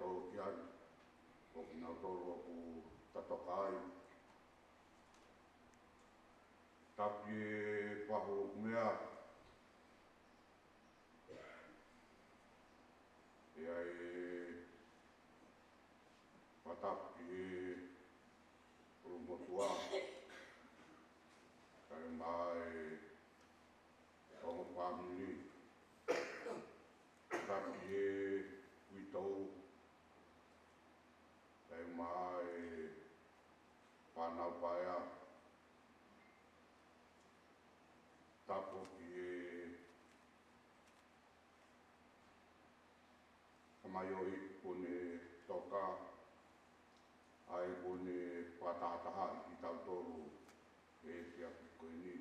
tau ki anu. O ki nau tolu aku tatoka ai. Tapi e pahu mea. Ia e patapi e urumotua. Kai mai tongo family. Tapi e uitou. Kai mai panau paia. Tapo ki e kamaioi kone toka. Ai kone patataha i tau toru. E kia koe ni.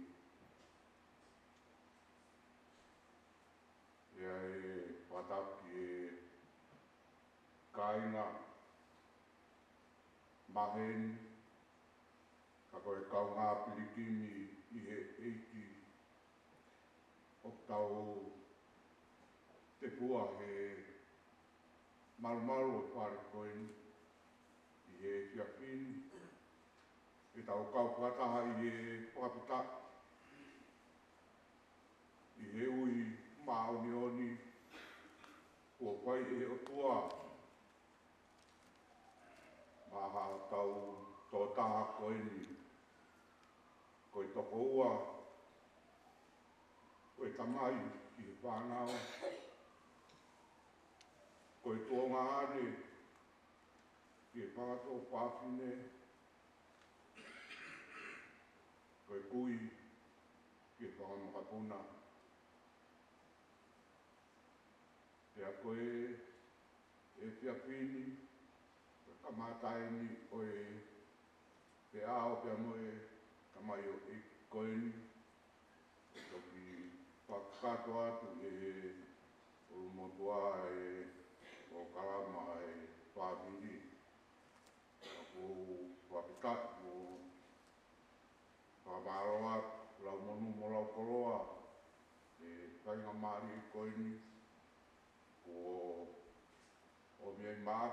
Ia e patapi e kainga. Mahen. Ka koe kau ngā pirikini i he eiki. O tau te pua he marumaru o whare koe ni. I he fiafini. E tau kau whataha i he whapita. I he ui maoni oni. Ua pai e o tua. Maha tau tō taha koe ni. Koe toko ua. Koe tamai i he whanau. Koe tōnga ane. I he whangato whawhine. Koe kui. I he whangamakapuna. Pea koe e whiawhini. Koe kamatai ni oe. Pe ao pea moe. Kamai o e koe ni. Toki whakato atu e urumotua e o karama e whawhini. Ako whakitatu o whamaroa lau monu mo lau koroa. E kainga maari e koe ni. Ko o miei maa.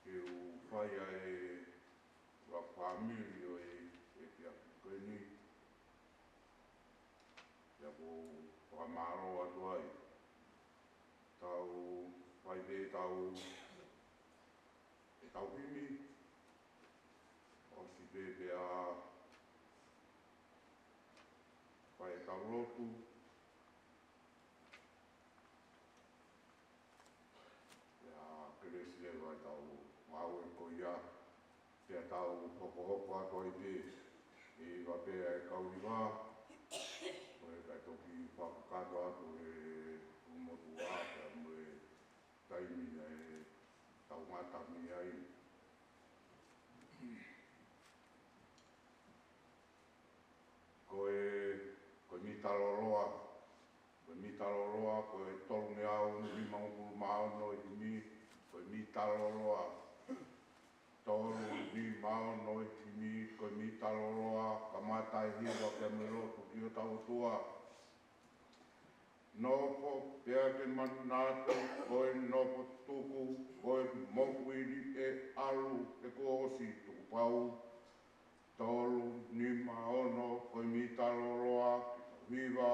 E u whaia e wa whamiri o e pia koe ni. Ia ko whamaroa atu ai. Tau whaipe tau e tau himi. O si pepea whai e tau rotu. Ia keresi e wai tau mau e koia. Pea tau hoko ato i te. E wapea e kauriwa. Koe kai toki whakakato atu e umotua. Pea moe taimina e tau ngatami ai. Koe mitaroroa. Koe mitaroroa, koe tolunge au ni maunguru maono i mi. Koe mitaroroa. Tolu ni maono i mi. Koe mitaroroa. Kamatai hiwa pia merotu ki o tau tua. Nopo pia ke manatu. Koe nopo tuku. Koe mokuini e alu e koosi tuku pau. Tolu ni maono. Koe mitaroroa. Viva.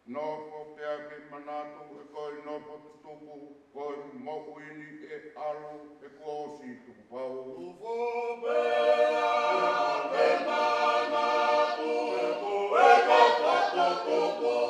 Nopo pia ke manatu e koe nopo tuku. Koe mokuini e alu e koosi tuku pau. Ufo pea ke manatu e koe nopo tuku.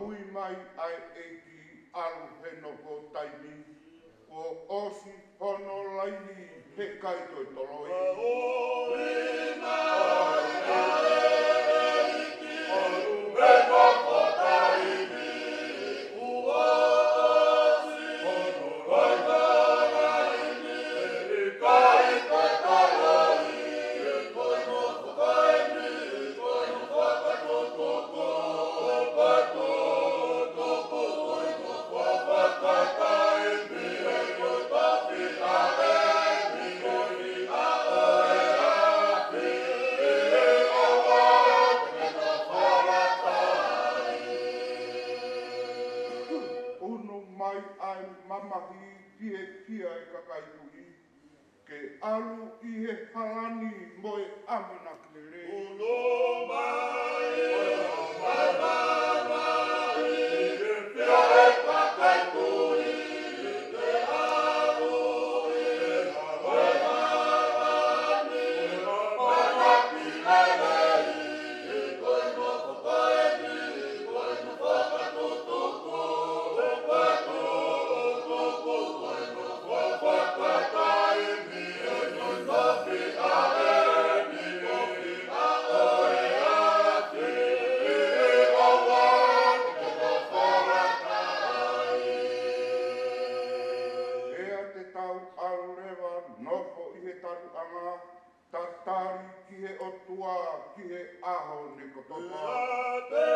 ui mai ai e ki alu he noho taimi. Ko osi hono laini he kaito e toloi. ui mai ai e ki alu he noho taimi. Mamahi pie pia e kakaituri, ke alu I he halani mo e amana kere. Uno mai pia e kakaituri, ke alu I he halani mo e amana kere. Tatari ki he otua, ki he aho ne kotopa. Te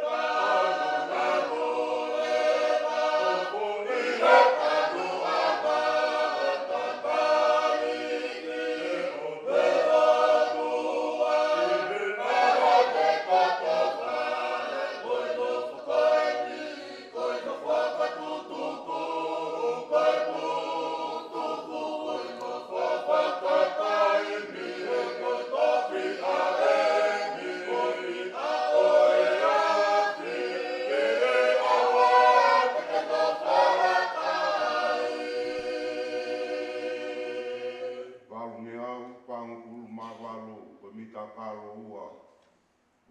tanu na molewa, I he tanu aba, tatari ki he otua, I he aho ne kotopa. Koi no whakaini, koi no whakatutuku, koi tutuku, koi no whakataini.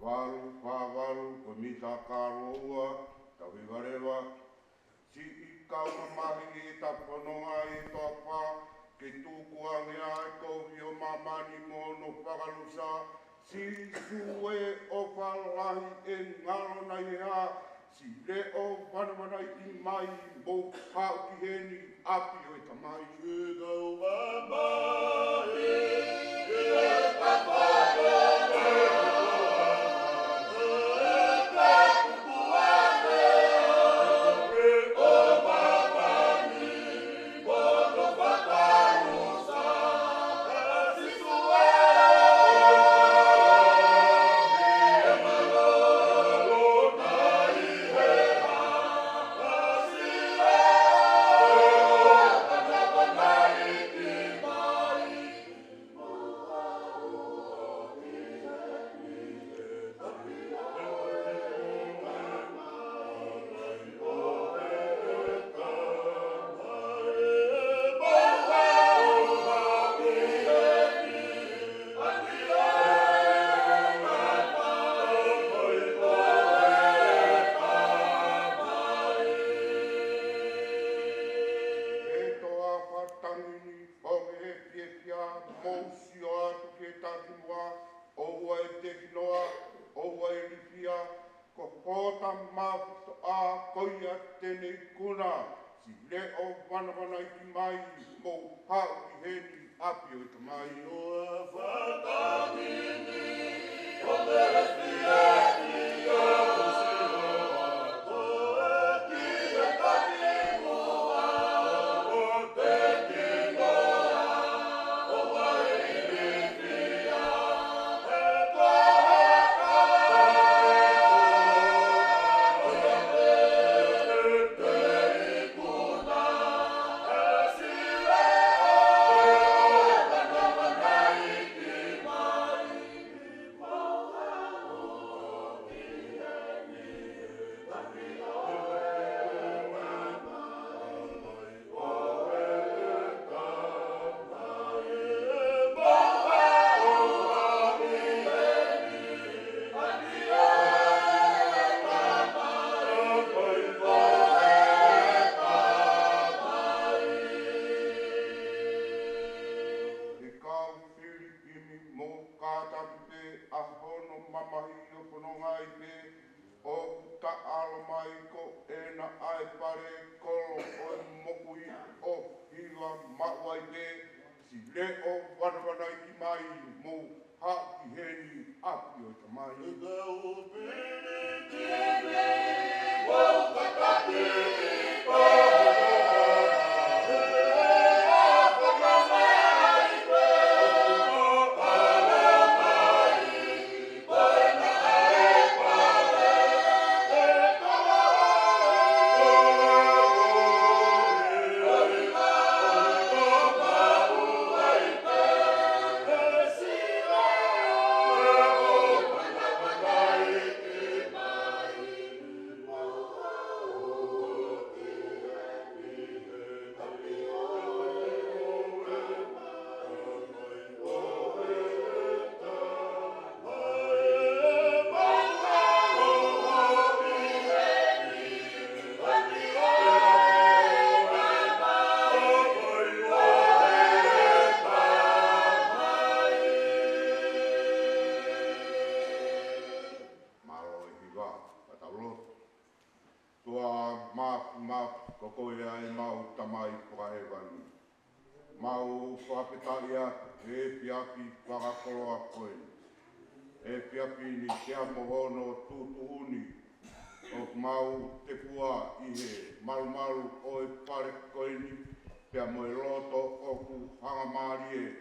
Walu, whawalu, ko mita karoua, tawiwarewa. Si I kauna mahi e tapononga e toa pā, ke tūkua ngea e kohi o mamani mono whakalusa. Si sue o whalahi e ngaro nei hea, si le o whanawanai I mai mo hau ki heni api o e tamai. Ke kau mamahi, ke kaparonga. Si le o wanawanai ki mai mo hau ki heni api o te mai. Noa whakamini, o te respiati o usiroa, koe ki e kati mua, o te kinoa, o wai rifia, e koe ko e na ai pare kolo o mokui o hiwa mawai pe si le o wanawana i ki mai mo ha ki heni api o tamai. E te upini tine, wau kakati Mau whakapetaia e piapi whakakoloa koe. E piapi ni kia mohono tūtu uni. O mau te pua i he marumaru o e pare koeni. Pea mo e loto o ku hangamari e.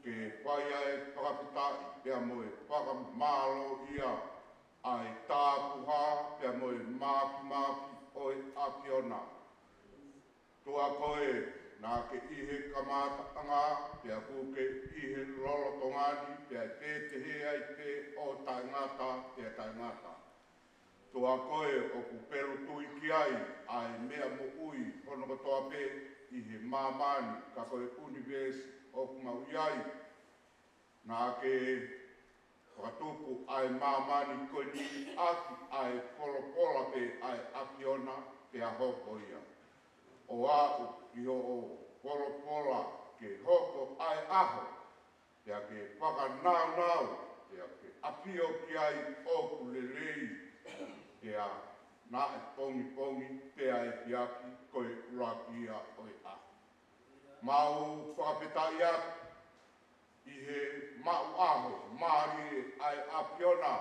Ke whaia e whakapetai. Pea mo e whakamalo ia. Ai tāpuha. Pea mo e māpi o e apiona. Tua koe. Nā ke ihe kamata anga, pia kuke ihe lolo tongani, pia te he ai te o taingata, pia taingata. Tua koe o ku peru tui ki ai, ai mea mo ui, hono katoa pe, ihe mamani, ka koe univesi o ku mau iai. Nā ke whakatuku ai mamani koe ni aki, ai polopola pe, ai akiona, pia hoko ia. O au ki o polopola ke hoko ai aho, pia ke whakanau, pia ke apio ki ai o kulelei, pia nā e pongi, pia e piaki koe urakia oi aho. Mau whakapetai atu, i he mau aho, maari ai apiona,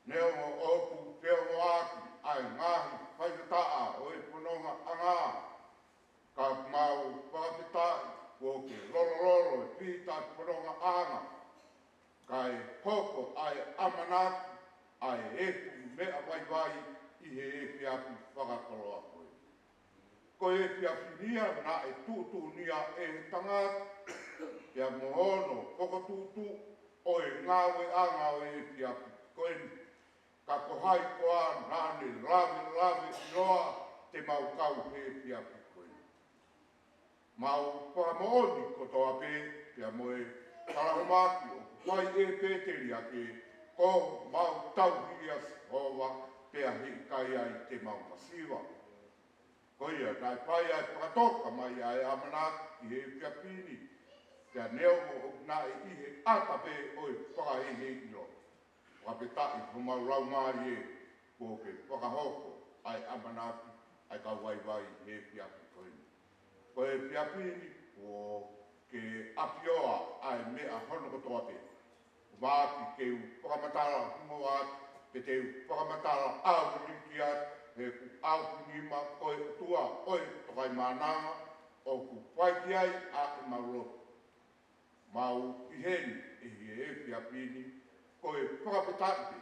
neongo oku, peongo aki, ai ngahi, whaikataa o e pononga anga. Ka mau whakapetai, ko ke lolo e pita e pononga anga. Kai hoko ai amanaki, ai eku mea vai i he e piapi whakakoloa koe. Ko e piapinia na e tūtūnia e tangata, pia mohono, whakatūtū, o e ngāwe anga o e piapi koe ni. Ka kohai koa nāne lave noa te mau kau he piapi koe. Mau whakamooni ko toa pē, pia moe karahomaki o kuai e pēteri ake, ko mau tauhias hoa pia hei kai ai te mau masiwa. Koia, nai pai ai whakatoka mai ai amanaki i he piapini, pia neongo o nai i he ata pē oi whakahehe ilo. Whapetai humau raumari e, ko ke whakahoko ai amanaki, ai ka waiwai he piapi koeni. Ko e piapini, ko ke apioa ai mea hono kotoa pe. Wāki ke u whakamatala humoa, pe te u whakamatala au riki atu, he ku au kunima koe tua, oi tokai mānanga, o ku whaiki ai a e mauroto. Mau i heni e hi e piapini, ko e whakapetati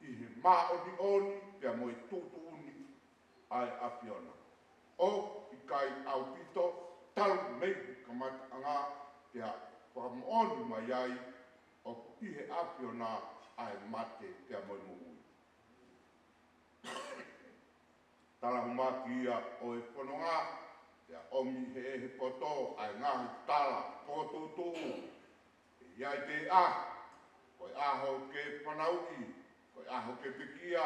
i he maoni pia mo e tūtūni ai apiona. O i kai au pito, talu mei kamata anga pia whakamaoni mai ai o i he apiona ai mate pia mo e muhui. Tala humaki ia o e whanonga, pia omi he poto ai ngahi tala, pōtūtū, iai te koe aho ke whanauki, koe aho ke pikia,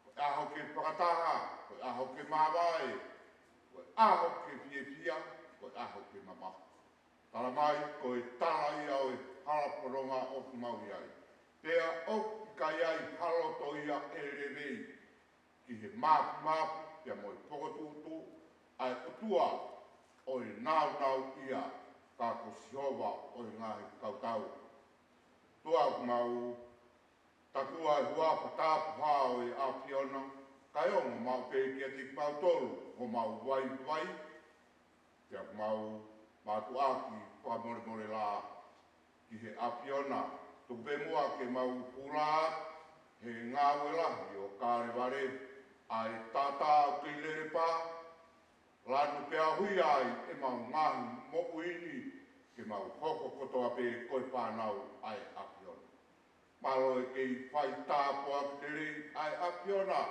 koe aho ke whakataha, koe aho ke mawai, koe aho ke whiewhia, koe aho ke mamaha. Tala mai, koe tala ia o e haraporonga o kumau iai. Pea o kai ai haloto ia e revei. Ki he māpu, pia moi pokotutu, ai utua o i nau ia ka ko Sihova o i ngahi kautau. Tua mau takua i hua patapu hao i Apiona, kai o mo mau pēkia tik mau tolu, o mau vai, pia mau mātu aki whamore la ki he Apiona. Tu pemua ke mau pura he ngāwe lahi o Kāreware, ai tata ki lerepa, lanu pea hui ai e mau ngahi mokuini ke mau hoko kotoa pe koi pānau ai Apiona. Malo e kei whai tāpua ki tere ai Apiona,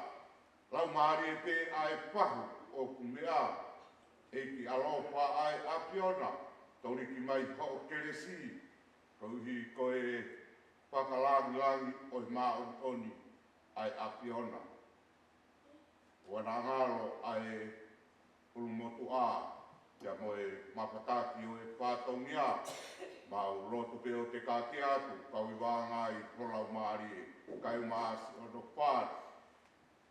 lau maari e pe ai pahu o kumea, e ki alopa ai Apiona, tauri ki mai ho keresi, kauhi koe whakalangi o i maoni ai Apiona. Wana ngalo ai ulumotu a, ia moe mapataki o e whātongia, mau lotu pe o te kāke atu, kau i wānga i holau maari e, kai maasi o no whāt.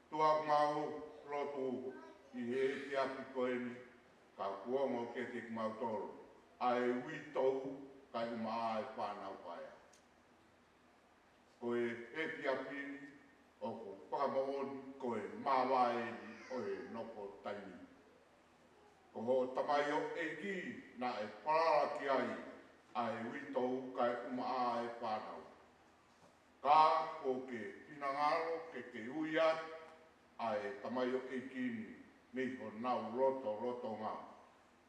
Tua mau lotu i he te aki koeni, ka kuongo ke te mau toro, ai witou kai maa e whānau paia. Koe e piapini, o ko whakamooni, koe mawaeni o e noko taimi. Ko ho tamai o e ki na e paraki ai witou kai umaa e whānau. Ka o ke pinangaro ke uia ai tamai o e kini me ho nau roto ngā.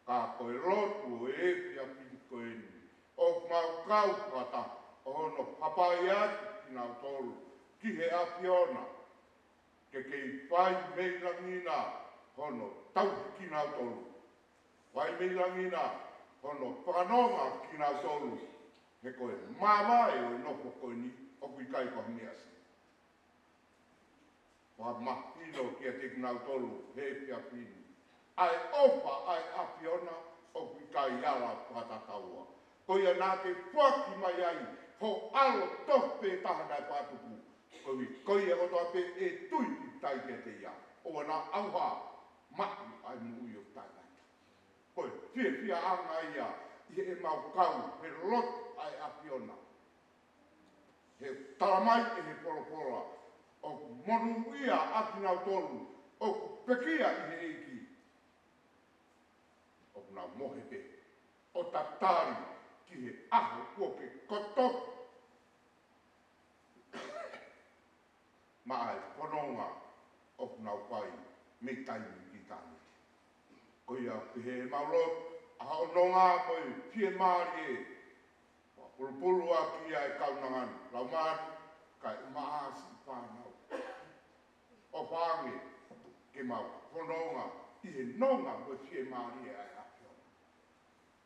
Ka koe lotu e piapini koe ni. O mau kau kata o hono papai atu ki nau tolu ki he Apiona. Ke kei whai meirangina hono tauhi ki nau tolu. Wai meirangina hono whanonga ki nau tolu. He koe mawai o noko koe ni o kui kai koe miasi. Wa mahino ki a te nau tolu he piapini. Ai opa ai Apiona o kui kai ala patataua. Koe nā te whaki mai ai ho alo tope tahanai pātupu. Koe o toa pe e tui ki tai ke te ia. O nā auha maki ai mui o tainai. Koe whia anga ia i e mau kau he lot ai Apiona. He taramai e he polopola. O monu ia aki nau tolu. O pekia i he eiki. O nā mohepe. O tatari ki he aho kua ke kotoku. Ma ai whanonga o nau pai me taimi ki tāni. Ko ia he maulot a hononga koe pie maari e. Wa pulupulu a ki ai kaunangan. Lau maari kai umaasi whanau. O whange ke mau whanonga i he nonga koe pie maari e ai Apiona.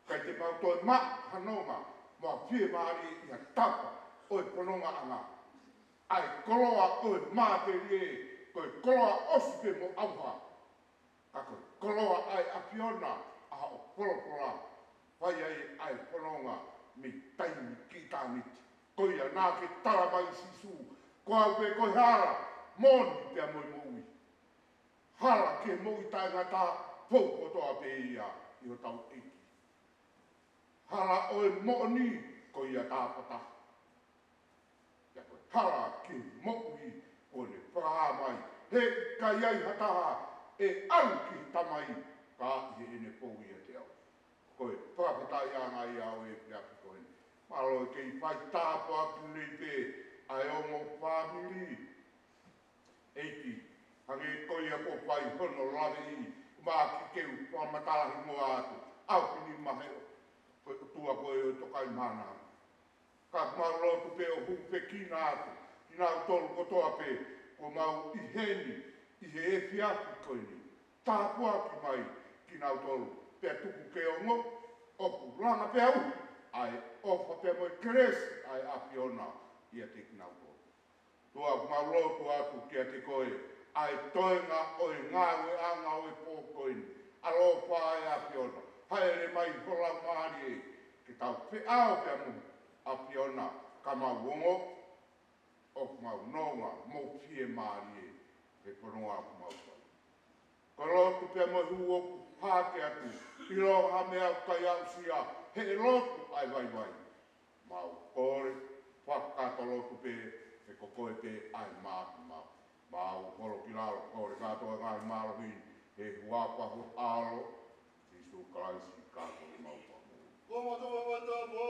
Kai te mau toi ma hanonga ma pie maari i a tapa o e whanonga anga. Ai koloa koe māteri e, koe koloa osipe mo auha. A koe koloa ai Apiona, a o polopola, whai ai whanonga me taimi ki tāmiti. Koe a nā ke taramai sisu, koe au pe koe hara, mōni pia moi moui. Hara ke moui taingata, pou kotoa pe ia, i o tau eki. Hara oe mōni, koe a tāpata. Hara ki mokui o le whakamai. He kai ai hataha e alu ki tamai ka i ene poui a te au. Koe whakapatai anga i au e piaki koe. Malo e kei whai tāpua ki leipe ai ongo whamiri. Eiki, hange koe a ko whai hono lawe i mā ki keu whamatalahi mua atu. Au ki ni mahe koe tua koe o tokai mana. Ka mau lotu pe o hupe ki nā atu, ki nā tolu kotoa pe, ko mau i heni, i he e whiaki koini. Tāpua ki mai ki nā tolu, pe tuku ke o ngok, oku langa pe au, ai ofa pe moi keresi, ai Apiona, i a te ki nā tolu. Tua mau lotu atu ki a te koe, ai toenga o i ngāwe anga o i pō koini, alopa ai Apiona, haere mai hola maari e, ki tau pe au pe amu. Apiona ka mawongo o o mau nonga mo pie mari e konoa ku mau pai. Kalotu pia mo huo ku pāke atu, piro ha mea kai au sia, he e lotu ai vai vai. Mau kore, whakatolotu pe, e kokoe pe ai māku mau. Mau horo ki lalo kore, katoa ngai mālo hi, he huapahu alo, Isu Kalaisi katoa mau pamu. Como tu matamu?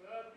Thank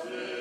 you.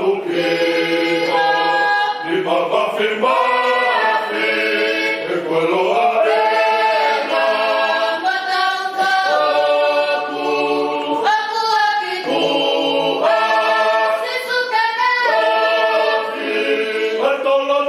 stupito di papà firmati e quello aveva tu quanto lo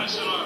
Oh,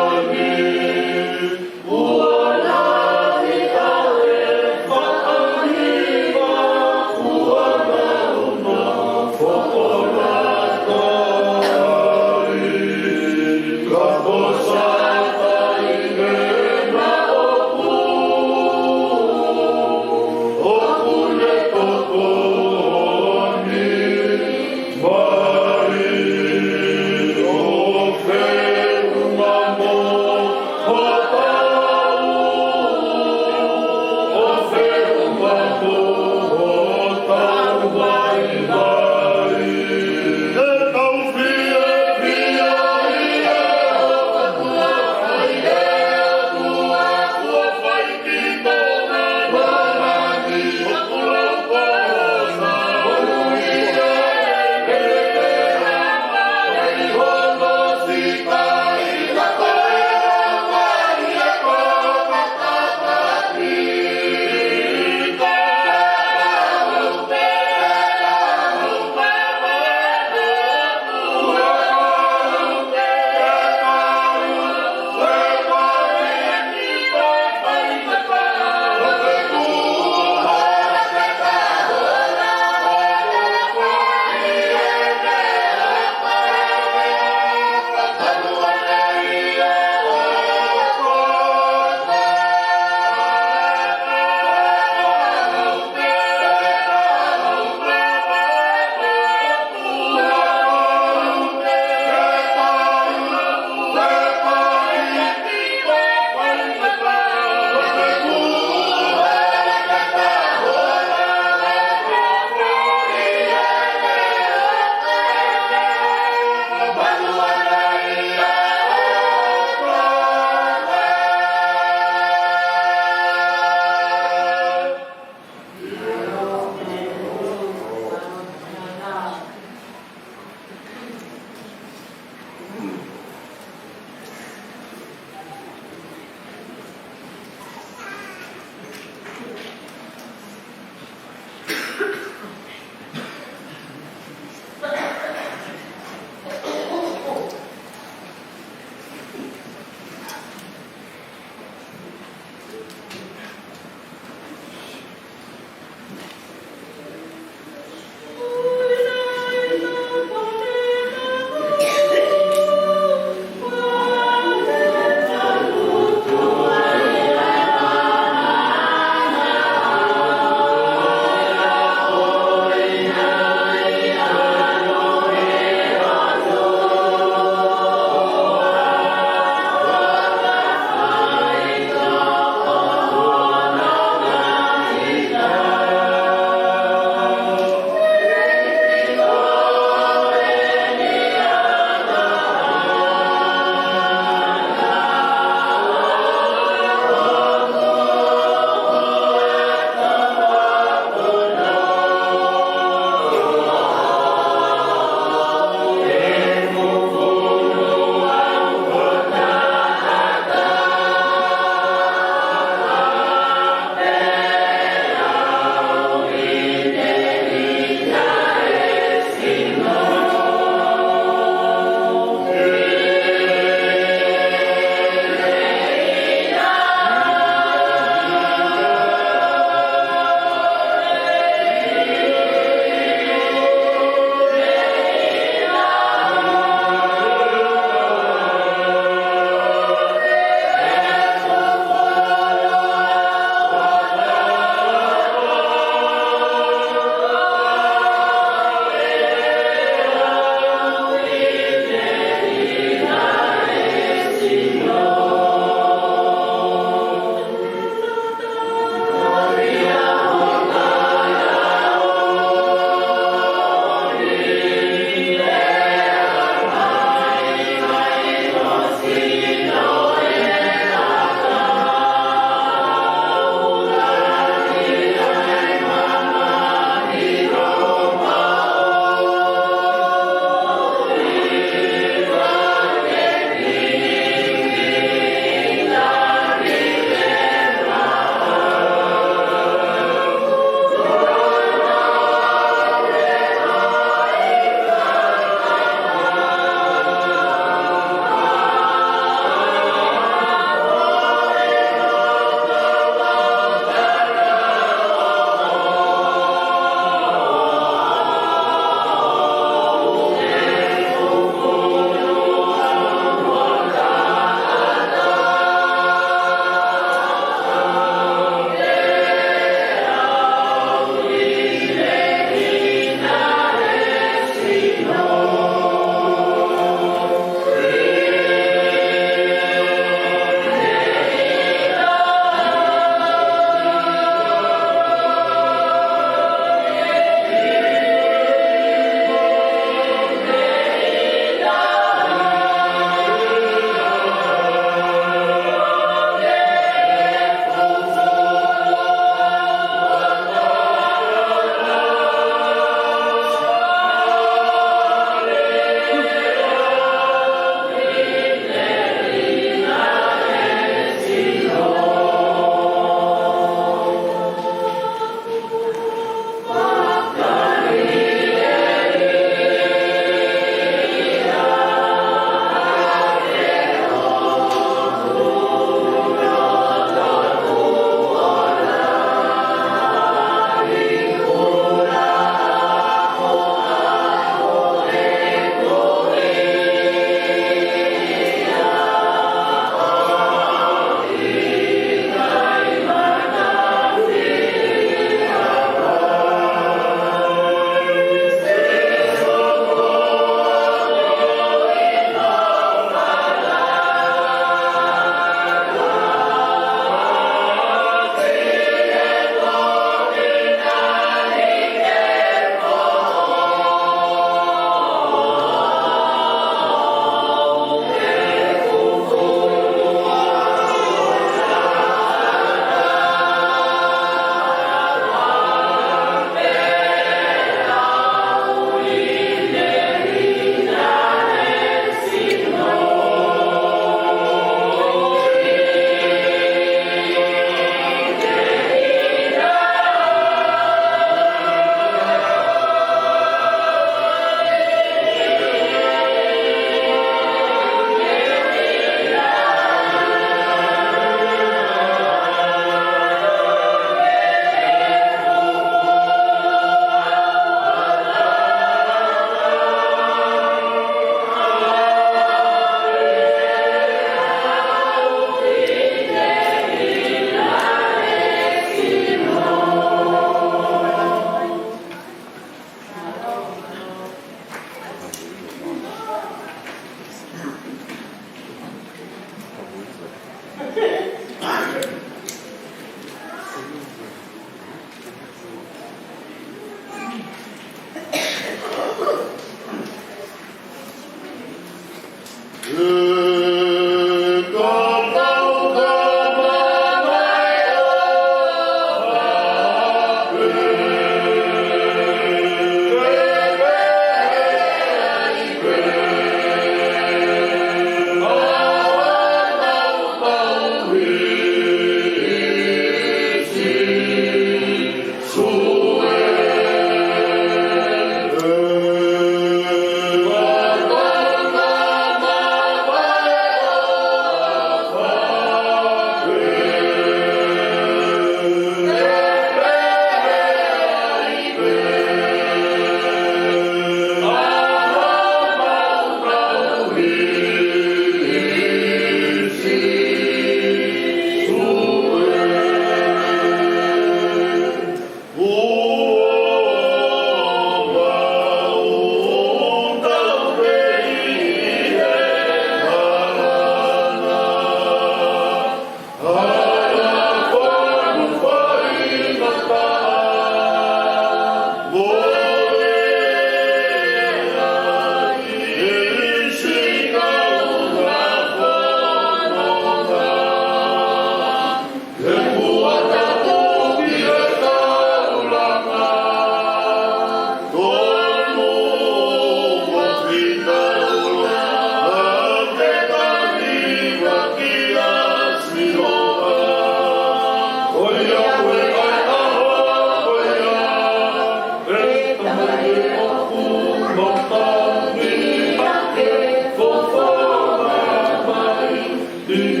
Di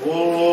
Oración.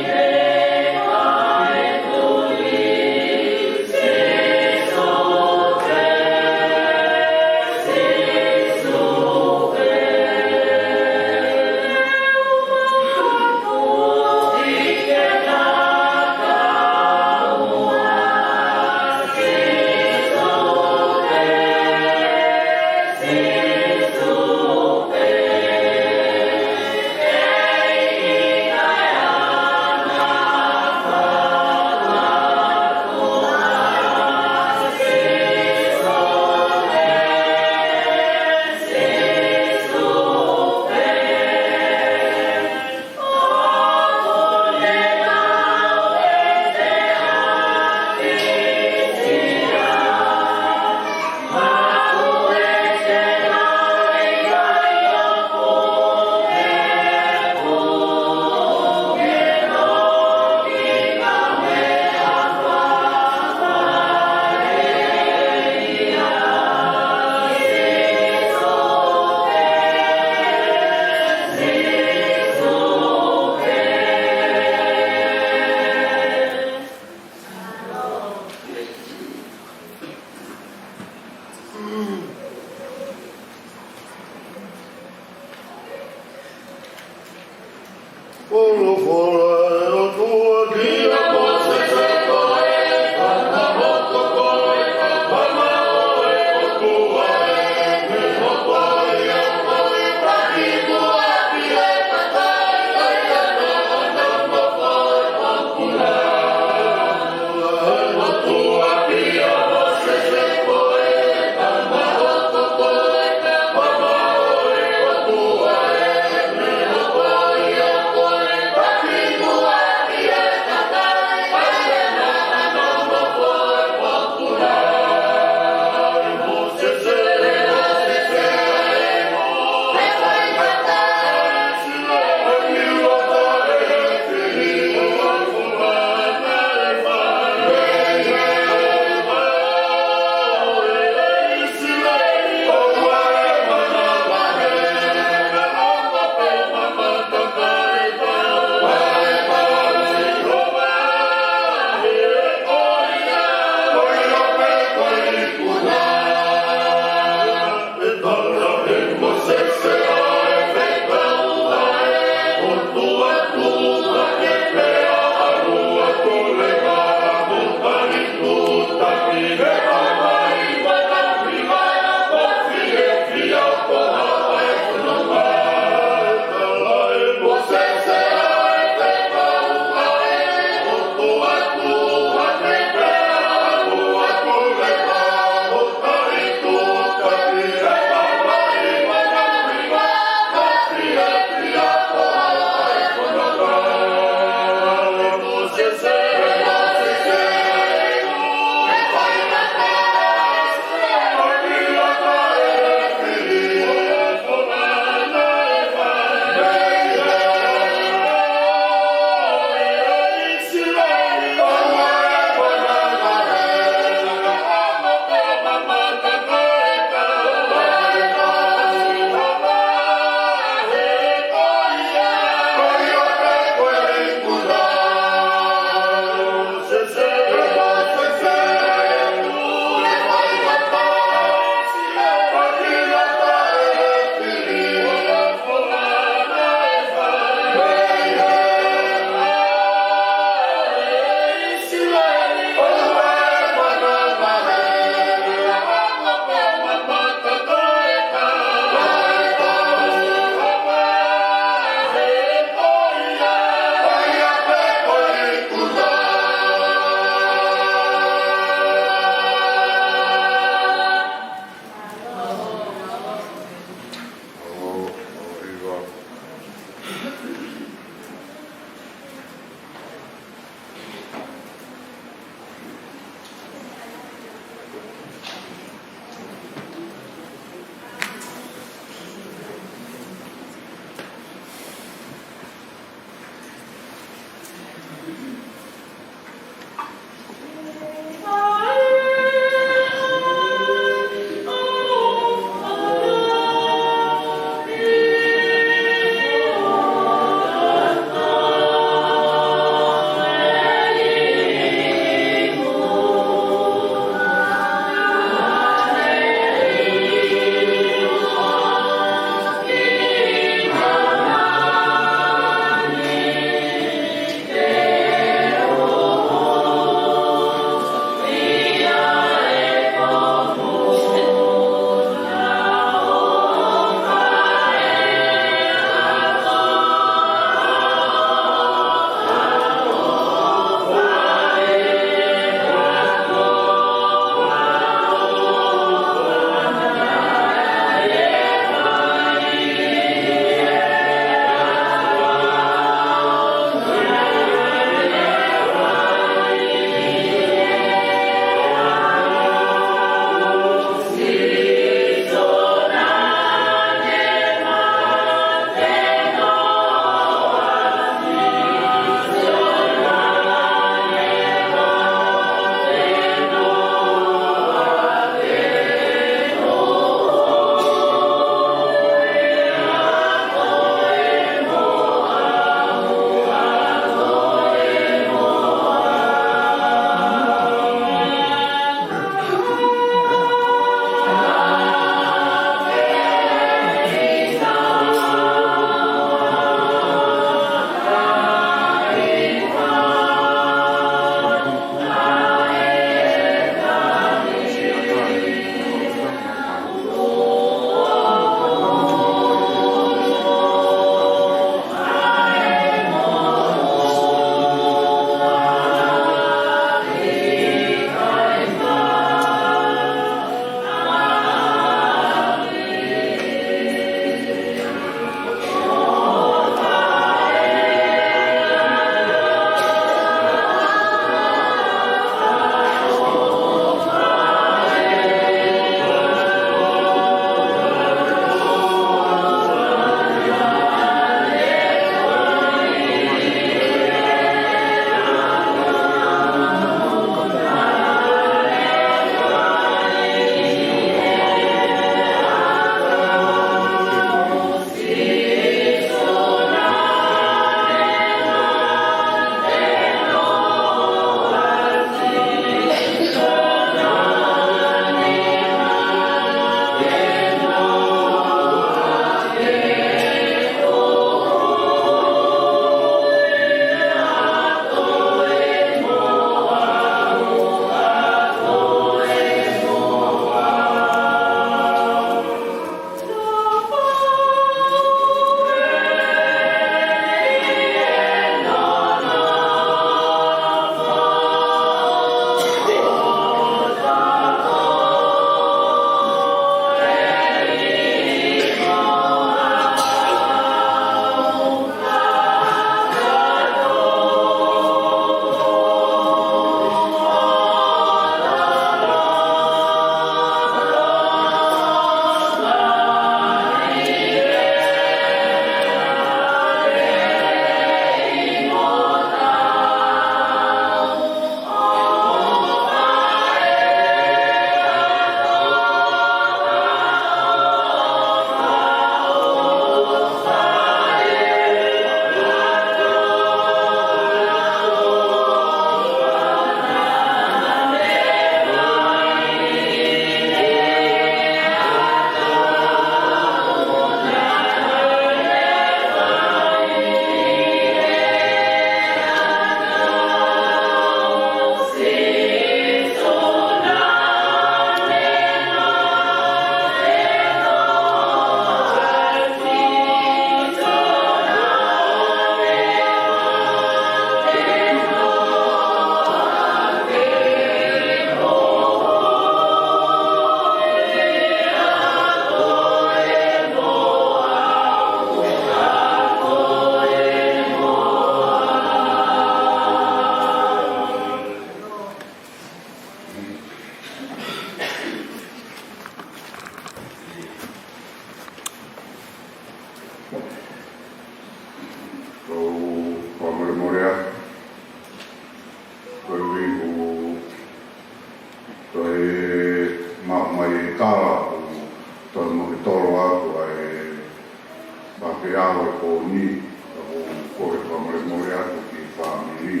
more atu ki whamiri.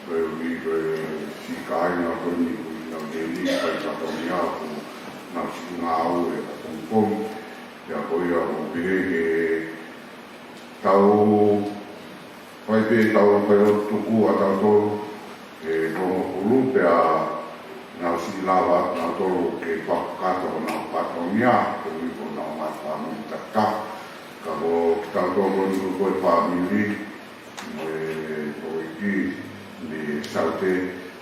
Koe ui koe si kāinga koe ni kui na meni kai tatoni aku na ngā au e ka pongpong. Ia koe a o pire ke tau whai pe tau kai o tuku a tau tolu e tongo kuru pe a nga si lawa na tolu ke whakato na patonia ko ui ko na matwami taka. Ka ho tau tolu ni koe whamiri e koe ki ni saute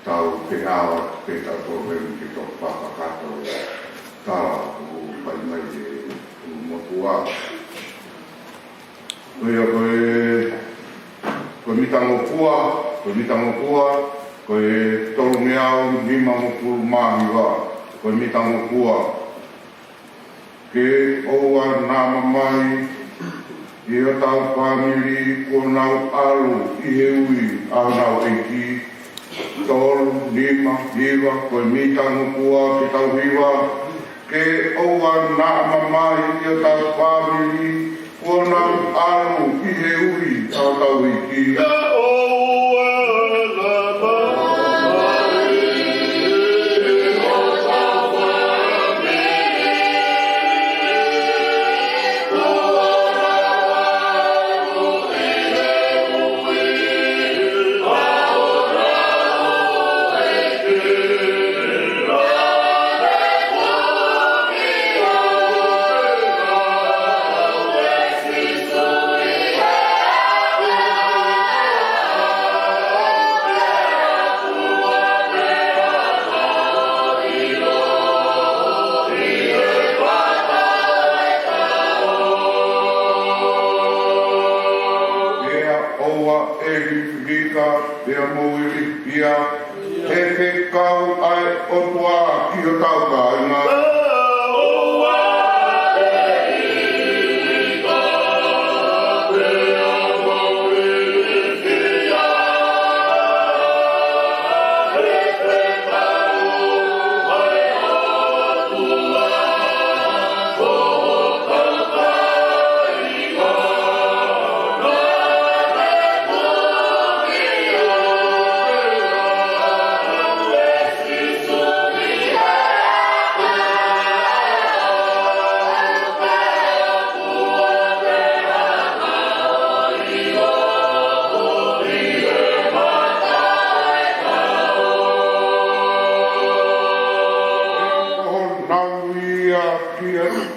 tau te awa te tau tolu ki tau whakato tala ku pai mai e motua. Koe mitango kua, koe tolu meau lima mokuru mahiwa, koe mitango kua. Ke oua nama mai, i o tau whamiri ko nau alu i he ui au nau eki. Tolu, lima, hiwa, koe mitango kua ki tau hiwa. Ke oua nama mai, i o tau whamiri ko nau alu i he ui au tau eki. Pea moiri pia, e te kau ai o tua ki o tau kāinga.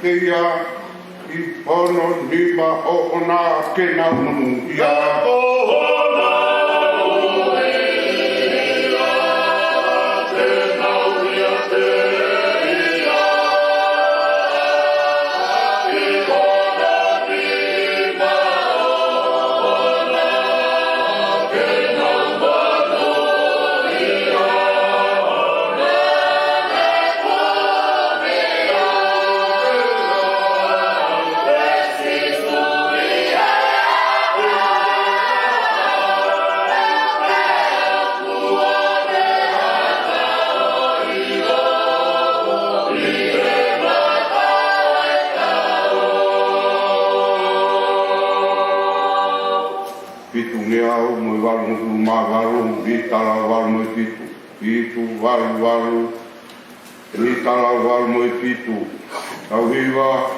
Ia i pono lima o ona ke naumu ia. Pitu, au hiwa,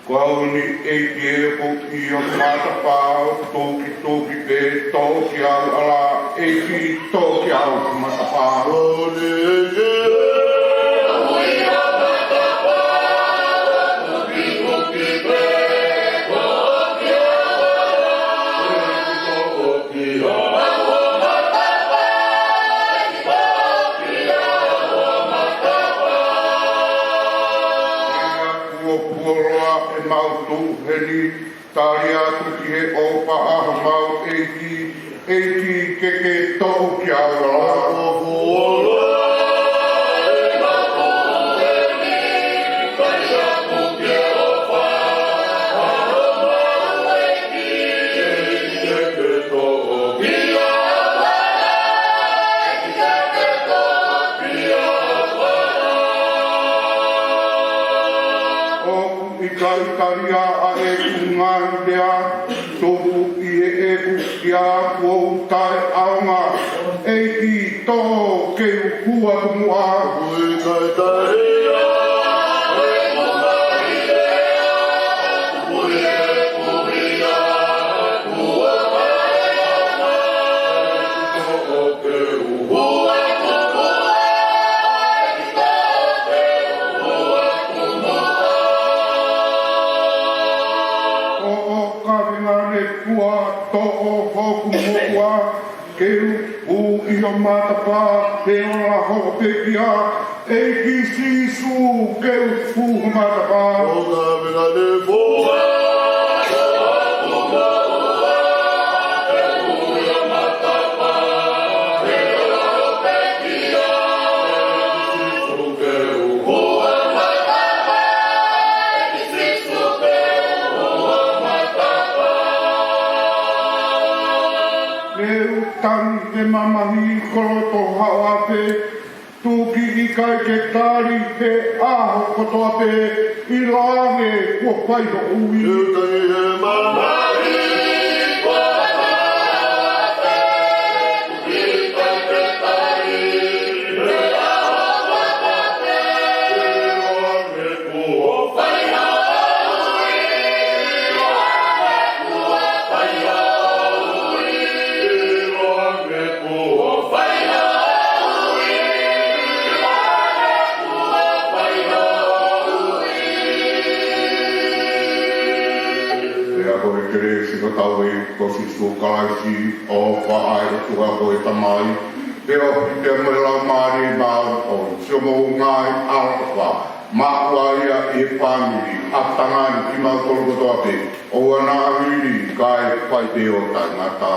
ko au ni eiki e ko i o matapao, toki pe, toki au ala, eiki toki au matapao. Tari atu ki he opa aha mau eiki keke tau ki aura. Ikaria a e kunga ndea, toku i e ku ki ia kua tai aonga e ki tō ke hua kumua. Ui kai taria, ui kumai ea, ui e kuria, kua kaeana, tō ke hua kumua, tō ke hua kumua. O karinga ne kua tō o hoku mua ke u i o matapa pe o la hoko pe kia e ki sisu ke u fu matapa. O ka vina ne fua, Tangi te mamahi koroto hawa pe tuki i kai ke tari pe aho kotoa pe i laange kua pai ho ui. Tangi he mamahi koroto hawa pe tuki i kai ke tari pe aho kotoa pe i laange kua pai ho ui. I laange kua pai ho ui. Sino tau i kosi sukalaisi o whaai o tua koe tamai. Te o te mera maari mau o sio mou ngai alkapa. Māua ia e whanuri a tangani ki mau kolo kotoa te. O ana riri kai whai te o tangata.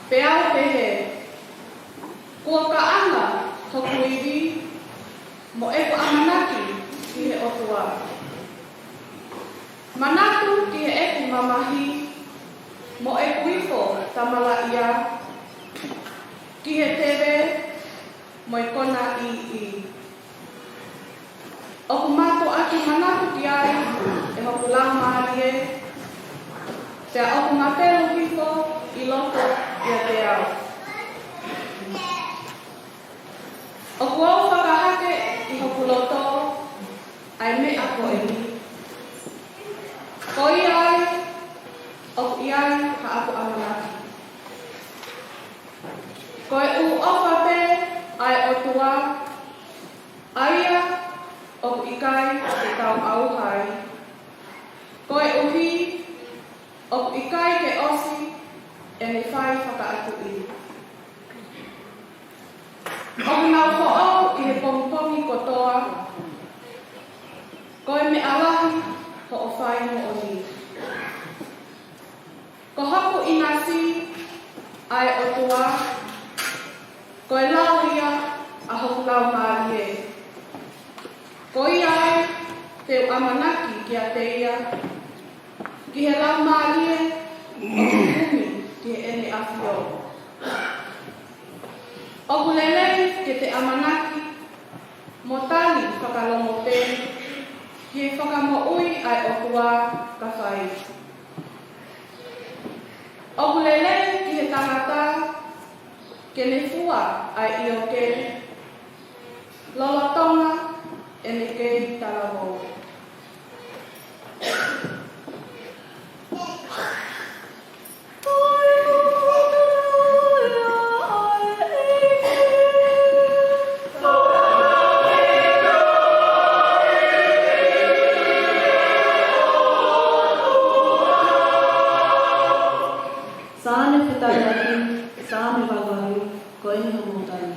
Peao pehe, kua ka anga toku iwi, mo e ko amanaki ki he otua. Manatu ki he eku mamahi, mo e kuifo tamala ia, ki he tewe, mo e kona i. Oku mato aki manatu ki ai, e hoku lau maharie, te oku mapelo hifo i loko ia te au. Oku au whakahake i hoku loto, ai me ako e ni. Ko i ai, oku i ai ka aku amanaki. Ko e u ofape ai o tua, aia oku ikai te tau au hai. Ko e uhi, oku ikai ke osi, e me whai whakaatu i. Oku nau ho'o i he pongpongi kotoa, ko e me alahi ho'o whai mo o ni. Ko hapu i nasi ai o tua, ko e lau ia a hoku lau maarie. Ko i ai te amanaki ki a te ia, ki he lau maarie o kumi ki he ene awhio. Oku lelei ke te amanaki, mo tali whakalomo te, ki he whakamoui ai o tua ka whai. Oku lelei ki he tangata, ke ne fua ai i o ke, lolotonga e ne ke tarawau. Sane putayaki, sane wawari, koini hamutani.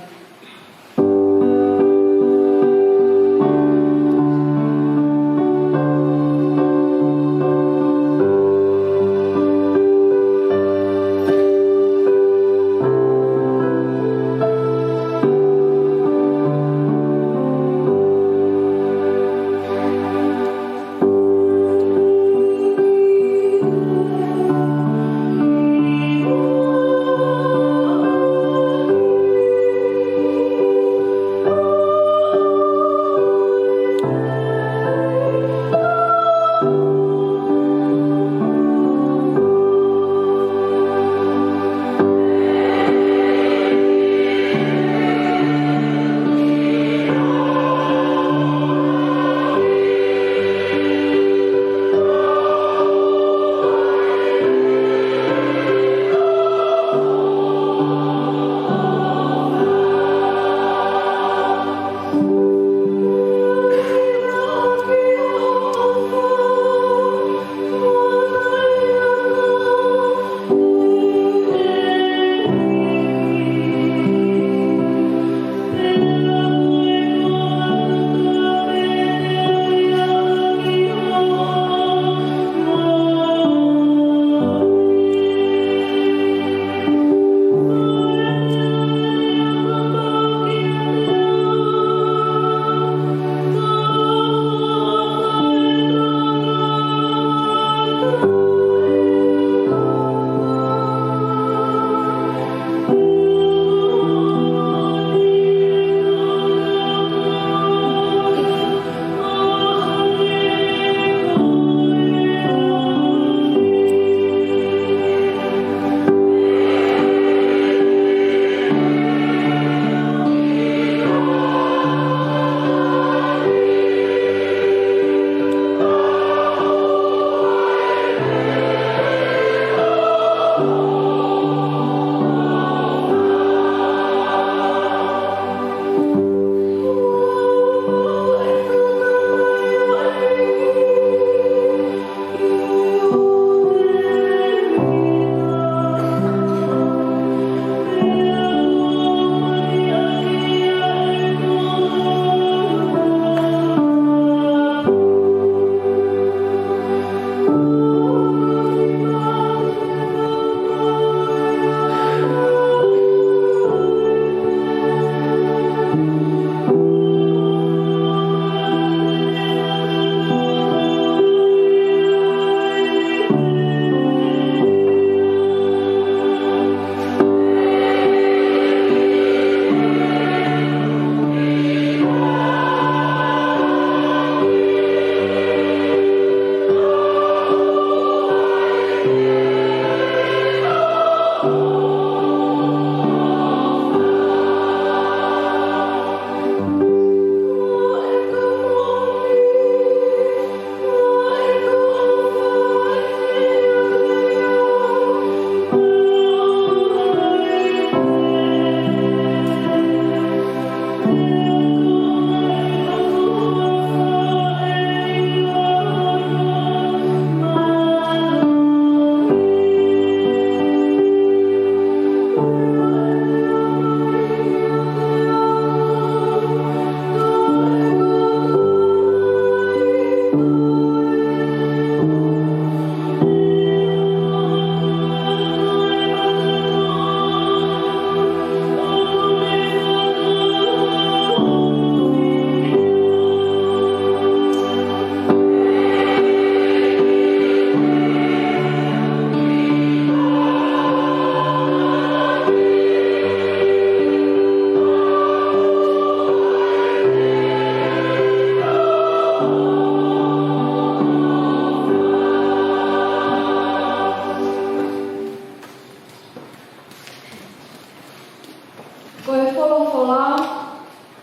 Ko e wholofola,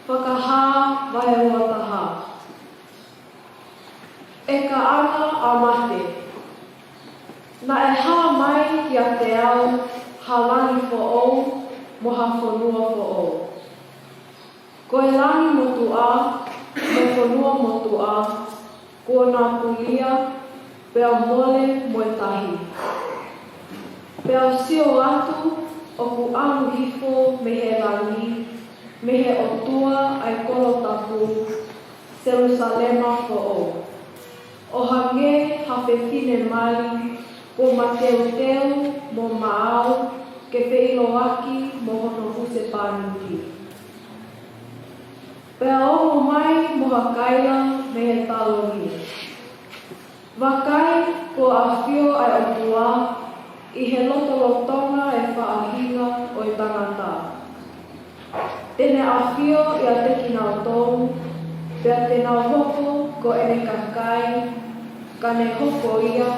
whakahā, vai ua taha. E ka ana a mate. Na e hā mai ki a te au, halani fo ou, moha whanua fo ou. Ko e lani motu a, mo whanua motu a, kua nā pulia, pea mole mo e tahi. Pea sio atu, o ku anu hifo me he rangi, me he otua ai kolo tapu, Jerusalema fo ou. O hange hawhewhine mali, ko mateo teo mo maau, ke peiloaki mo hono huse pānuki. Pea o mai mo hakaila me he taloni. Wakai ko awhio ai otua, i he lotolotonga e whaahinga o i tangata. Tene awhio i a teki nao tōu, pea te nao hoko ko ene kakai, ka ne hoko ia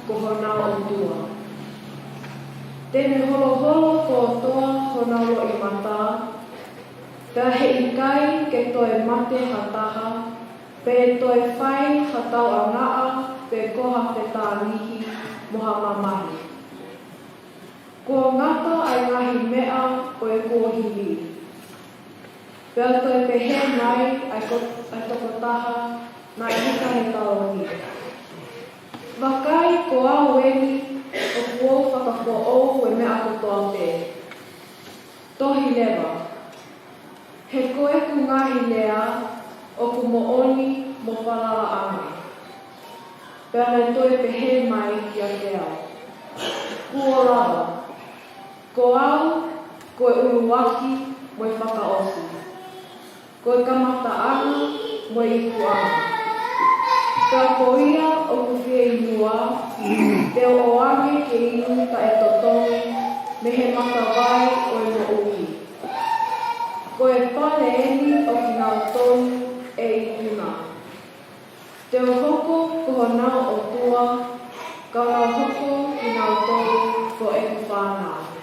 ko honau otua. Tene holo holo ko toa honau lo i mata, pea he ikai ke toe mate hataha, pe toe whai hatau a ngaa, pe koha te tānihi moha mamahi. Ko ngata ai ngahi mea o e kōhiri. Pea toi pehe nai ai tokotaha na ika he taohi. Wakai ko au eni o kuo whakako ou e mea kotoa te. Tohi lewa. He koe ku ngahi lea o ku mooni mo whalala ame. Pea nei toi pehe mai ki a te au. Kuo lawa. Ko au, ko e uruwaki mo e whakaosi. Ko e kamata anu mo e iku anu. Ka ko ia o ku whia inua, te o ame ke inu ka e totongi, me he matawai o e mo uki. Ko e pale eni o ki ngau tonu e ikuna. Te o hoko ko honau o tua, ka ngau hoko ki ngau tonu ko e ku whanau.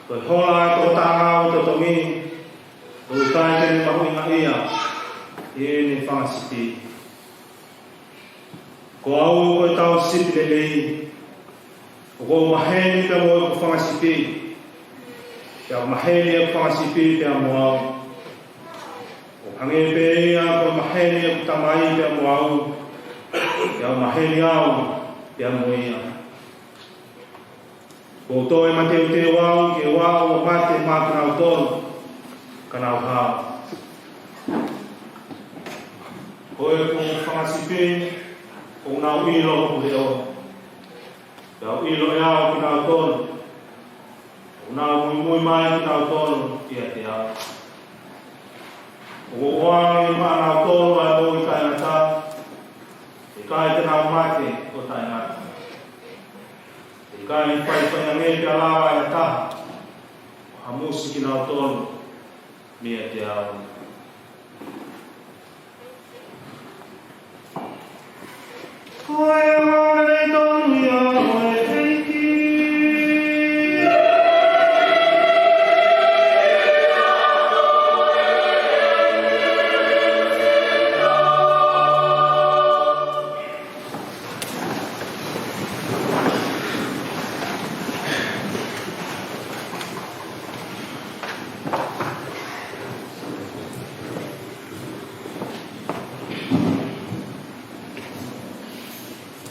Ko hola to tanga to tomi. Ko tai te mahu inga ia. Ni whangasipi. Ko au ko tau sipi le lei. Ko maheni ka mo ko whangasipi. Kia maheni e whangasipi te amuau. Ko hange pe ia ko maheni e tamai te amuau. Kia maheni au te amuia. Ko to e mateu te wau, ke wau o mate mātanau tonu. Kanau hao. Ko e kong whangasipi, kong nau ilo ko leo. Kau ilo e au ki nau tonu. Kong nau mui mai ki nau tonu, kia te au. Ko oangi maa nau tonu ai mo i kainata. E kai te nau mate o tainata. E kai whai whanyange te alawa e ta. Hamusi ki nau tonu, mia te au. Koe wane tonu ia moe eiki.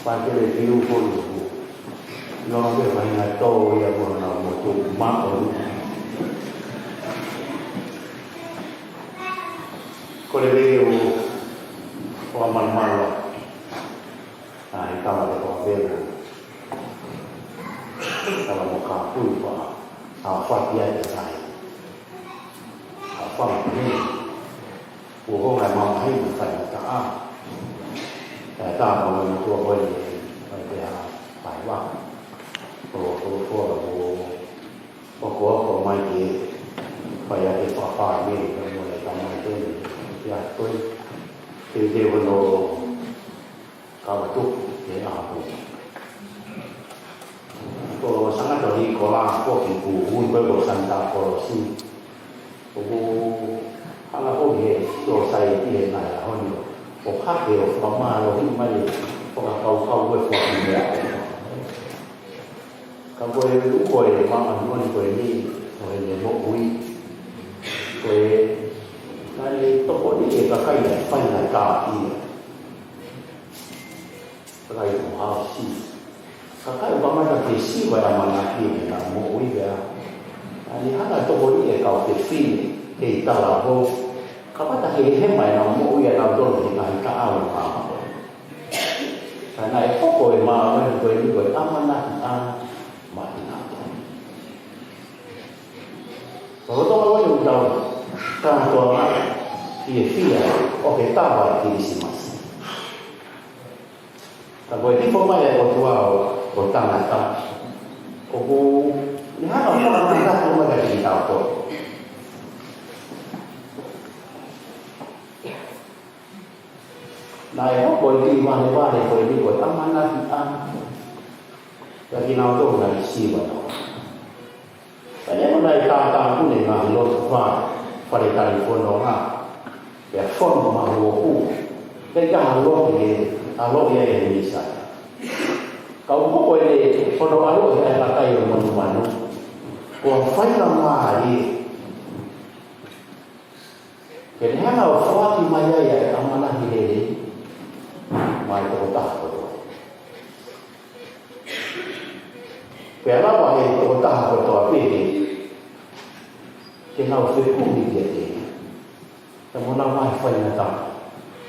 Pagere tiu polu no ke mai to ya mo na mo tu ma ko ko le veo o mal malo ai tava de ko veo tava mo ka pu pa a fa ya de sai a fa ni o ho ai ma hai ma sai ta aแต่ตาเราตัวคนมันจะหมายว่าตัวเราพวกเขาไม่ดีพยายามจะฝ่าไม่ทำอะไรทำอะไรด้วยอยากด้วยที่คนเราเขาทุกข์เสียหายตัวสังกัดตัวนี้ก็ล่าพวกที่ผู้หุ่นไปบริษัทตาโคลซีตัวอะไรพวกนี้ตัวใส่ที่เห็นไหนเขาอยู่ผมคาดเดียวประมาณเราที่ไม่พวกเขาเข้าไปฟอกเนื้อเขาไปรู้ป่วยบางอันนู้นป่วยนี่ป่วยเนี่ยโรคอุ้ยป่วยนั่นเลยต้องคนที่เอกใกล้เนี่ยไปไหนกาที่ใกล้ของเขาสิใกล้ประมาณจะเป็นสี่วันมานาทีเนี่ยนะโมอุ้ยเนี่ยอันนี้ถ้าต้องคนที่เอกเอาเป็นสี่เอกตลาดโลกเขาก็จะเห็นให้ใหม่เราโม่ยเราโดนที่ไหนก็เอามาแต่ไหนพวกป่วยมาไม่ป่วยนี่ป่วยอ้ามันน่ามาที่นั่นเราต้องรู้อยู่เราการตัวนั้นที่โอเคตั้งไว้ที่สิมาสิแต่ป่วยที่พวกไม่ได้บอกว่าเราตั้งอะไรโอ้โหนี่ฮะเราต้องทำอะไรก็ไม่ได้ที่เราตัวนายเขาป่วยที่ว่าในว่าในป่วยที่ป่วยตั้งมันน่าที่แต่ที่เราต้องการชีวิตแต่เนี่ยมันได้ตามผู้ในงานรถฟ้าบริการคนน้องอ่ะแต่ฟ้อนมาหัวคู่ได้การรถเองรถเองมีสัตว์เขาพวกป่วยเลยคนเรารถเองอะไรอยู่มันกว่าไฟลำบากอีกเห็นแค่เราฟ้าที่มาใหญ่ๆทำมันน่าที่ดีmai to ta ko pe la wa he to ta ko to pe ni ke na o se ku ni ke te ta mo na mai fa na ta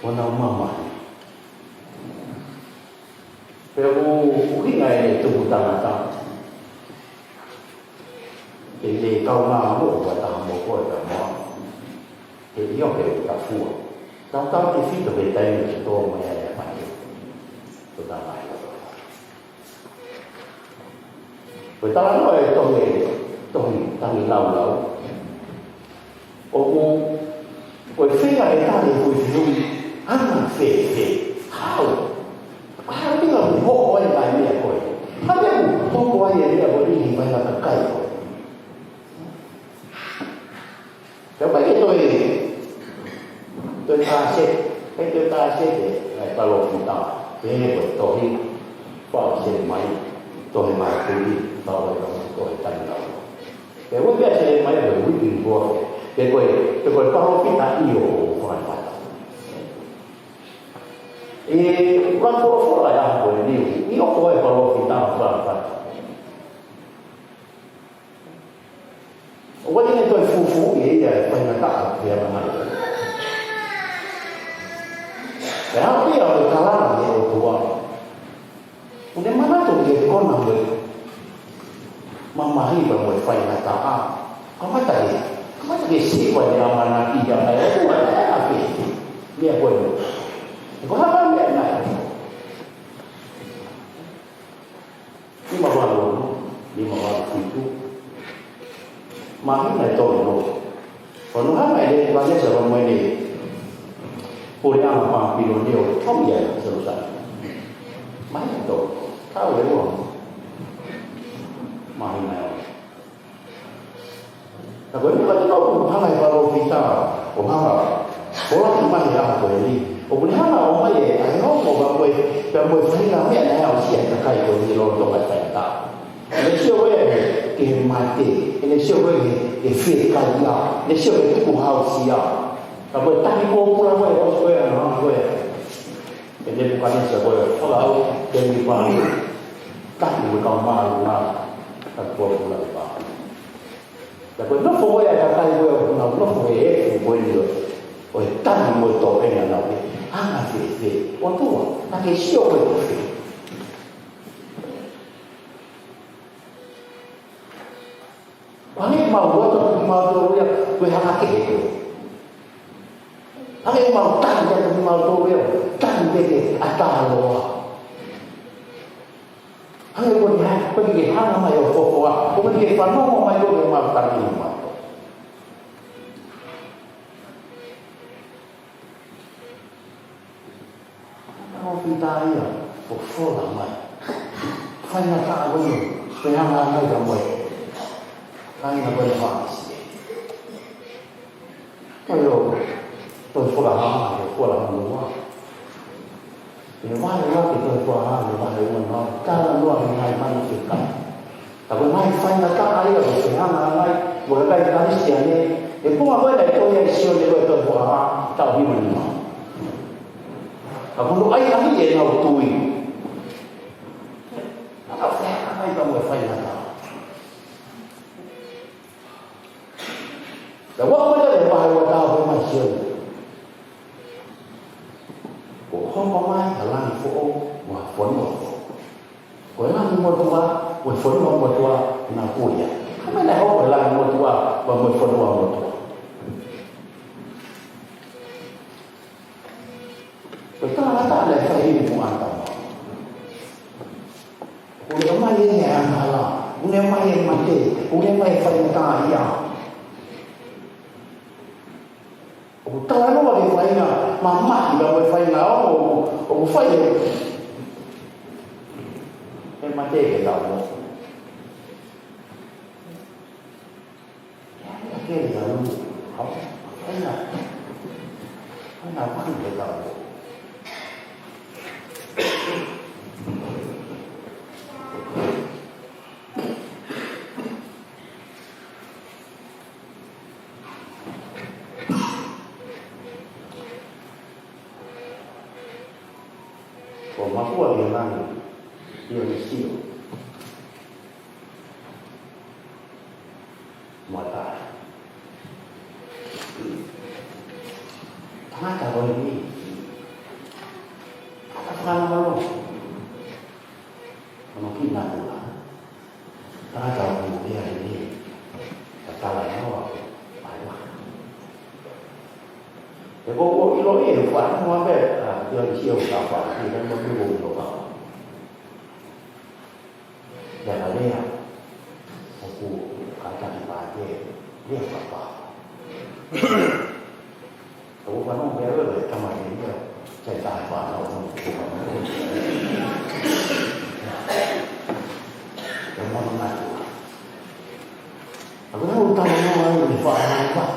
mo na ma ma pe o ki ngai ni tu ta na ta ke le kau na mo wa ta mo ko ta mo ke yo ke ta fu ta ta ki fi to be ta ni to mo ya tôi ta lại người ta nói tôi ta nghĩ lâu lâu ô rồi phía này ta thì vui vui ăn là phê hao cái là hộ quay lại mẹ rồi hắn biết không có ai để đi đi phải là tất cả rồi Cho vậy tôi ta sẽ để lại ba lô chúng ta để tôi vào trên máy tôi mà tôi đi vào đây tôi tận đầu để tôi biết trên máy rồi quyết định vô để tôi bao lô chúng ta nhiều hoàn toàn văn phố lại là của nhiều tôi bao lô chúng ta hoàn toàn我今天对夫妇也分了大别了嘛，然后第二个他那里有多，我的妈那种也可能会，妈妈一般会分了大啊，他们这里习惯的嘛那比较来，我那边也会，我那边来，你妈妈路，你妈妈付出。Mahal na ito, no? Kung ano may din, bagay sa mga ini, puli ang mga pinunyo, kung yan, sa lusan. Mahal na ito. Kau mo. Mahal na yun. Ako hindi ka ito, kung hangay paro kita, kung hangay, wala kang mahal ako ini. Kung hangay ako may, ayaw mo ba mo, pero mo, hindi na may ayaw siya, kakay ko, hindi lo ito ka tayo. Ele siya que mate, ele siya que fez caia, ele siya que kuhausia. Kalau tak ibu pulang boleh, boleh, boleh. Jadi bukan seboleh. Kalau jadi pagi, tak ibu kau malu nak, tak pulang bah. Tapi nak boleh tak ibu, nak boleh boleh. Boleh tak ibu tu yang nak. Ah, fez. Waktu nak siya boleh. Angin mau buat atau mau tu dia, tu hang akik itu. Angin mau tan jadi mau tu dia, tan dia atas loa. Angin pun dia pergi hang mai fofoa, pun dia panu mai tu dia mau tan ini mau. Kalau kita ya, fofoa mai. Fanya tak boleh, fanya mai tak boleh. Anh là bên phải cái đồ tôi phụ là đúng không thì mai nó thì tôi qua thì mai mình nó ca là luôn ngày mai nó chỉ cả tại vì mai phanh là các ai ở phía nam mai vừa cái cái gì này thì cũng mà với lại tôiยังsiêu thì tôi phụ là tao đi mình mà à cũng lúc ấy cái gì nào tôi nó phải ai trong người phanh là Rồi quất mới có thể bài qua tao với mày siêu cũng không có mai ở làng phố mà phấn một của làng một tua của phấn một tua là cùi à không phải là không phải làng một tua và một phấn một tua rồi ta lại phải đi cùng ăn tao cũng nếu mai như nhà là cũng nếu mai như mặt thì cũng nếu mai phải người ta ý à tao nói nó thì phải là mà mạnh là phải nào cũng phải em mà chơi cái đầu nó cái gì đó không phải là bắt cái đầu我们过年那里有戏，莫大，他在那里，他看到了，我们看到了，他在那里，他来了，来了。แต่พวกที่เราเห็นฝันว่าแบบเดินเชี่ยวกับฝันที่นั่นมันไม่รู้หรอกแต่เราเรียกพวกกูการจัดการเรียกกับฝันแต่ว่าน้องแกเลยทำไมเนี่ยใจตายฝันเราต้องถูกทำแต่มันหนักแต่ว่าเราทำอะไรอยู่ฝันอะไรวะ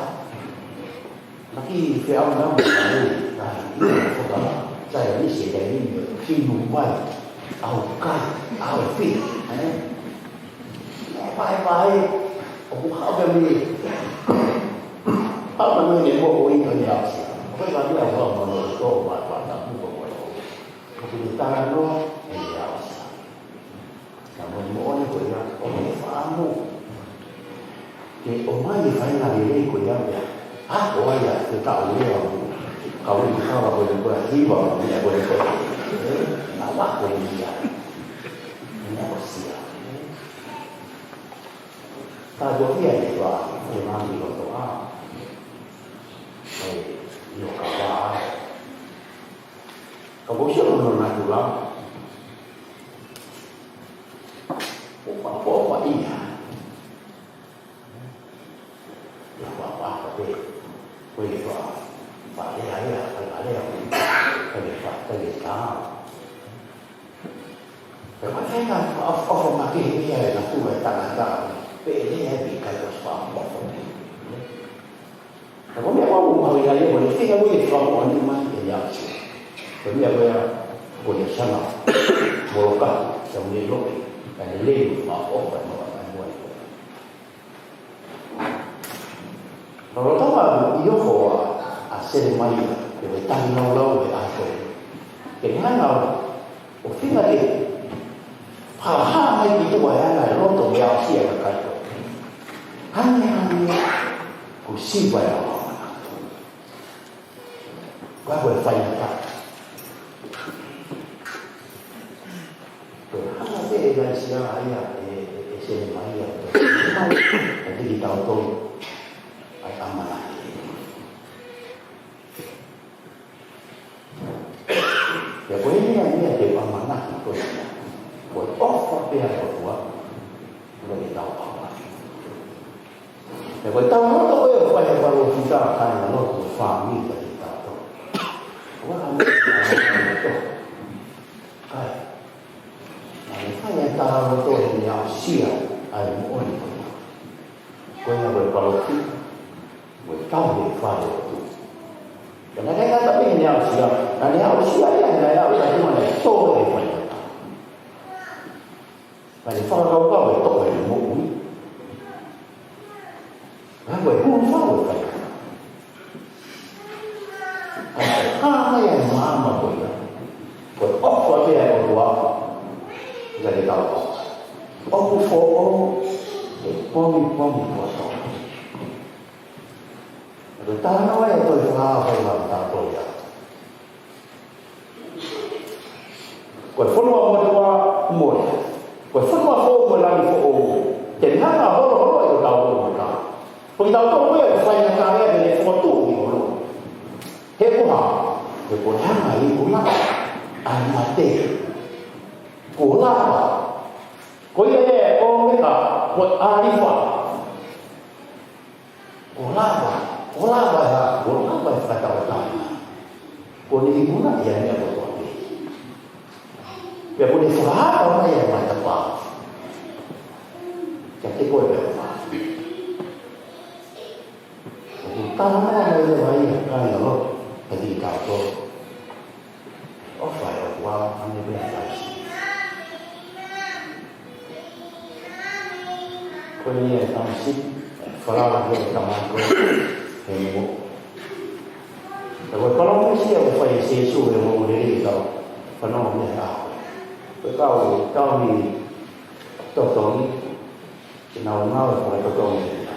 ki fe au na ni foka sai ni se dai ni ki nu bai au kai au fi bai o ha ba mi ha ba mi ni mo o i ka ya sa ko ga ni au ma no to ba ta ku ko ko ni ta no ni ya sa ka mo ni ko ya o ni fa mo ke o mai ni fa na ni ko ya ya o ya ke ta o ni ya ka o ni ka ba ko ni ko hi ba ni ya ko ni ko na wa ko ni ya ni ya si ya ta do ya ni ba ni ma ni ko to io cavai cavo solo natural o fa ia la fa poi fa le aria fa le sta per ma fai una ma che è la tua tanta per le è che lo fa un po' kalau dia mahu menghargai boleh, kita boleh selalu menerima dia. Tapi apa boleh sana, bolehkah sambil lopi dan lelu maaf dan maaf. Kalau tahu ia bawa asal mai, dia tanya lau apa. Dengan lau, okey lagi. Hal mai itu bayar lai, lo tu biar siapa kata. Hanya kursi bayar. Qua quel fai in fa alla fine la sia e se mai e di tanto ai amana e poi mia che amana poi offre per tua lo di tanto e poi tanto poi fai la velocità alla nostra famiglia yang tahu tu yang siap ai mohon kau yang berpaloti tahu dia faham tu kerana dia kata tapi yang siap dan dia harus siap yang dia harus cuma dia tahu dia faham tapi faham kau betul dia mohon kan boleh faham yang mama boleh apa dia buat jadi tahu aku fokus pomi foto betul apa yang tu apa yang tahu ya kau foto apa tu umur kau foto apa umur lagi foto jadi apa itu tahu mereka kalau tahu tu apa yang saya cari dari foto ni orang hebat hang ibu nak mati kula ko ye o meka ko arifa kula ya kata ko ni ibu nak ya ni apa tu ya boleh faham apa yang mata pa jadi ko ya utama le vai kai lo jadi kau offer of wow and the blessings. Kau ni yang sih, kalau lagi kamu kau hemu. Kalau mesti aku faham sesuatu yang mau dari kau, kalau ni kau ni tahu ni, kenal kau ni.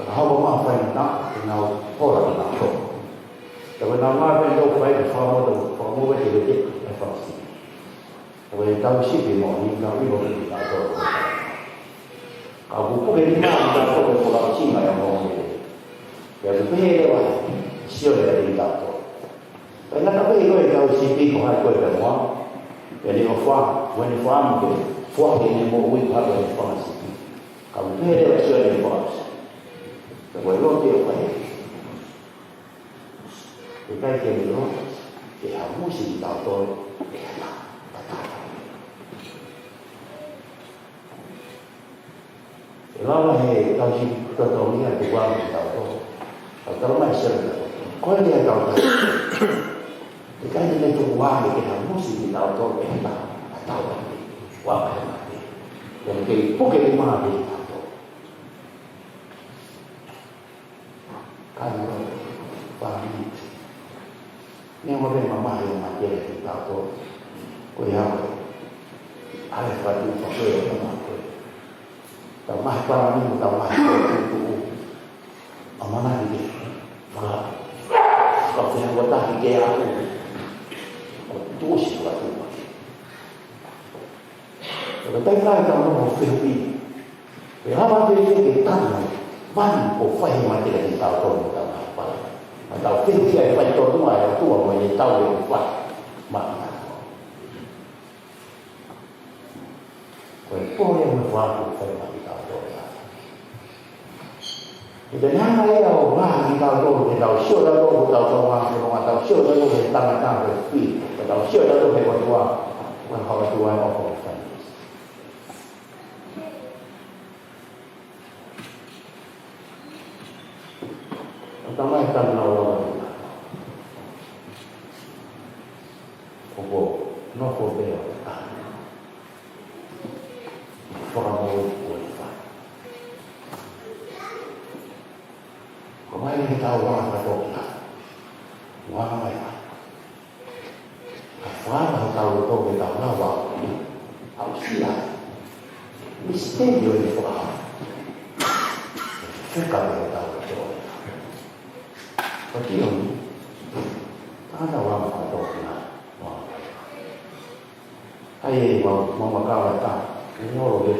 Kalau mau faham nak, kenal orang nak kau. Tapi nama pun jauh baik, kamu betul efektif. Tapi tahu sih bagaimana kami boleh tahu. Kamu pun bagaimana tahu kalau Cina yang mau ini. Ya betul lah, siapa yang tahu. Karena tapi itu yang tahu sih kau harus bagaimana. Jadi apa? When you faham ini mau wujud apa yang faham sih. Kamu betul lah siapa yang faham. Tapi lo dia baik. Cái kia nữa thì không muốn xin tạo tôi để làm thì nó là hệ tao xin tôi nghĩ là từ qua mình tạo tôi Kalau mai sering kau dia tahu. Jika dia tu wah dia kena mesti dia tahu dia tahu wah dia. Yang kita bukan mana dia tahu. Kalau pagi ni orang mama yang mati dia tahu. Kau yang ada satu faktor yang mati. Tamah pagi ni tamah itu amanah dia. Maka kalau yang buat tak dia aku terus buat tu. Kalau tak kalau mau Filipin, apa dia kita ban ko fai mati dari tahu tu apa. Atau Filipin fai tu ada tu orang yang tahu dia buat mana. Kau yang buat tu fai mati tahu tu. Jadi yang lain orang kita tahu kita tahu siapa tahu kita tahu orang kita tahu siapa tahu kita tahu kita tahu siapa tahu kita tahu orang kalau tua orang orang. Pertama kita kenal orang. Kopo, no kopo ya. Orang mau kualitas. Kemarin kita orang tahu kita, orang mana? Orang tahu kita nawa, ausia, mesti dia orang. Sekarang kita tahu. Tapi ini, ada orang tahu kita. Ayah mau makan apa? Ini orang dia.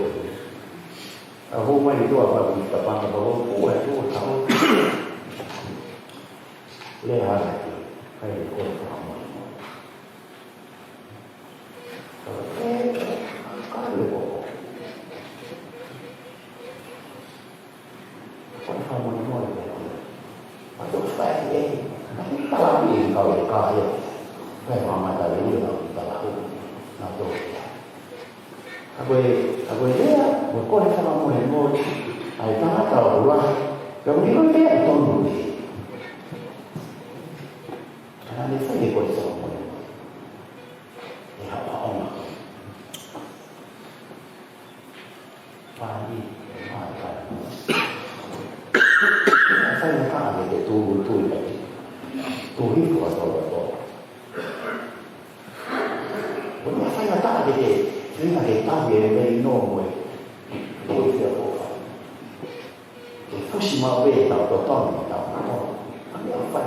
Aku main itu apa? Kita panggil kalau kuat itu tahu. Lihat lagi, kayak itu kamu. Kalau kamu mau atau saya ini, tapi kalau ini kalau kaya, kayak mama tadi itu kita lakukan, atau aku dia, bukan sama mau, ayah tak tahu lah, kemudian dia tunggu. Karena dia saya ikut sama dia. Ya Allah. Pagi, makan. Saya nak ada tu lagi. Tu itu atau. Bukan saya tak ada dia. Ini ada tahu dia dari normal. Tu dia apa? Fushima way tahu tahu. Ada apa?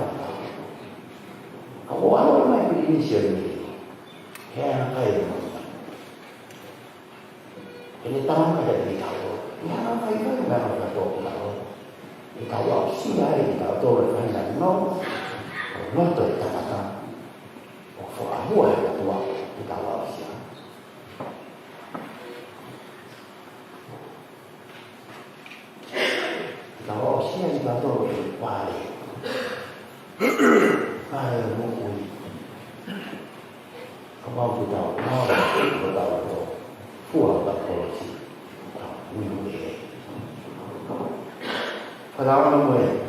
Aku awal mai pergi sini, yang kaya mana? Ini tahu ada di tahu, yang kaya mana mana tahu tahu. Di tahu siapa di tahu orang yang no, no tu tak tahu. Oh, aku ada tua di tahu siapa. Tahu siapa di tahu balik. Ayah mau ui, kamu tahu, kamu tahu, fuah tak polisi, ui ui. Kalau kamu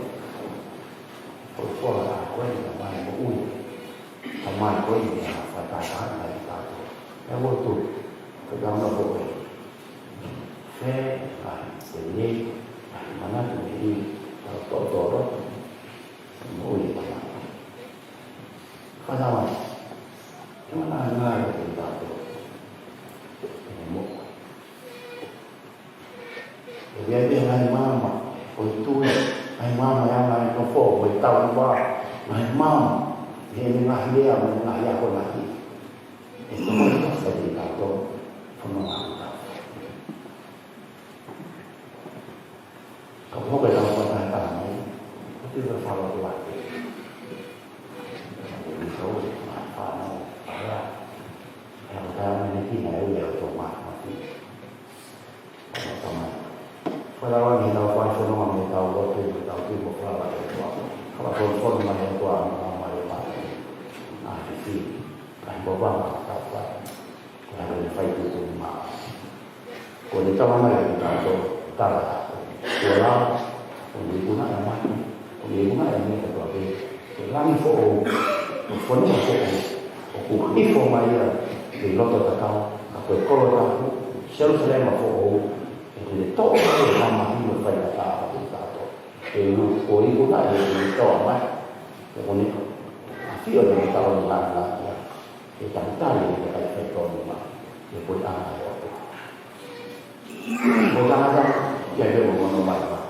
fuah aku ini kamu mau ui, kamu aku ini katakan lagi tahu, kamu tu, kamu mau ui. Saya ini mana tu ini torot, ui mana. Padahal, cuma nak kita tu, dia hai mama, itu hai mama yang lain kau tahu bah, hai mama, dia nak dia aku lagi, itu macam saya kita tu, pemaham. Kau beritahu pada kami, itu bersalah lagi. Tahu mana saya yang saya ini tidak ada cuma mati. Sama. Kalau orang kita buat semua kita tahu betul tahu itu berapa itu. Kalau pun mana itu mana mana. Nah ini kan bawa apa yang ada itu mah. Kalau kita mana kita tahu tahu. Kalau digunakan mana Ni mga ini ka to ke lang fo o fo ni fo o ku ifo mai de loto ta ka ko ko ta Jerusalem fo o de to na ma ni fa ta ta to e lu ko i ku ka ni to mai ko ni afio de ta o la e tantare che fai effetto ma e poi Bagaimana jadi orang Malaysia?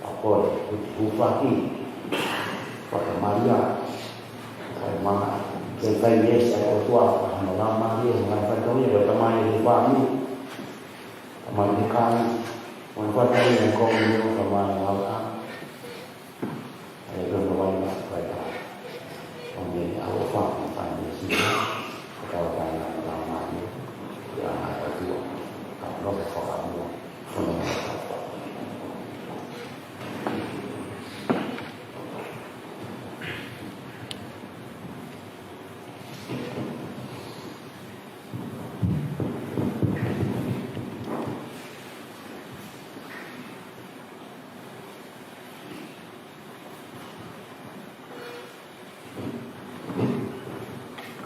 Apa bupati Kota Maria, mana? Kita yes atau tua, mana Maria, mana Pantonia, berteman di Bali, teman ikan, mana Pantonia yang kau minum teman lawan. Ada berbagai macam. Kemudian aku faham tentang sini, kalau tanya tentang ini, yang ada dua. Nó phải khó khăn luôn, không phải khó khăn.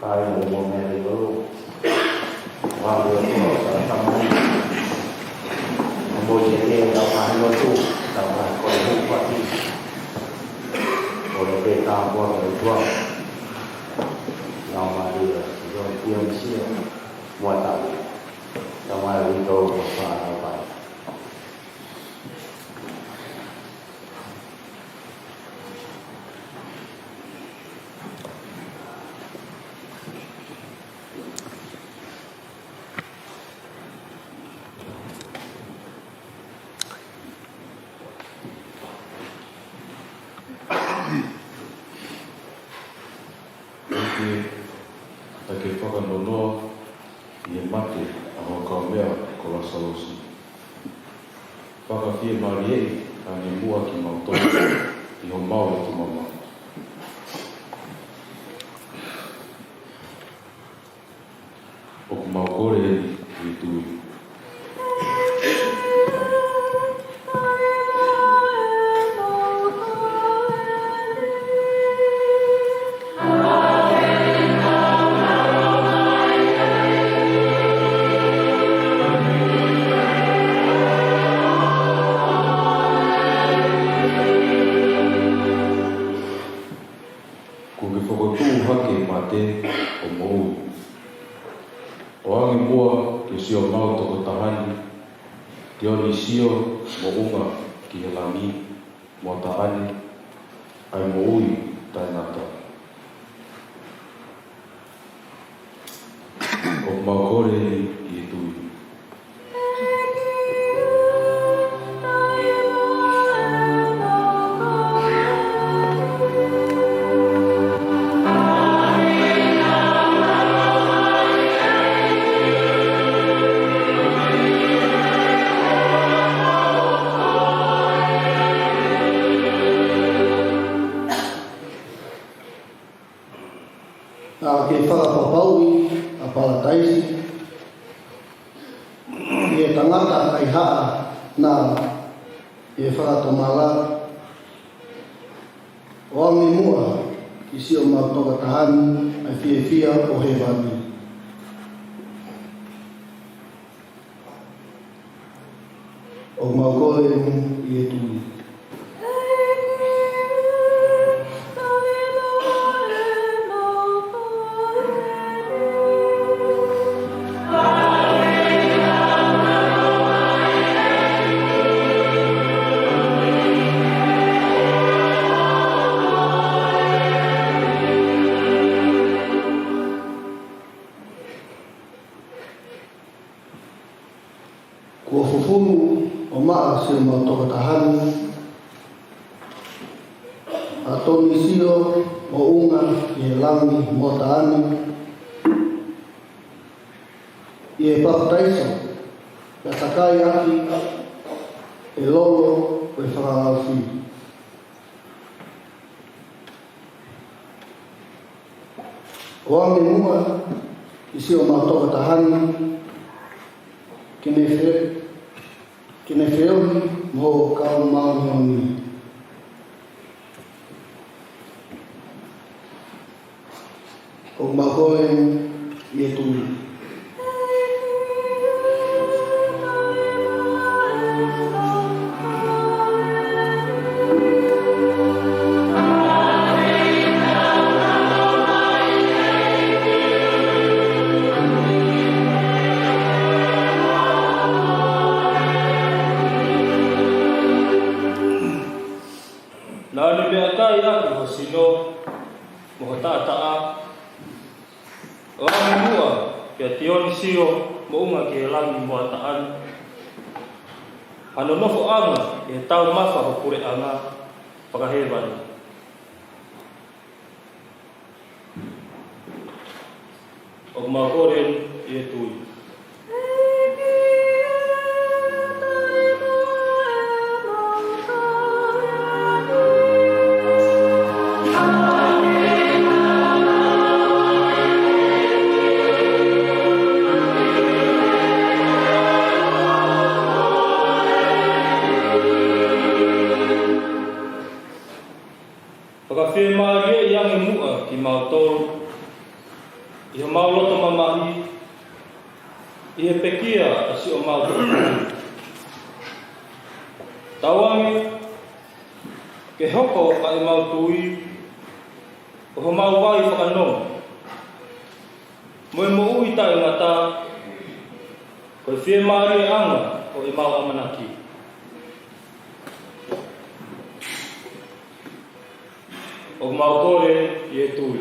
Cái này một ngày thì luôn, vào được rồi xong rồi. Môi trường đào tạo nó tu đào tạo còn không có gì rồi về tàu qua rồi qua nào mà đi rồi tiền xia mua tàu nào mà đi đâu và nào vậy Take whakanonoa i e mate a ho ka mea ko la salosi. Whakawhia mari ei a ni mua ki mautoa i ho mau e ki mama. O ku mau kore i tui. O mou. O angi mua ki sio mau toko tahani, ki oni sio mo unga ki he lami, mo tahani, ai mo ui tai nata. O mau kore i tui. Ke whakapapaui a Palataisi e tangata kai haa na e whakatomala o angi mua ki si o mautoka tahani ai whia o he wani. O maukoe i e tui. Kua fufunu o maa se mautoka tahani a toni sio o unga i e langi mo taani i e papataiso e takai aki e lolo o e whakangawhi. O ame mua i sio mautoka tahani kene whioni mo kao maunioni. O makoe ia tui. Nā ni mea kai aku ho sino mo ho tātaa. O ame mua kia tioni sio mo unga ki he langi mo ataan. Ano nofo anga e tau mafa ho pure anga whakahewani. O makore i e tui. Whakawhi maarie i ange mua ki mautoro, i ho mauloto mamahi, i he pekia a si o mautoro. Tawangi, ke hoko a i mautui, o ho mauwai whakanong. Moe mo ui tae ngata, koe whie maarie anga o i mau amanaki. O mautore i e tui.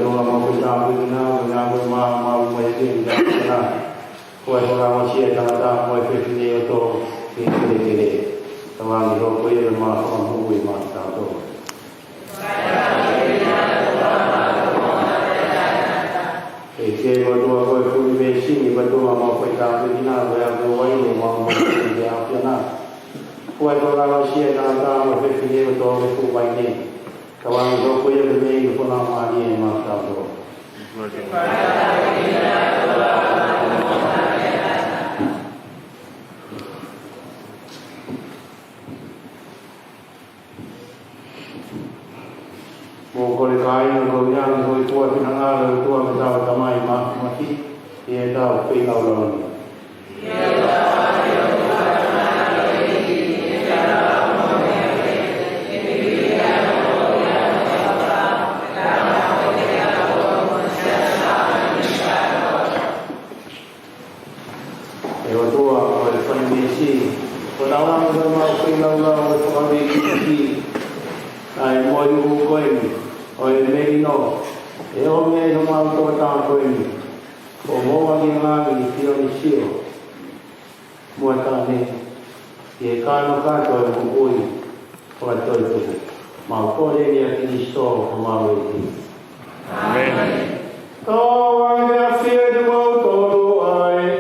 doa mau kita bina mengaku mau mesti kita kuat orang masih ada mau pergi itu ini tawang itu kuih rumah orang kuih mata tu. Ike berdua kuih kuih besi berdua mau kita bina berapa ini mau mesti apa nak kuat orang masih ada mau pergi itu kuih ini. Kawan itu kuih lebih pun nama dia mata tu. Mungkin kain kau yang kau kuat pinangal tua kita tamai mati ia tahu pinau lawan. Orang bermau pinau lawan kami ini, ay mau kau ini, oi merino, me rumah tu kau ini, mau lagi sionisio, buat kami, kalau kau kau buat itu, mau kau ini Kristo mau ini. Amen. Kau yang firman Tuhan ay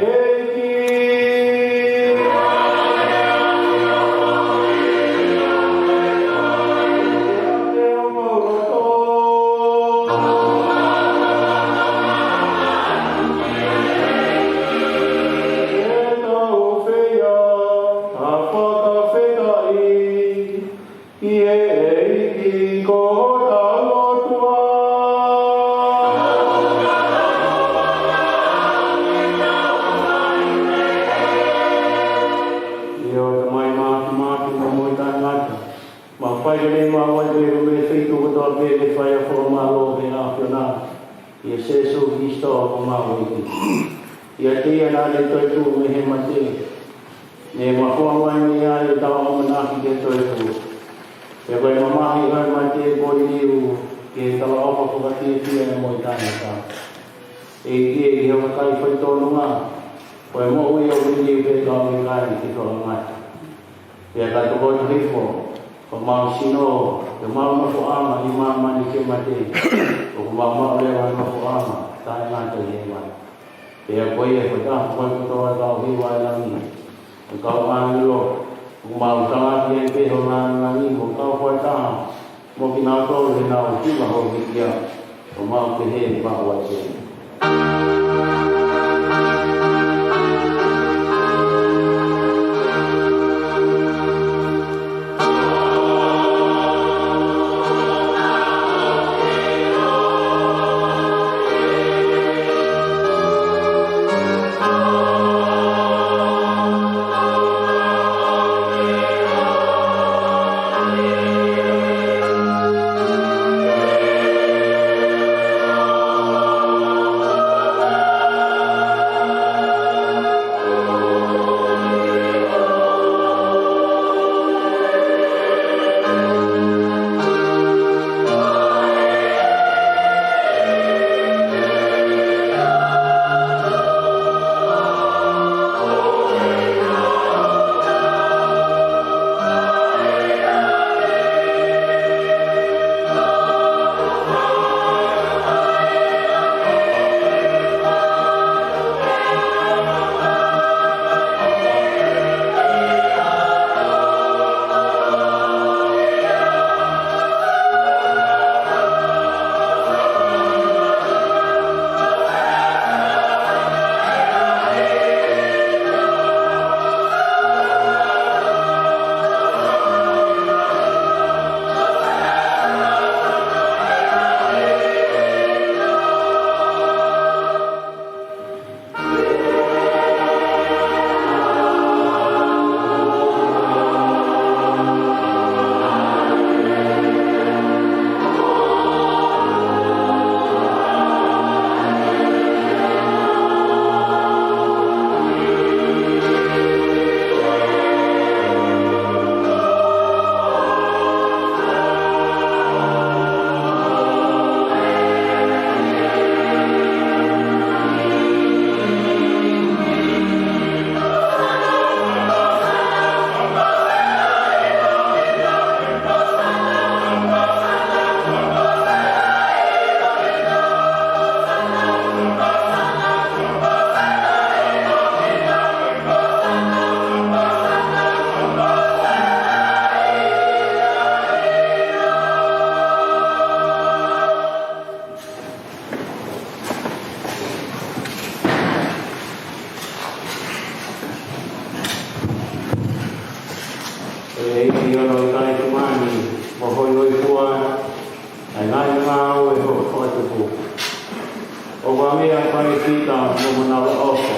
mea kai kita mo mana ofa.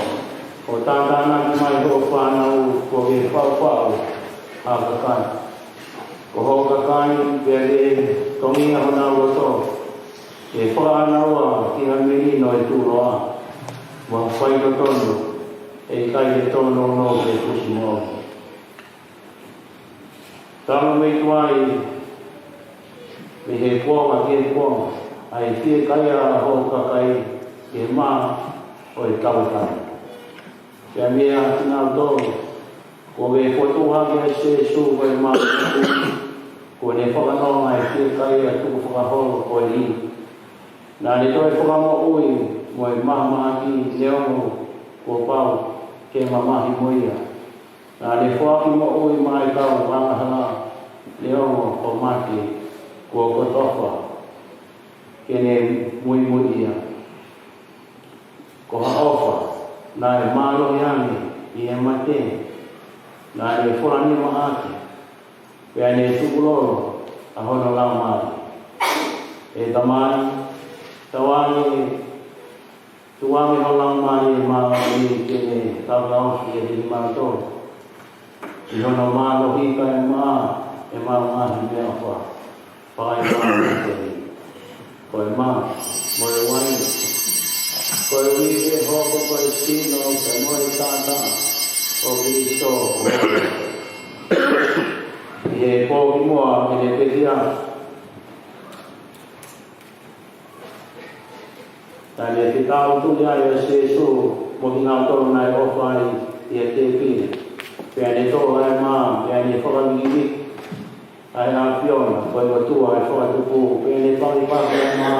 O tata na mai ho whanau ko ke whau a kakai. Ko ho kakai pere tongi a hona roto. E whanau a ki hamiri no e tūroa. Wa whai no tono. E kai e tono no ke kusi no. Tama mei tuai. Me he kuama ke kuama. Ai tie kai a ho kakai. E maa o e kawakai. Kia mea tina tō, ko me kotuha kia se su koe maa ko ne whakanonga e kia kai a tuku whakaholo koe ni. Nā ne toi whakamo ui mo e maha ki leongo ko pau ke mamahi moia. Nā ne whaki mo ui mai kau wangahanga leongo ko maki ko kotofa ke ne mui ia. Ko haofa. Nā e mālo yangi i e mate, nā e whorani maate, pēa ne tukuloro a hono lau māri. E tamani, tuwangi ho lau māri e māri kene taukausi e hini mātou. I hono mālo hika e māhi mea wha, whakai māri e hini. Ko e mā, mo e waini. Koe wike hoko koe sino ka moe tata o Kristo. I he pōki moa e ne pekia. Tane te tau tuli ai a Jesu mo ki ngā toro nai ofai i a te pine. Pea ne tō ai mā, pea ne whakamiki ai a whiona, koe watua ai whakatupu. Pea ne paki ai mā,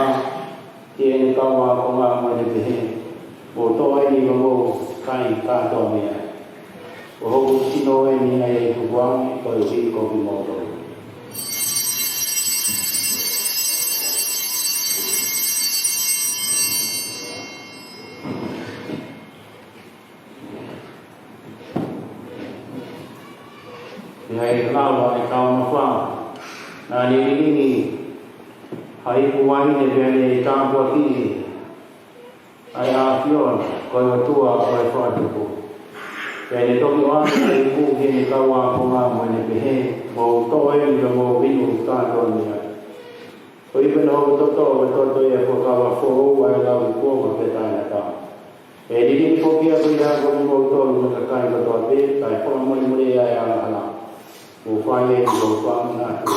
ki e ne kaua ko ngā mai ne te he. O tō e ni mo kai kātō mea. O hoku sino e ni ai e tukuangi ko e hui kopi moto. Ia e lawa e kauna wha. Nā ni ringi hai puwani e pēne e tāpua kiri. Ai a whiona, koe watua koe whātuku. Pea ne toki wāna e kūki ne kaua ko ngā moene pehe, mō tō e mira mō winu tātou ni ai. Ko ipena hoku toto e toto e ko kaua whōu ai lau kōka pētaina tā. E riri whoki a kui a koni mō tōru na kakai katoa pē, kai whakamoni ai a hana. Mō whai e ki o whamana atu.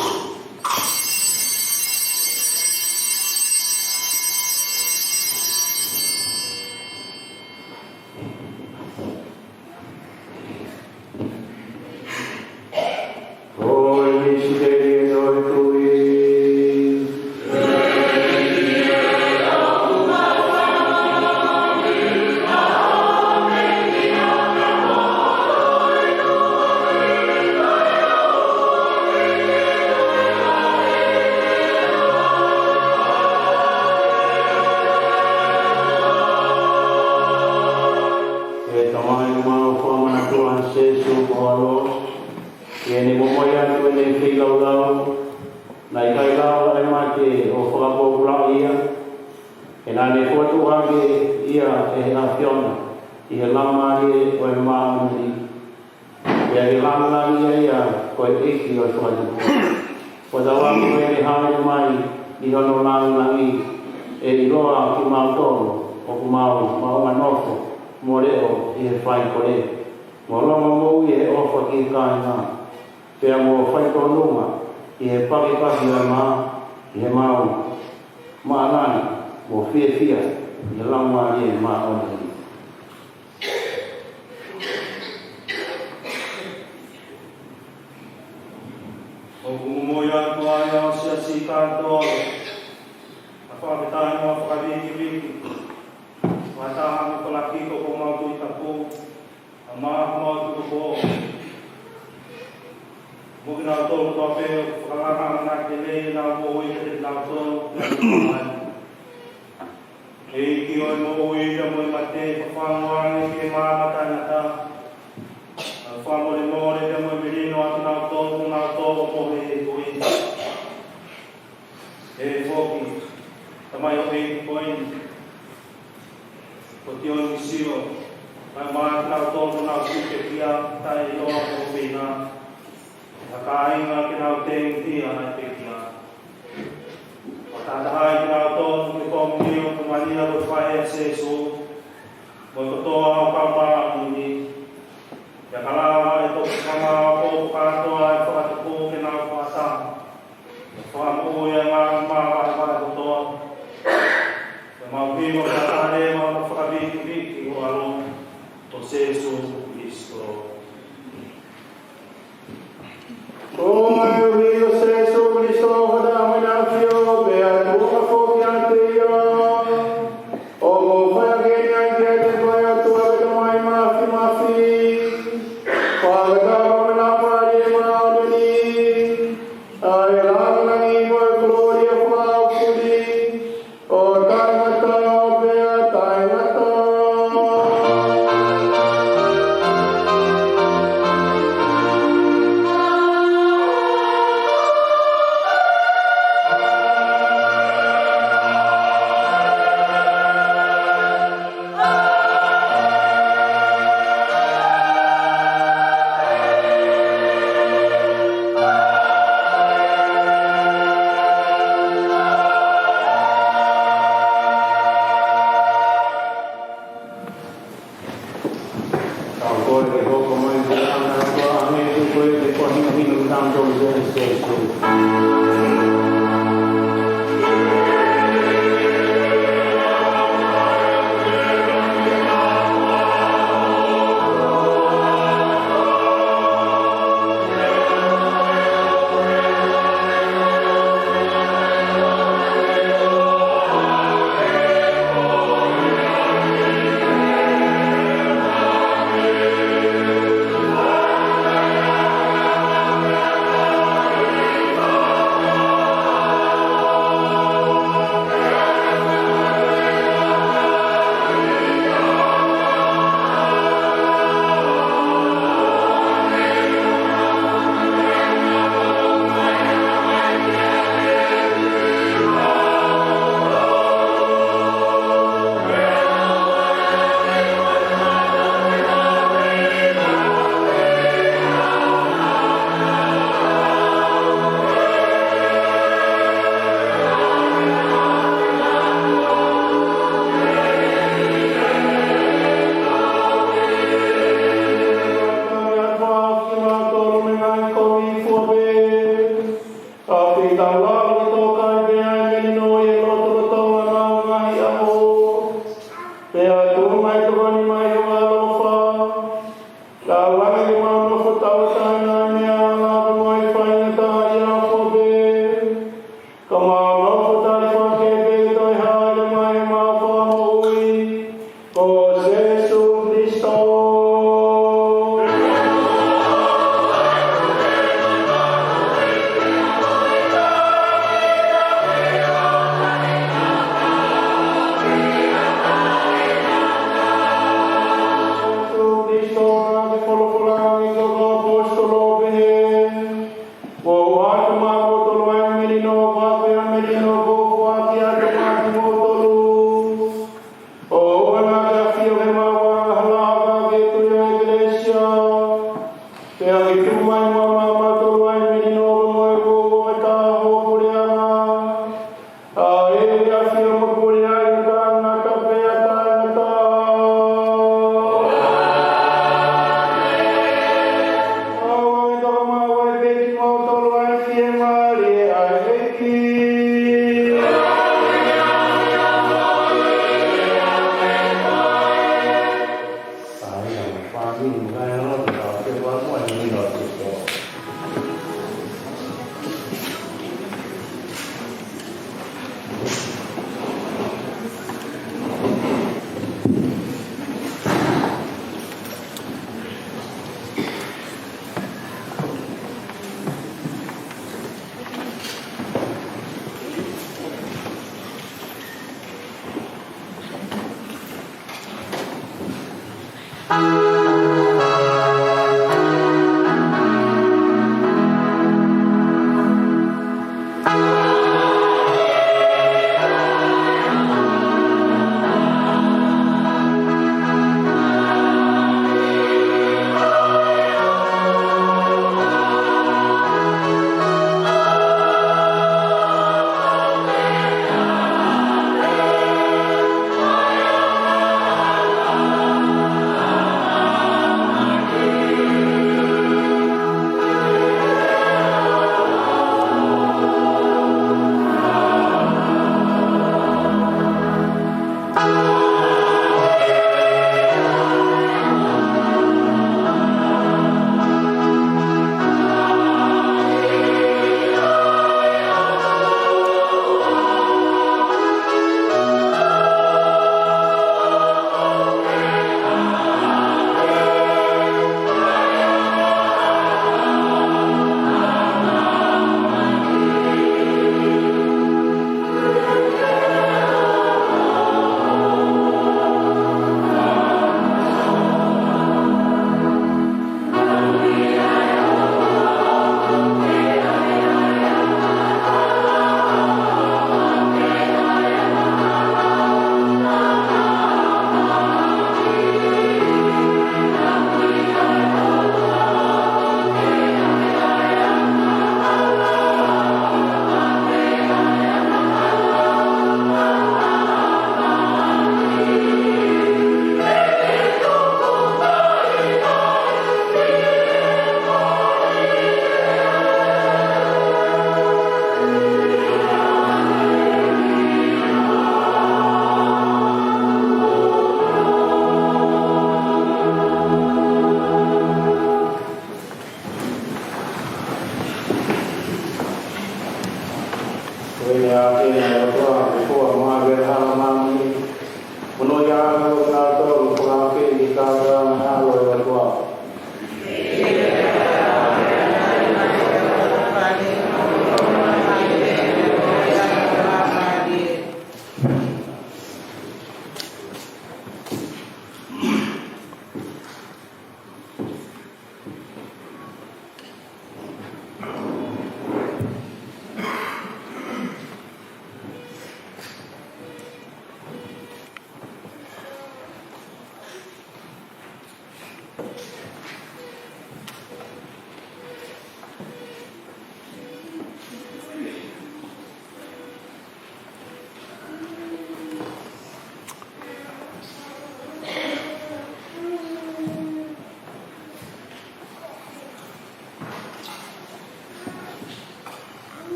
Dionisio, Mama Tauton na Kutekia, Tai Loa Pina, Akainga Kinauting Tia na Tekia. Matatahay Kinauton, Kikomnio, Kumanila Bufaya Seso, Mototoa Papa Muni, Yakalawa ito mga po katoa at pakatupo kinakapasa. Pakamuya nga mga pakatuto. Sa mga bimo sa tali, mga pakabig-big, iwalong proseso Kristo. O meu Rio Seso Cristo, Vadama Nafio, Beatua Fokiantia, O Mofaya Genya, Genya, Tua Betamai Mafi, Pagkakama menapa dia menaduni, ayah langi gloria flaufudi, o taimata bea taimata.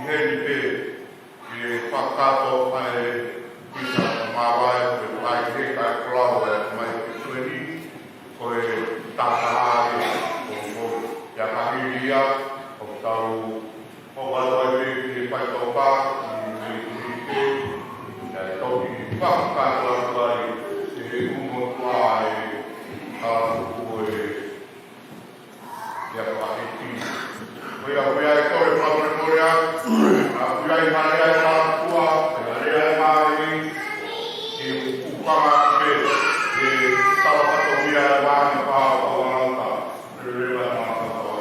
heni pe e whakato ai pisa mawai o ai te kai klau e mai te sueni ko e tātāre o ia kahiria o tau o walo e pe pai tau pā i te e tau i whakato ai e umo ai a koe ia whakiti Kuya e kore pāpore morea, kuya i marea e tākua, e marea e māri, e ukanga pe, e tāwakato mia e wāne pāpa o anauta, e rewa e mātaka.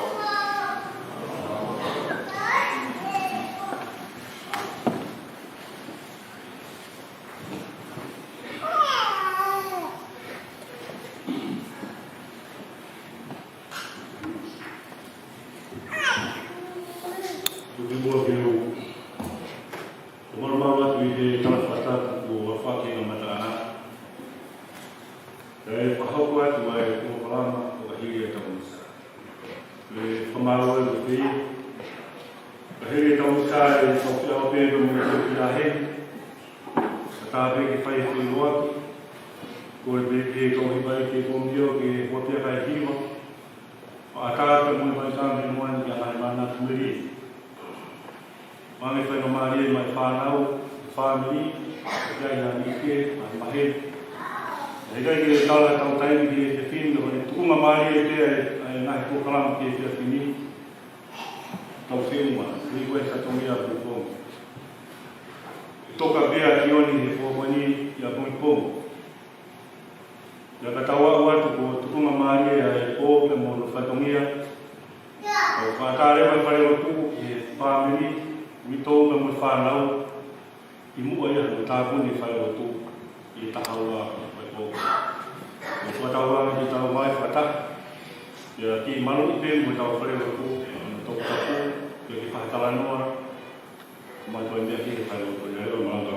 Toka bea kioni he fōmani ia pōmipōmu. Ia katawa watu ko tukunga maari e o ke mono whaitongia. O whakare mai whare o tuku e whāmini, wito me mui whānau, I mua ia ko tāpuni whare o tuku I tahaua mai pōku. O whataua ki tau mai whata, ia ki manu I pēmu I tau whare o tuku, toku tapu, ia ki whakatalanoa, mai toi mea ki whare o tuku, ia ero mga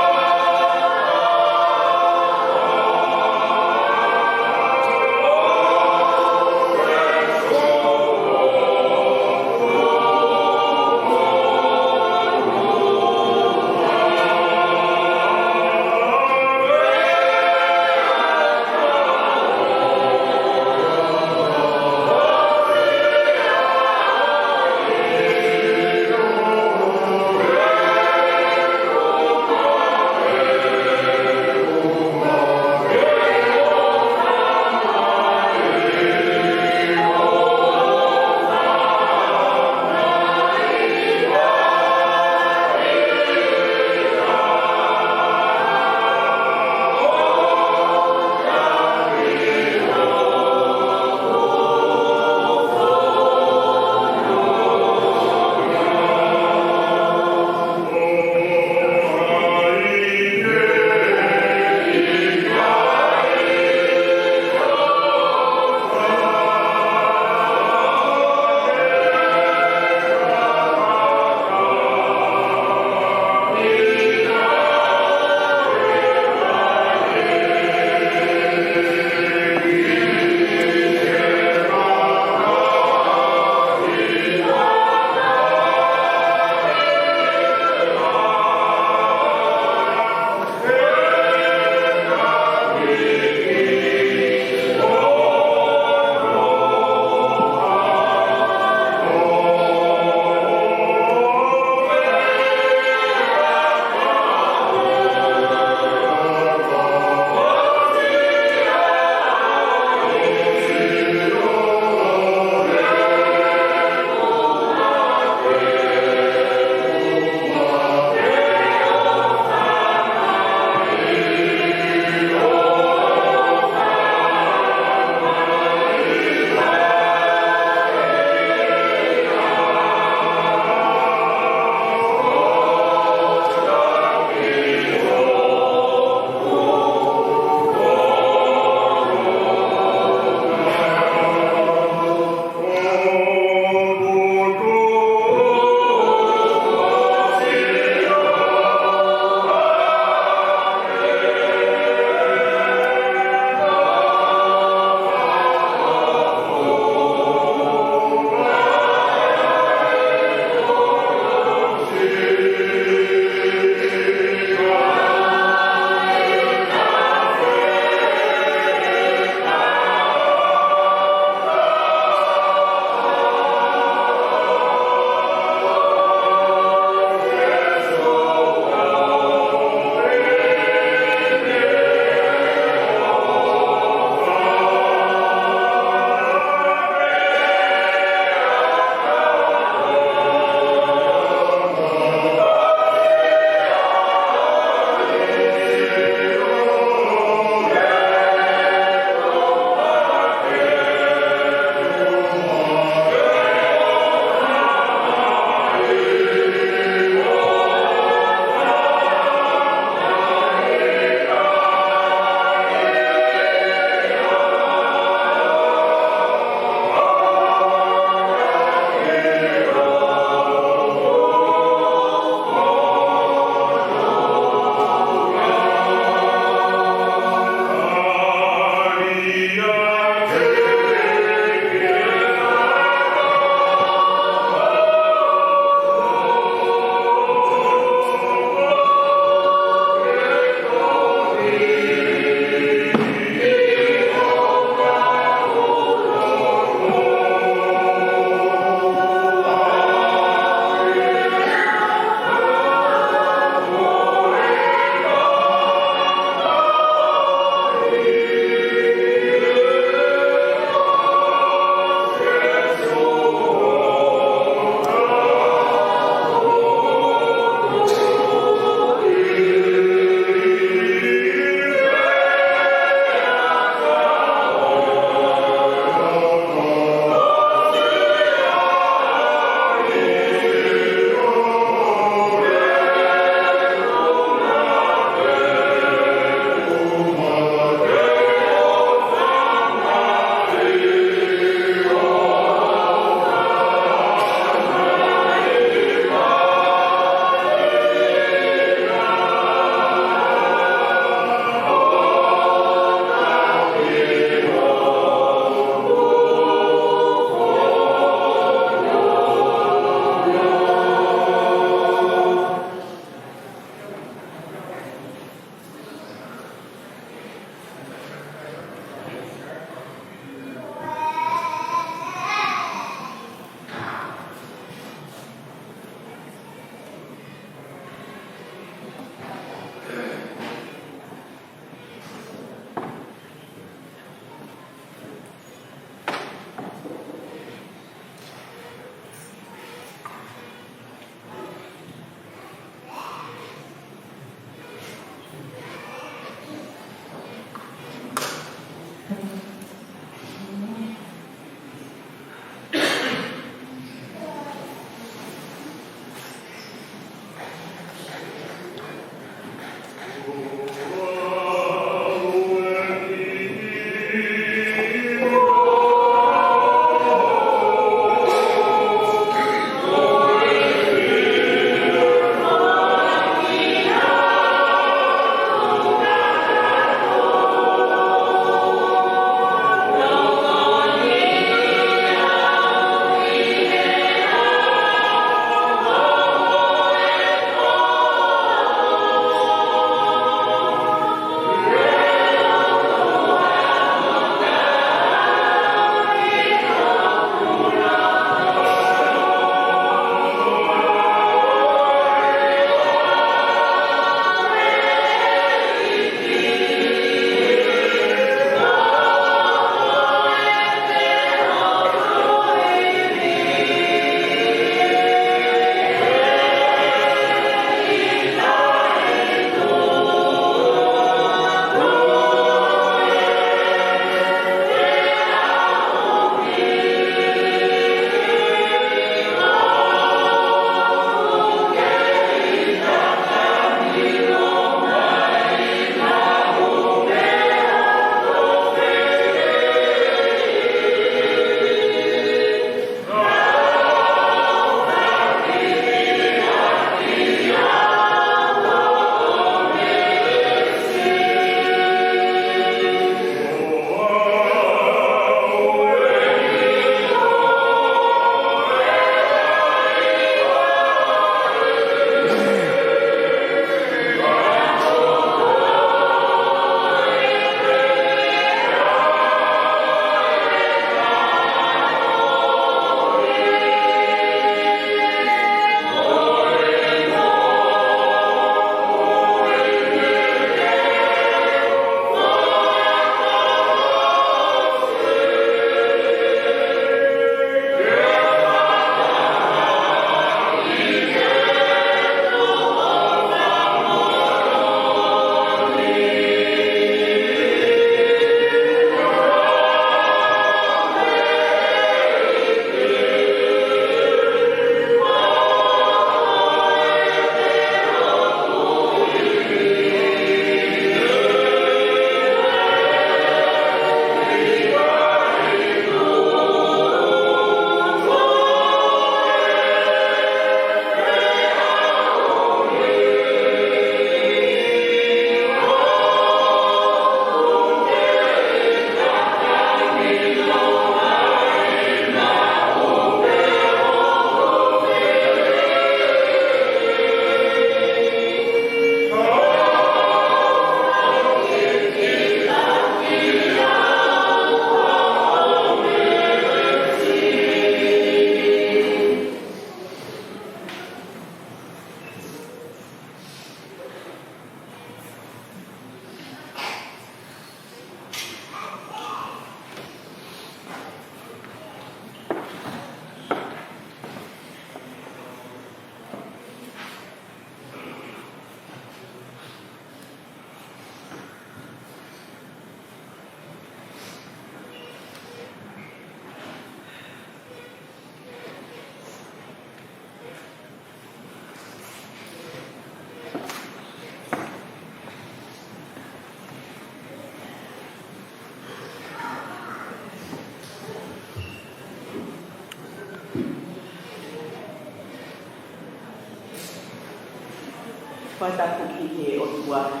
Pata kuki o tua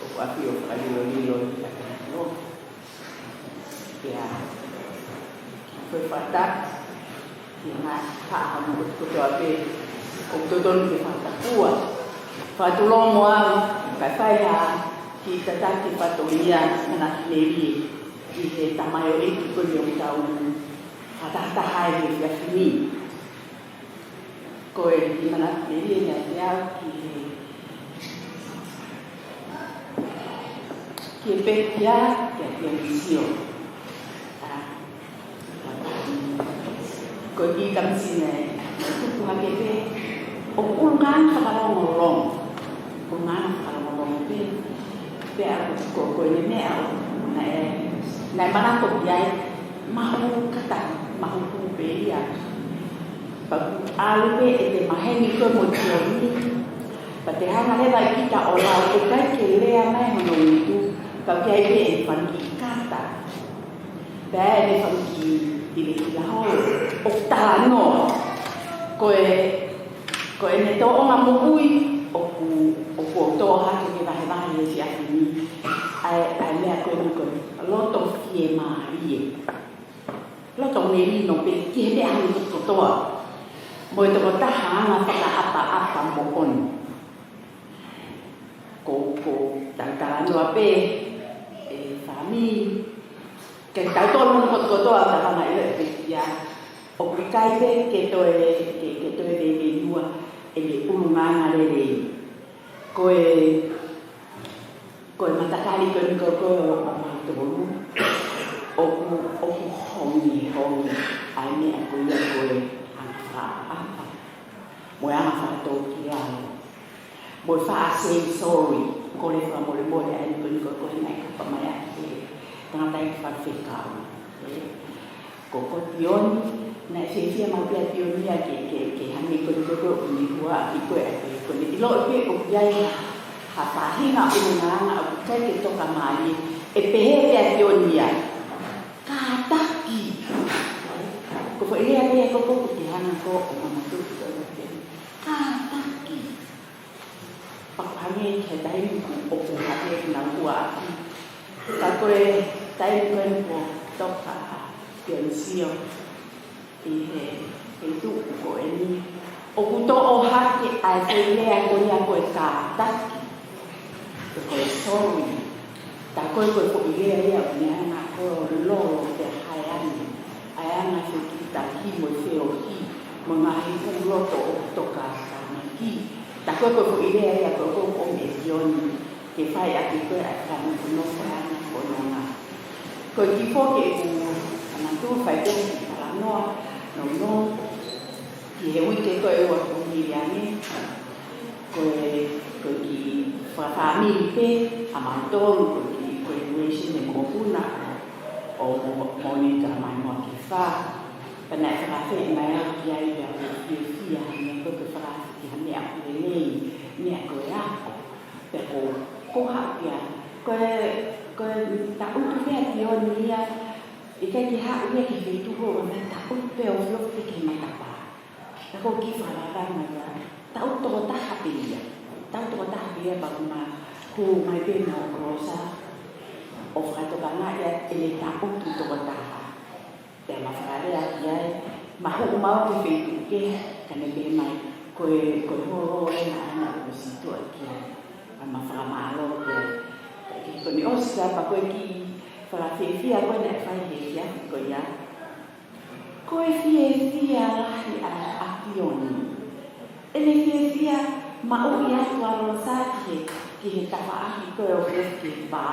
o api o alilo no ya foi pata na ha mo ko to api o to don ke pata tua patu lo mo ka fai ha ki tata ki patu ia na levi ki te tamayo e ki ko yo tau ata hai ya fini ko e di mana levi ya ki pekia ya visio ko di kam sine ku ha ke o ungan falong pe pe ko ne me na mana ko ya mau kata mau ku pe ya pa alu pe e maheni ko mo tioni Pate hana leva kita ola o kai ke lea mai hono itu ka kai be e fanki kata. Ba e fanki ile ki la ho o tano ko e ne to ona mo ui o ku to ha ke ba he ba le si afini ai me a ko lo to ki e mai lo to ne ni no pe ki be ani to mo to ta ha na pa apa mo on ko tangkalan no ape fami ke ta to no ko to ata na ile ya o kai ke to de lua ele ulunga le ko matakali ko to bolu o hongi ai me ko ya ko apa mo ya fa to kia mo fa say sorry ko le fa mo ai ko nai ka pa mai tanga tai fa fika ko tion na se ma pia tion ya ke hani ko ni bua ko ko ni lo pe ko ya ha pa hinga una ka ke to ka mai e pe pia tion ya ka ta ki ko fa ile ya ko ki hana ko ma tu ka ta ki pakhange ke dai ko ko ha ke na bua ka ko dai ko to ka pian sio e tu ko ni o kuto o ha ke ai se le a ko ya ko ka ta ko sorry ta ko ile ya ni na ko lo te ai ana se ki ta ki mo se o ki mo ma hi ko lo to ka na ki ta ko ile ya ko me yoni ke fai a ki ko a ka no fa na ko na ko ki fo ke na tu fai te no ki he wi ke ko e wa ko ni ya ni ko ki fa family pe amanton ko ni shi ne ko puna o mo ni ka mai mo ki fa pana fa fe mai a ki ai ya ki ya ni ko fa ki ha ni a ni ko ya pe ko ha ya ko ta u tu ya ki o ni ya ika ki ha u ki fi tu ho na ta u pe o lo ki ki ma ta pa ta ko ki fa la ra ma ya ta u to ta ha pi ya ta u to ta ha pi ya ba ma ku mai pe na ko sa o fa to ka na ya ele ta u tu to ta ha te ma fa ra ya ya ma ho ma ki fi tu ke ka ne be mai ko ho na ko si to ki ma fa ma lo ke ko ni o sa pa ko ki para fia ko na fa ya ko ya ko fia a pioni ele fia ma o ya to ro sa ki ta fa ko o ki ba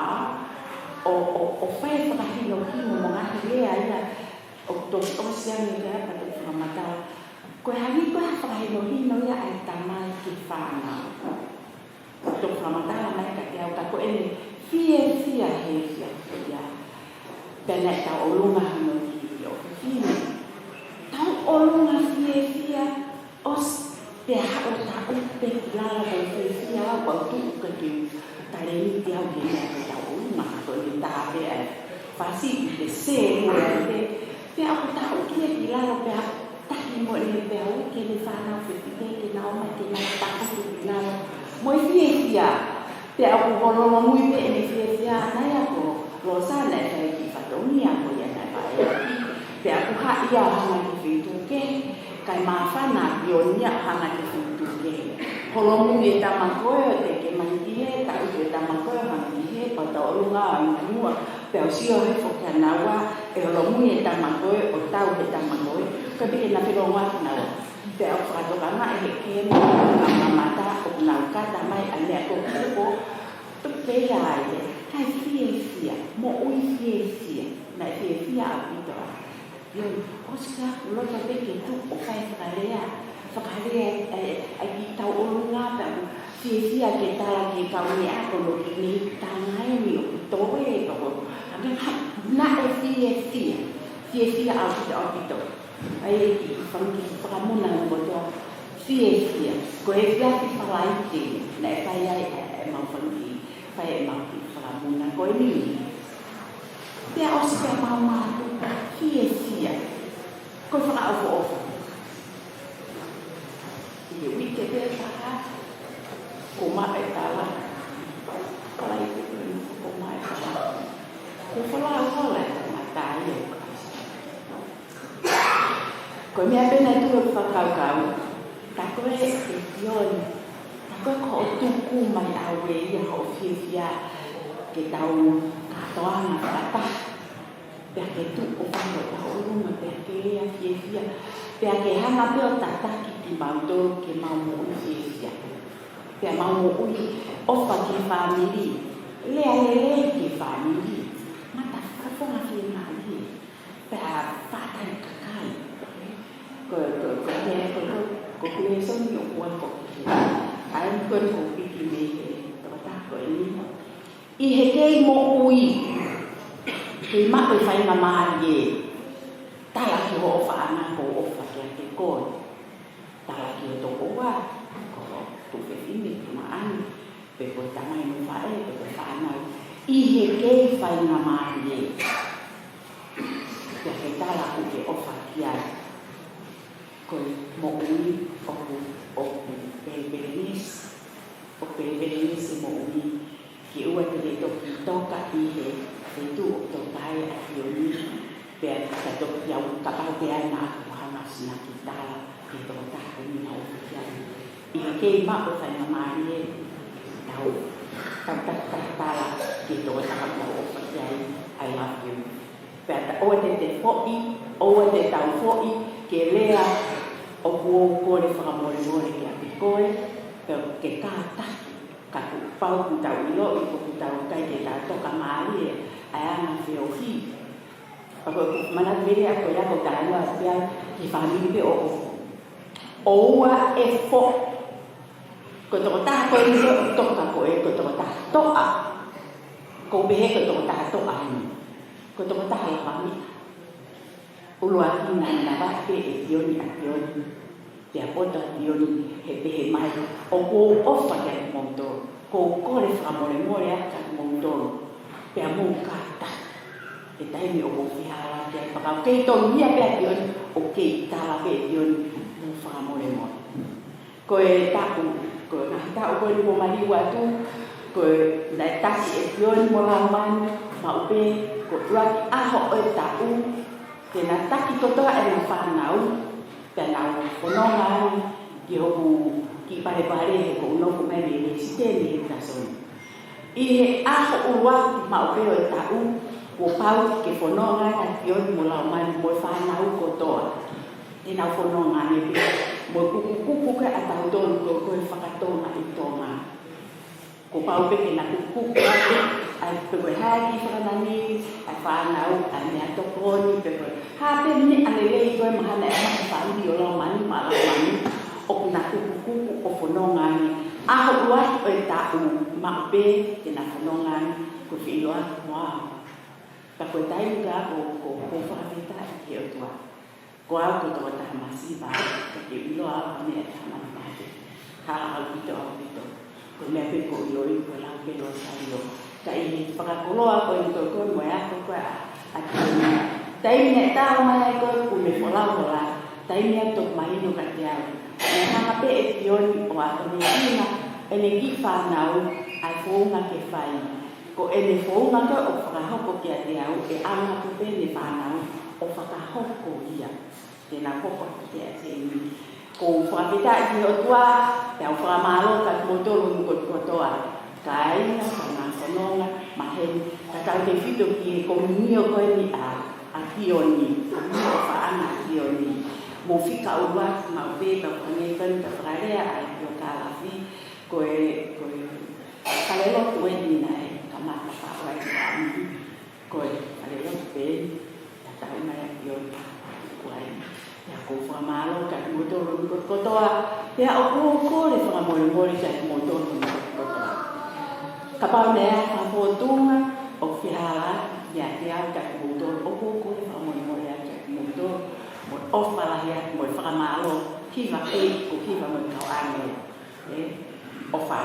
o fa fa ki no ki mo na ki ya o toki o siang i rea pa te whakamata. Koe hangi koe whakahino hino ia ai tamai ki whanau. Tō whakamata mai ka te au ka koe ne fia he fia ia. Pēnei tau olunga hino ki o whine. Tau olunga fia os te hao tau pe lala ko fia au au tu ka ki tare ni te au ki nea tau olunga ko ni tāpe ai. Whasi te se mo te pe au tau ki lala pe au taki mo ni pe au ki ni whanau whiwhite ki nao mai ki nao taku ki nao. Moi fia pe au kororo mui pe ni fia nai ako rosana e ki whatonia mo ia nai mai. Pe aku ia hanga ki whituke, kai mawhana ionia hanga ki whituke. Holomu e tamakoe o te ke mangie, ta uke tamakoe hangie, pa ta orunga a inganua. Pe au sio he whokia nawa, e holomu e tamakoe o tau he tamakoe, ka pike na whironga nawa. Pe au whakatokanga e he ke mamata o nau kata mai anea koko, tupe ai e, hai fia, mo ui fia, na fia au pitoa. Yo, oska lota peke tu o kai whakarea ai ki tau olunga pa fia ke tala ke kau ni ako no ki ni tangai ni o toe e kako. Na e fia au pito. Ai ki whangi whakamuna no moto fia. Ko e fia ki whalai ki, na e pai ai e mau whangi, pai e mau ki whakamuna ko e ni. Pea oska mau mātu. Fia. Ko whakaofa. I wike te taha. Ko mai tala. Kalai te kuru ko mai tala. Ko whalao hole ma tai o kasi. Ko mea pena tu e whakaukau. Ta koe e tioni. Ta koe ko o tuku mai awe ia ho fia ke tau katoanga whakataha. Pea ke tu o whanau ta orunga, pea ke lea fia. Pea ke hana peo tataki ki mautoro ke maumo ui fia. Pea maumo ui ofa ki whamiri. Lea ki whamiri. Mata whafonga fia nari. Pea whatai kakai. Ko kue songi o kua koki. Ai koe ko piki me he. Tawata koe ni. I he kei mo ui. Ke mako i whainga maari e, tala ki ho ofa ana ko ofa ki a te koe. Tala ki o toko wa, ko tuwe ime ki maani, pe koe tamai no whae, pe koe whanau. I he kei whainga maari e, kia ke tala ku ke ofa ki a koe mo ui o Bereberenis e mo ui, ki ua te le toki toka i he, e tu o tō tae a whioni, pēr ka toki au kapau te ai nā kuhanga sina ki tāla, ki tō tāke ni hau whiani. I he kei mako whainga maari e, tau tāla ki tō tāka o whiani, I love you. Pēr ta oa te whoi, oa te tau whoi, ke lea o kuo kore whakamore ki a pikoe, pēr ke kātaki, ka pau ku tau ilo, i ku tau kai ke tā toka maari e, ai ana whio hi. Pako mana vere a koe rako tāua pia ki whamiri pe o oua e who. Ko toko tā koe rio toka koe, ko toko tā toa. Ko behe ko toko tā toa hini. Ko toko tā he whami. Ulua hina na wape e tioni a tioni. Pea pota tioni he pehe mai. O ko ofa kia ki montoro. Ko kore whakamore a kia ki montoro. Pea mō kāta. E taimi o ko whihara kia whakau. Kei tonu hia pea tioni. O kei tāla pea tioni. Mō whakamore. Ko e taku. Ko e ngahi tau koe ni mo mariwa tu. Ko e nai tasi e tioni mo laumani. Ma upe. Ko ruaki aho o e tau. Tēnā taki totoa e ngā whanau. Pēnā whanonga ai. Ki hoku ki pare he ko unoku meri e siteni he tasoni. I he aho uruaki ma upeo e tau. Ko pau ke whanonga ai ka tioni mo laumani mo whanau kotoa. Tēnā whanonga ne pe. Mo kukukuku ke atau tonu ko koe whakatonga i tonga. Ko pau peke na kukukuku ai pe hai ki whanani, ai whanau, ai mea tokoni, pe ha pe ni alele koe mahana e maka whauri o lau mani, ma lau mani, o kuna kuku o whanongani. Aho uat o e tāu mape te na whanongani, ko whiloa moa. Ka koe tai ka ko whakawhita i ke o tua. Ko au ko toa taha masiba, ka ke iloa o mea taha mani. Ha au pito au pito. Ko mea pe ko iloi ko lau pe loa sa ilo. Ka i whakakoloa ko i koe moe ako koe a kini. Tai mea tāo mai koe ku me wholau hola. Tai mea tok mahino ka te au. E hanga pe e pioni o ako ni ina. E ne ki whanau ai whounga ke whai. Ko e ne whounga koe o whakahoko ki a te au. E anga ku pe ne whanau o whakahoko ia. Tēnā hoko ki a te imi. Ko whakawhita i ki o tua. Te au whakamalo ka motoro nuko kotoa. Ka aina whanga whanonga maheni. Ka tau te whito ki e komunio koe ni a kioni. Komunio whaana kioni. Mo whika ua mau pēpa kone kani ka whakarea ai ki o kālafi. Koe kalelo tue ni nai ka mata whawai ki a mihi. Koe kalelo pēni. Ta tau mai a kioni. Koe ia ko whakamalo ka motoro nuko kotoa. Ia o kōre whakamore ka motoro nuko kotoa. Ka pau nea ka whotunga o whihala ia te au ka motoro. O kōre whakamore ka motoro. Mo ofalahia mo whakamalo kiwa e o kiwa mo kau ane. Ofa.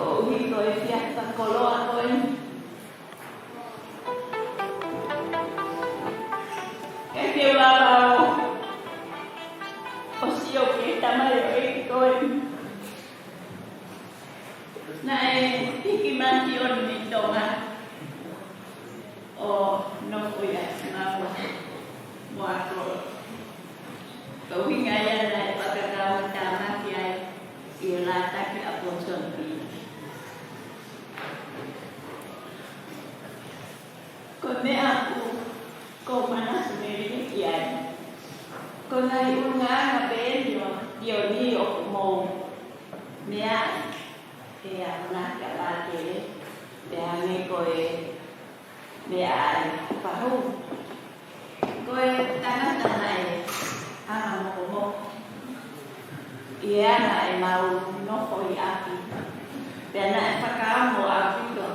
Ko uhi ko e fiata koloa koe. E te ulawa o sio ke tamai o e koe. Na e hiki mati o ni tonga. O no kuya mawa moa ko. Ko hinga ia na e pakakawa tamaki ai i la taki a poson pi. Ko me aku ko mana sendiri kiai. Ko nai unga na benio dio ni o mo. Mea e ana ka la ke te ame ko e me ai pahu. Ko e tanga nai ana mo mo. Ia na e mau no foi api. Te ana e whakaamo api ko.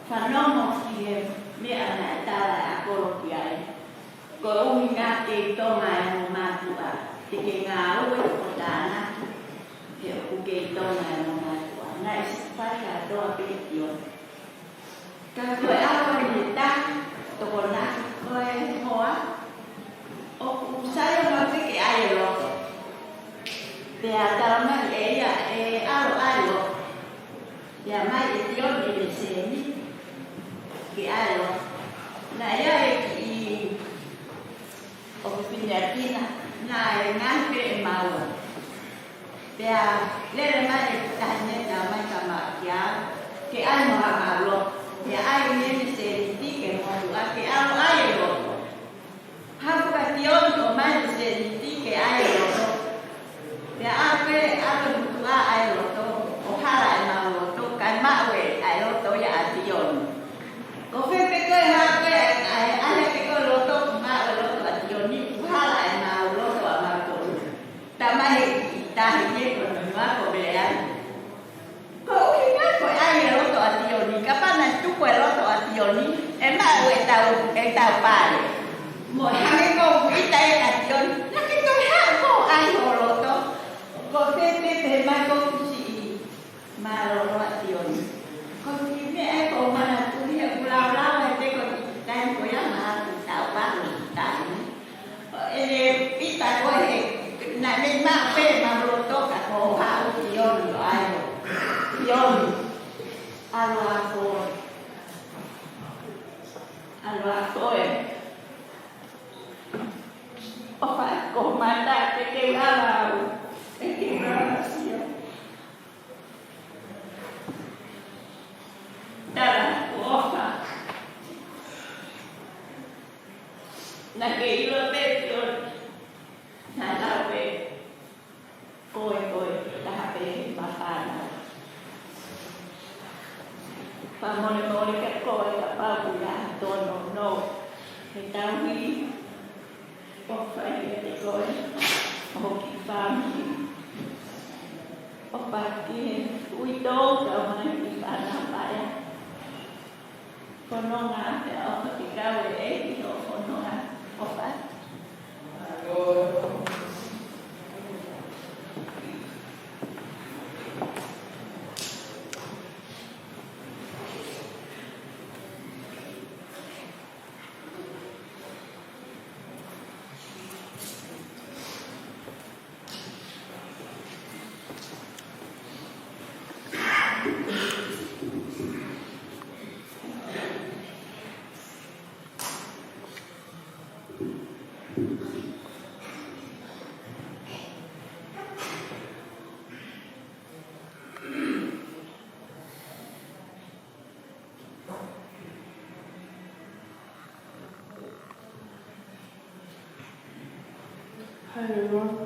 Whanomo ki e me ana e tala a koro ki ai. Ko umi ngā te tonga e mo mātua. Te ke ngā ue o tāna. Te o ke tonga e mo mātua. Nā e whaka toa peke ki o. Ka koe awa ni ta. Toko nā koe hoa. O usai o mawhike ai e loko. Te a taramai e ia e aro ai loko. Ia mai e tioni e seni. Ki ai loko. Na ia e ki o Pinartina. Na e ngāpe e maua. Te a lere mai e tahine na mai ka maa ki a. Ke ai moha maa loko. Te ai nene seni tike moha. Ke aro ai e loko. Hapuka tioni o mai seni tike ai e loko. Te ape ape mutua ai loto, o hara e mau loto, kai maue ai loto ia ationi. Ko whepe koe hape ai ale ke koe loto, maue loto ationi, o hara e mau loto a mautolu. Ta mahi i tahi ne ko nunua ko bereani. Ko uhi ngā koe ai e loto ationi, ka pana tuko e loto ationi, e maue e tau pare. Mo hame ko uita e ationi, nake koe haa ko ai ho loto. Ko te mai ko kusi maro ationi. Ko ki me e ko mana turi e kula e te ko tai ko ya ma ta pa ta ni. Ele pita ko e na me ma pe ma ro to ka ko ha o tioni ai. Tioni. Alwa ko. Alwa ko e. O fa ko manda te ke ala. Dara ofa na ke ilo petio na lawe koe tahape mafana pa mone ke koe ka pabula tono no he tawi ofa te koe o ki fami o paki uito ka mai ki pana paya kono nga te o ki kawe e ki o kono nga o pa Hi everyone.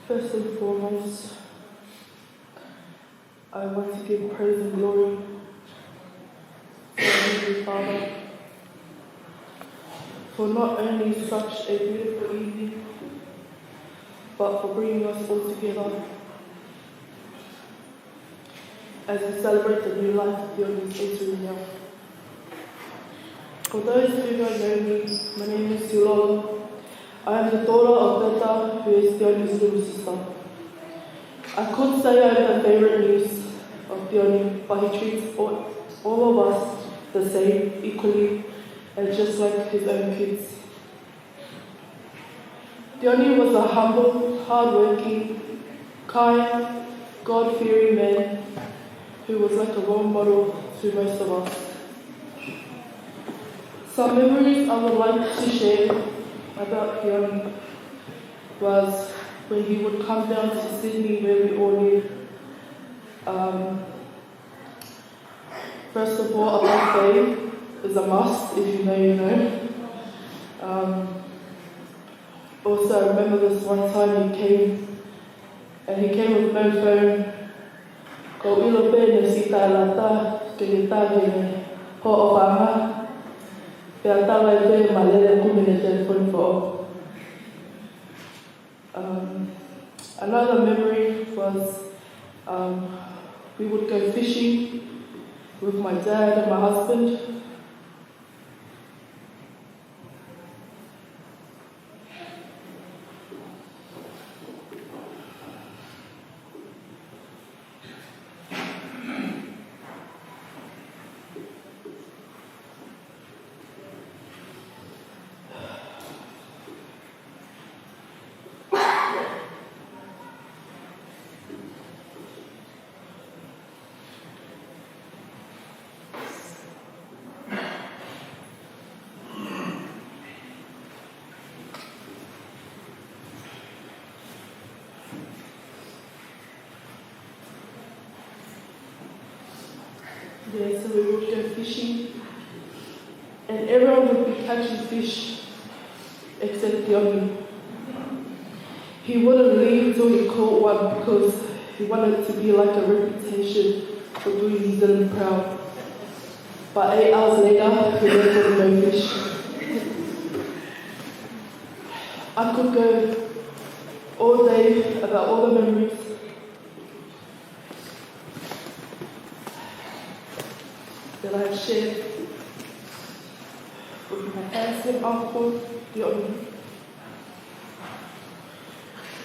First and foremost, I want to give praise and glory to our Heavenly Father for not only such a beautiful evening, but for bringing us all together as we celebrate the new life of Dionis Israel. For those who don't know me, my name is Silolo. I am the daughter of Beta, who is Dionis' little sister. I could say I'm the favourite niece of Dioni, but he treats all of us the same, equally, and just like his own kids. Dioni was a humble, hard-working, kind, God-fearing man who was like a role model to most of us. Some memories I would like to share about Dioni was when he would come down to Sydney where we all live. First of all, a buffet is a must, if you know, you know. Also, I remember this one time he came with no phone. Ko ilo pene si lata ke tage ho obama. Pe atala pe malele kumine telephone for. Another memory was we would go fishing with my dad and my husband. Yeah, so we would go fishing, and everyone would be catching fish except Dioni. He wouldn't leave until he caught one because he wanted to be like a reputation for doing New Zealand proud. But 8 hours later, he went to no fish. I could go all day about all the memories. That I've shared with my handsome uncle, Dioni.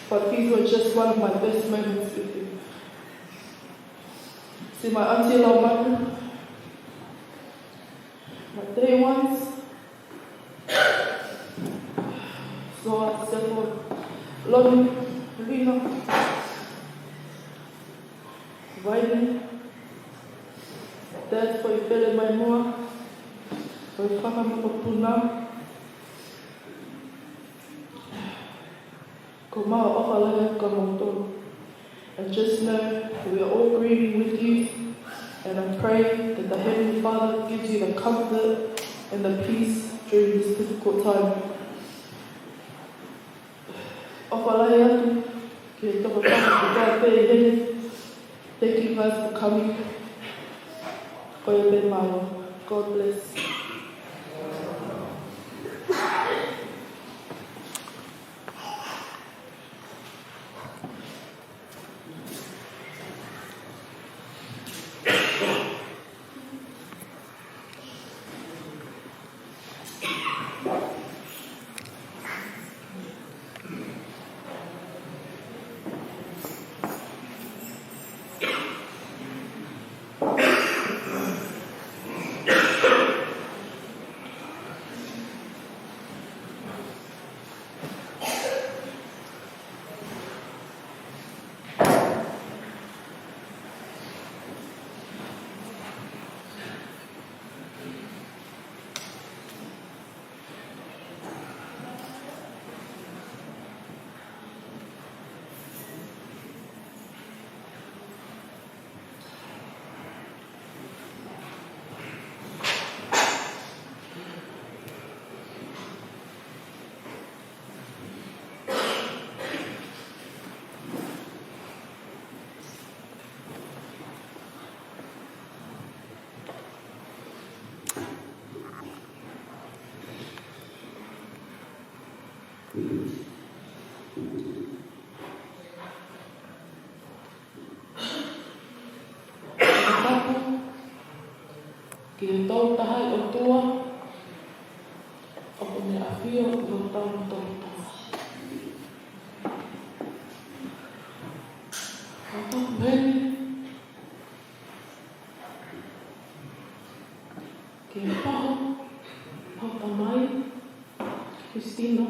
But these were just one of my best moments with him. See, my auntie Lauman, my day ones, so several, Loni, Lino, Viden, Dad foi pele mai mua, foi whaka mapapuna. Ko maa okalaya ka moto. And just know that we are all grieving with you, and I pray that the Heavenly Father gives you the comfort and the peace during this difficult time. Okalaya, ke toka kama te pēhene. Thank you guys for coming. God bless. Ki tau tahai o tua, o me awhio o tau tau. ke paho, hauta mai, Christina,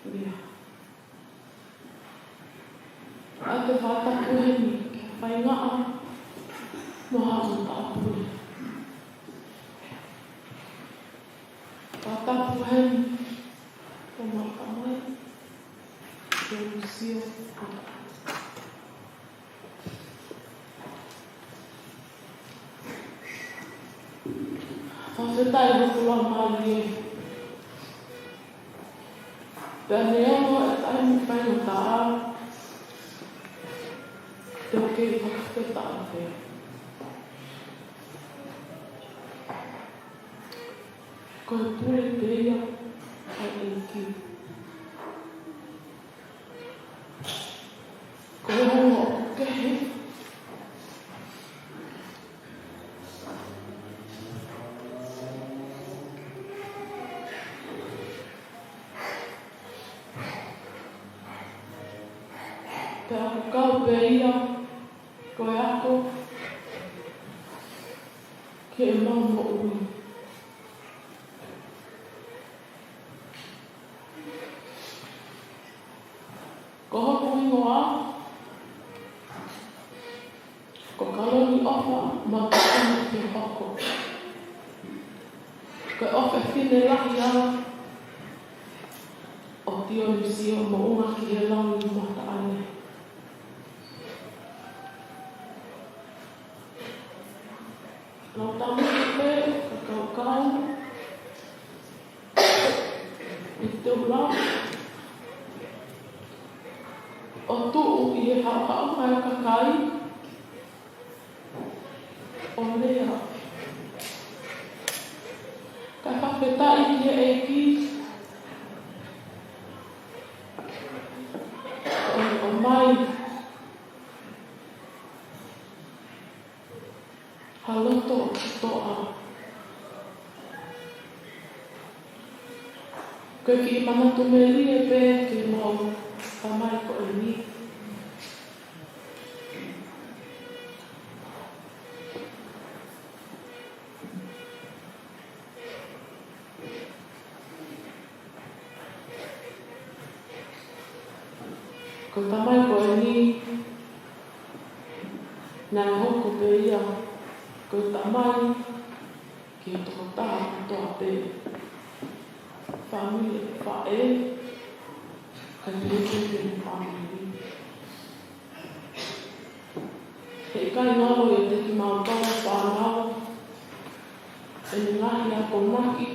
Ria. A te whātapu heni, ke whai ngaa, moha o tāpuri. Whātapu heni, o maka mai, ke usio o. Whawhetai hukula maari e. Pea me ono e tai mo whai no tā ao, te o kei whakawhetai whea. Koe pure peia, ai e ki. Koe hongo o kehe, te ako kau peia, koe ako, ke e mau mo ui. Ko hoko ingoa, ko kaloni ofa, ma kakana te hoko. Koe ofa whine lahi ala, o tio nisio mo unga ki he langi mata ane. Nau tamu ki pe, ka kau, i te ula, o tuu i he hao mai o kakai, o lea. Kai whawhetai ki he eki, o mai, haloto o toa. Koe ki i manatu me rie pe ke mau tamai ko e ni. Ko tamai ko e ni, nā hoko pe ia, ko tamai ki toko taha toa pe. Family, whae, ka leke te family. He kai ngalo e te ki mautau whanau, e ni ngahi a konaki,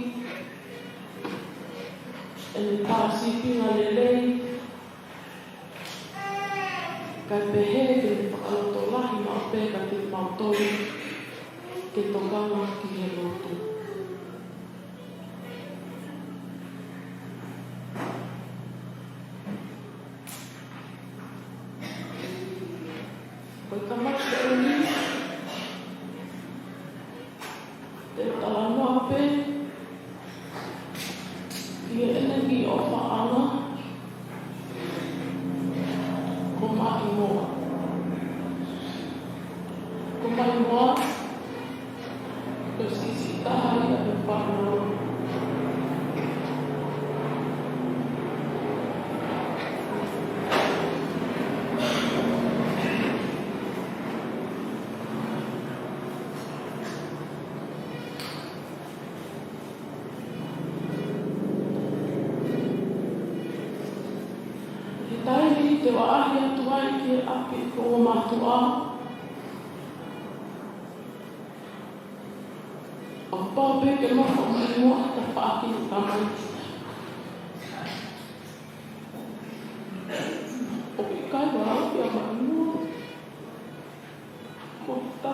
e ni pārsipinga lelei, kai pehe ke ni whakaloto lahi ma pe ka te mautoi, ke tokanga ki he loto. Koe kamaki e ni, te talanoa pe, ki e ene ki o whaanga, ko mahi moa. Ko mahi moa, ko sisi tahai a te whanau. Te waahi atu ai ki e api ko o matua. O pāpe ke moko mai mua ta whaaki o tamai. O i kai wa api a mai mua. Ko ta.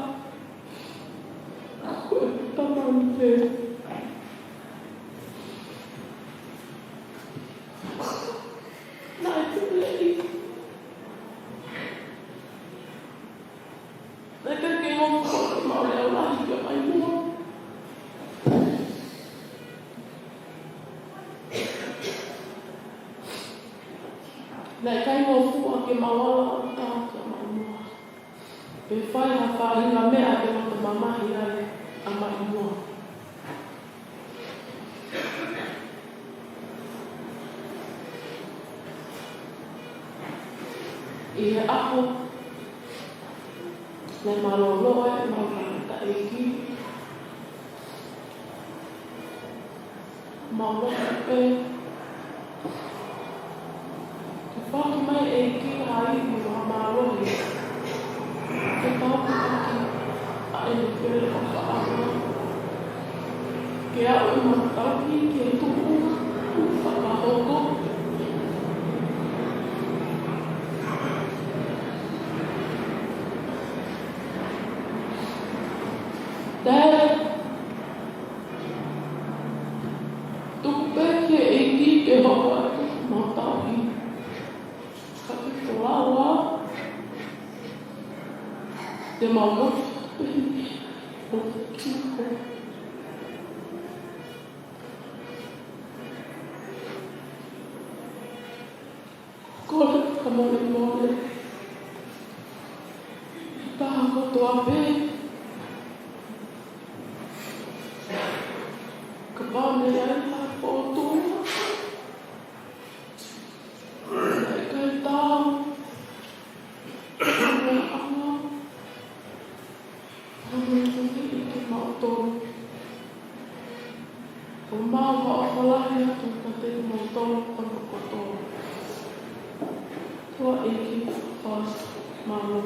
Ko e tamai te. Nai te lei. Neka ke ngō kōre mau leo lahi ka mai mua. Neka ngō fua ke mawala o tāka mai mua. Pe whai ha whahinga mea ke mata mamahi ai. ama inua. I he aho, le maloloe, ka eki, maloloe, ke whaki mai eki hai mo maloloe, ke tāpu aki a ene pere o ka aho, ke au i mataki, ke tuku, whakahoko, Dad, tuku peke eki ke hoa matahi. Kaki ko lawa. Te mama peni o kiko. Kole ka mole mole. Taha kotoa peni. Kabane ai ha foto. Ai kai tau. Ai ama. Ai ai ke mato. O mau ha whalahi atu ka te mato pano koto. Tua eki whas malo.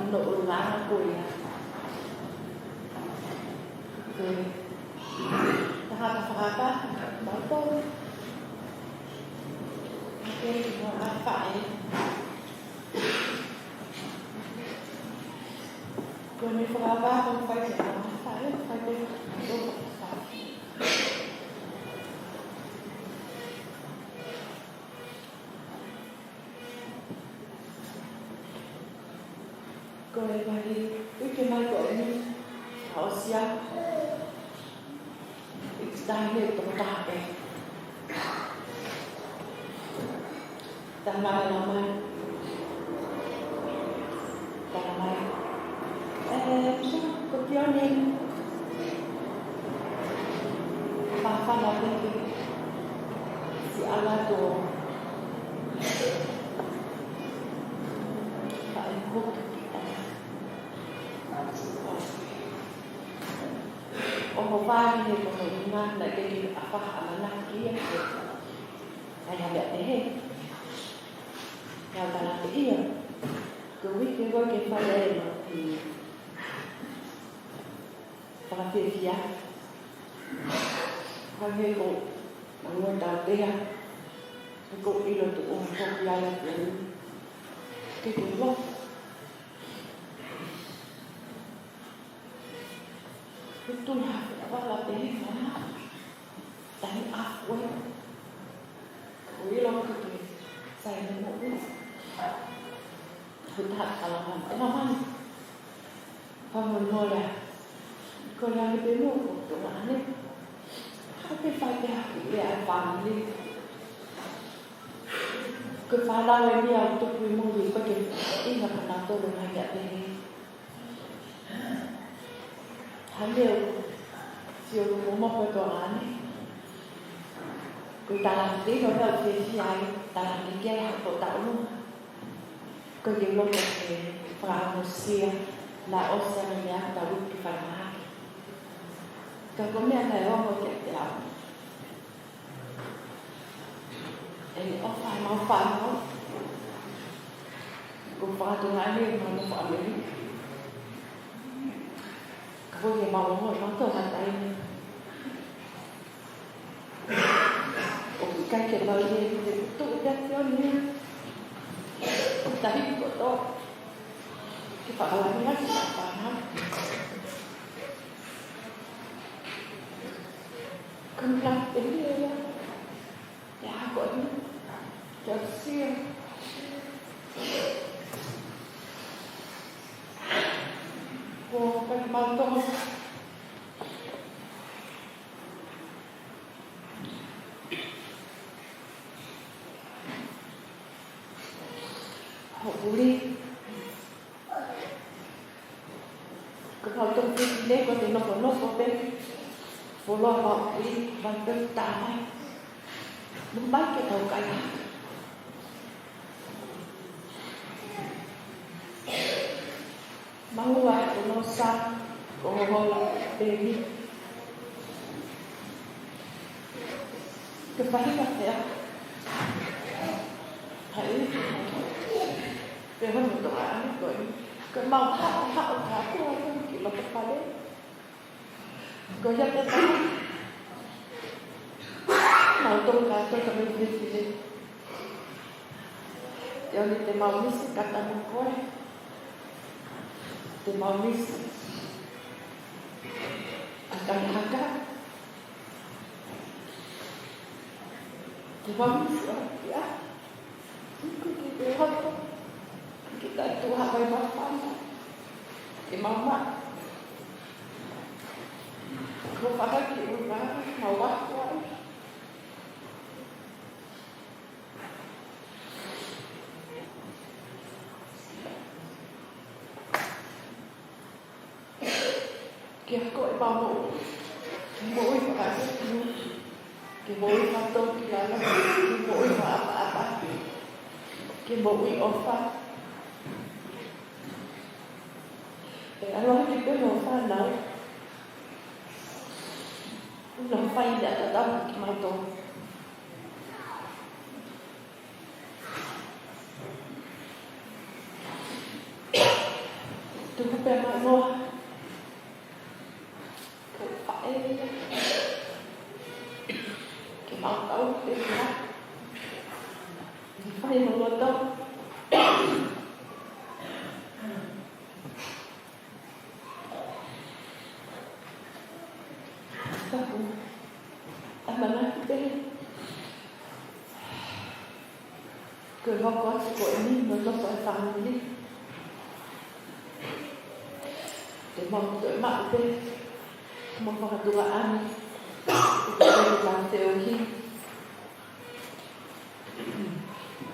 Ano ulangan ko ya. Nakakapaka, bato. Okay, mga kain. Kung may pagkaba, kung pwede mga kain, pwede ito. Rồi mà đi, cái kia mai gọi đi, họ xia, đang đi tụi ta đây, đang mai làm mai, sao có tiếng nên, pha làm cái gì, si ala đồ, phải hút. Ông ba thì có thể mang lại cái gì apa hả năng kia hay là đẹp thế hết nào là cái gì cứ biết cái gói cái pha lê mà thì và việc gì á hay hay cụ mọi người đầu tiên cái cụ đi rồi tụi ông không ra là cái tụi không Betul apa latih mana? Tadi aku, lo gitu, saya nemu ini. Sudah kalangan, teman, kamu ya, kalau yang itu untuk mana? Apa faedah dia family? Kepala ini untuk memulih bagaimana ini akan tahu dengan dia ini. Hắn đều chiều cũng một cái tòa án ấy. Người ta làm tí rồi đầu thì dài, ta làm cái kia học tổ tạo luôn. Cái điều lúc thì vào một xia là Australia đã được cái phần hai. Cái cũng nhận thấy không một cái tiểu. Ông phải máu. Cũng phải tụi anh đi mà không phải mình. Cô thì mong ngồi nó thở bàn tay ủa cái chuyện lời gì thì tụi đẹp cho nha đấy của tôi cái phải là nhắc phải không không làm tính đi đã gọi cho siêu cô cái bao tôi họ đi cái bao tôi đi đấy có thể nó có bên vô lo họ đi bằng bên tà này đúng bách cái đầu cái máu lại của nó xanh của họ baby cái váy mặt thế thấy cái hơn một tòa án rồi cái màu thảo của không chỉ là cái váy đấy có rất là tốt màu tôi là tôi cần biết gì giờ thì màu nó sẽ cắt ra một khối the momis akan agak the momis ya kita itu apa yang bapak the mama kau faham kita mau apa kia gọi bao mũi và cái mũi mà tôi là cái mũi mà cái mũi ốm phát để anh nói cái mũi phát nào nó phay đã đâm cái máu tôi pe mai mo. Ke pae. Ke mau tau ke na. Ni fai mo lo tau. Aku amanah kita. Kehokok sekolah ini belum bertahun ini. Demam untuk mak tu, memperhatikan kita dalam teori.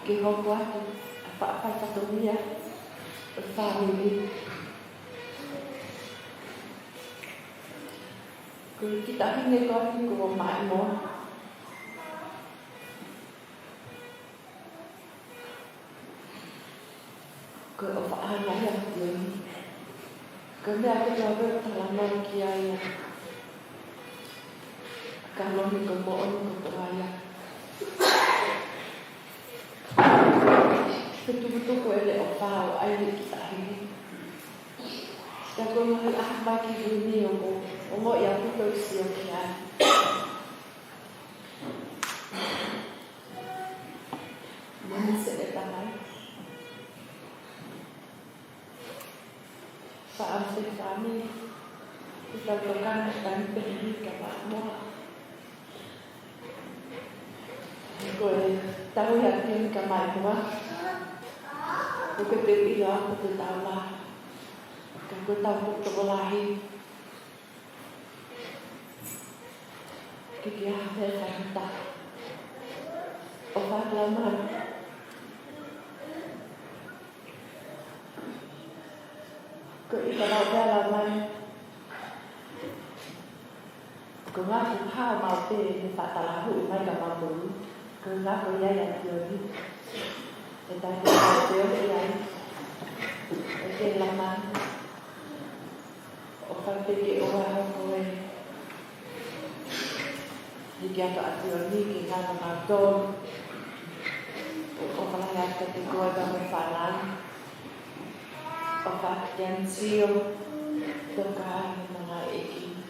Kehokok apa satu dia bertahun ini. Kita ingin kau ini kau mak mo. Keopaan lah yang ini. Kami akan jawab terlalu kiai. Kalau ni kemohon keperaya. Betul-betul kau ada opal air kita ini. Dan kau nak apa lagi ini Omok yang betul siap kiai. Mana sedekah? Saat kami kita lakukan dan pendidikan makmur. Kau tahu yang kami buat. Kau kepilih aku tu tahu lah. Kau tahu tu lahir. Kita ada tak. Obat lama. Kalau dalam kenapa hal mau ni tak tahu mai tak mampu kenapa dia yang jadi tetapi dia yang okey lama orang pergi orang kau jika tak ada ni kita makan orang yang ketika kami falan Opak yang siap terkait dengan ini.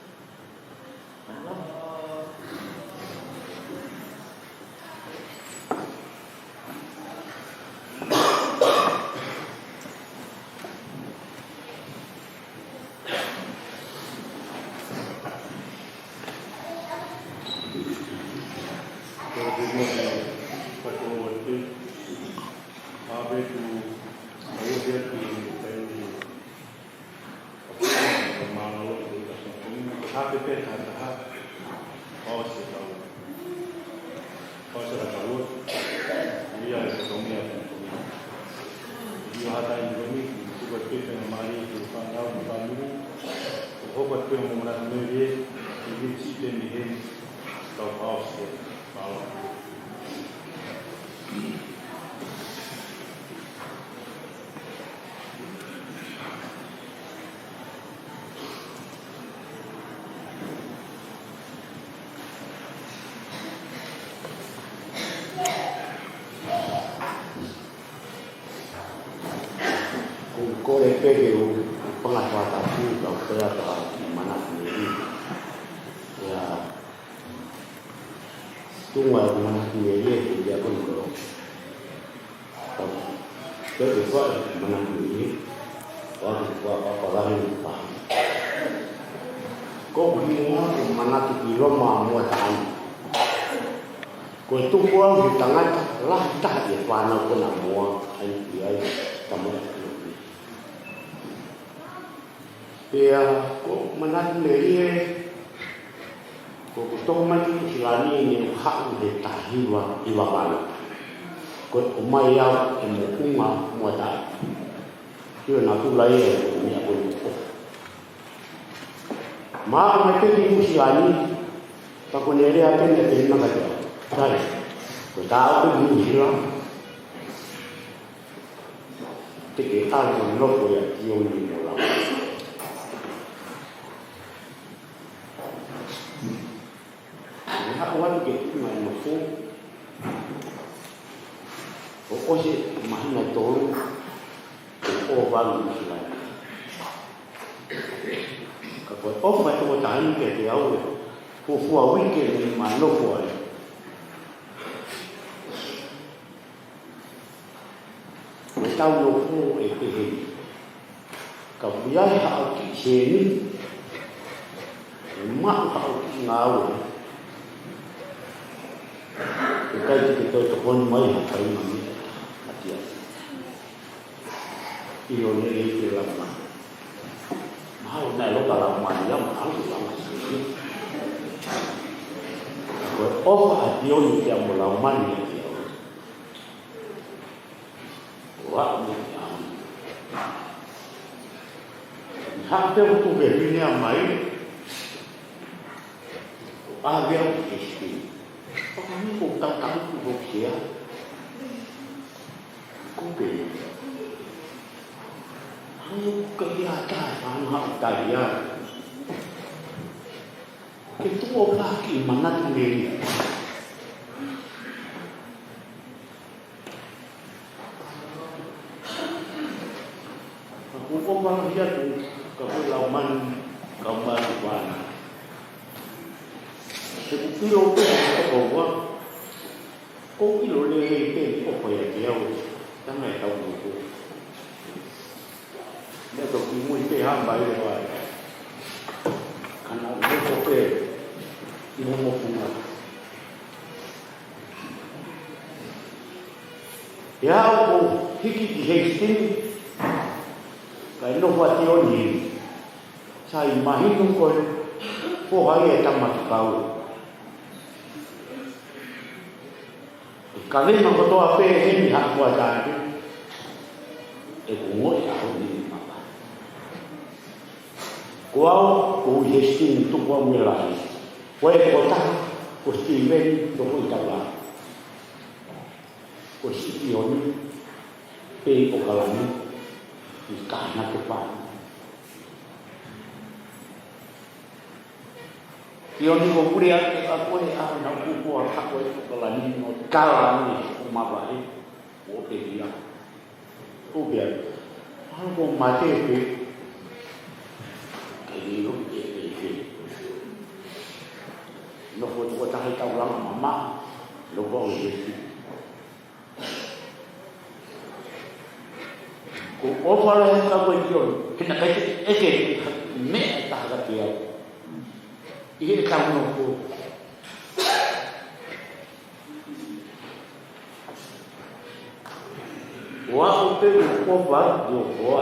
Kau repede pengasuhan aku kau serta mana sendiri. Ya, tunggu mana sendiri dia pun kau. Jadi kau mana sendiri, kau apa lagi paham. Kau bingung mana tu kilo mahu tahan. Kau tu kau di tengah lah tak dia panau kau nak muat, dia tamu. Ya, kok menan lagi kok tu mati silani ni hak de tahiwa iwaban. Kok umaya emukunga muata. Dia nak tu lai ni aku. Ma mati di silani tak ko nere akan de terima kata. Sai. Ko tahu tu hilang. Tik al ko loko ya tiong ni bola. Awan ke mai mafu o si mahna to o ban silai Koe ofa toko tahani ke te au e. Fua wike ni manoko ai. Koe tau no fu e te hei. Ka wiai hao ki seni. E mau hao ki ngā au e. E kai te toi to honi mai hakai mami. Atia. I o ne e te lama. Mahau nai loka lau mani lau mahau ki lau mani. Koe ofa a dioni te amo lau mani e te au. Wa'u ni te au. Hake o tu vehine a mai. A vea o te ski. Pakani ko tau ku ko kia. Ko pe. Hanu ka ia ta hanu ha ta ia. Ke tu o la ki manatu me. Aku ko ba ia tu ka ko lau man ka ba ba. Se kilo pe ko wa ko kilo le pe ko ko ya ke au ta mai tau ko ne to ki muy pe ha ba le wa kana ne ko pe i mo mo funga ya ko hiki ki heistin ka no wa ti oni sai mahinu ko ko hai e tamat kau Kali mang kotoa pe ni hak kuasa tu, ngoi aku ni mama. Kuau ku yestin tu kuau mulai. Kuai kota ku stimen tu ku italah. Ku stioni pe okalani ikana tepat. Tioni ko kuria aku ni nak ku hak kuai okalani no kalani umabai o pe dia. Tu biar aku mati pe ini lu no ko tahu tahu lang mama lo ko yesi ko ofala ka ko dio kena kai eke me ta ga dia ini kamu ko wa pe ko ba dio ko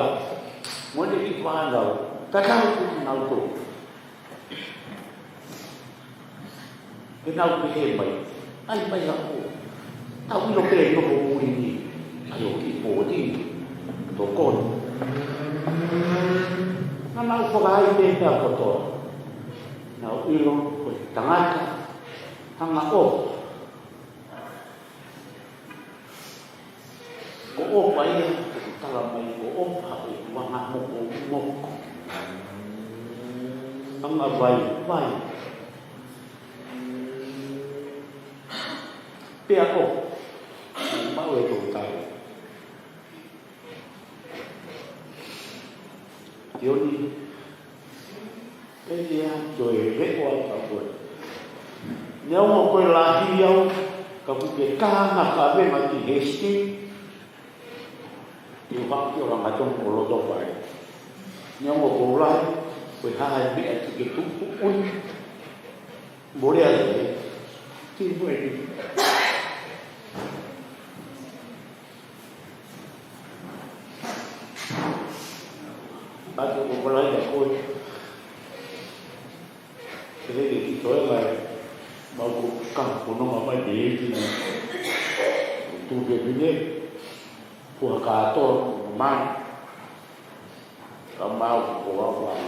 mo de ki pa la ta ka ko na to Kenal ke mai ai mai aku tahu lo ke lo ko ni ayo ki po di to kon na mau ko ai te ta ko to na ilo ko tangata hanga o ko o pai tala mai ko o ha wa nga mo mo hanga vai pe ako mau e ko tai Dioni dia joy ve ko ta ko nyau mo ko la hiau ka ku ke ka na ka ve ma ti hesti yu ba ki ora ma tong ko lo do pai nyau mo ko la ko ha bi a ti ke tu un bore a ti bo e Batu kumpulan ya koi, jadi kita lah mau kang punong apa dia ni, tu dia punya buah kato man, kamau buah buah,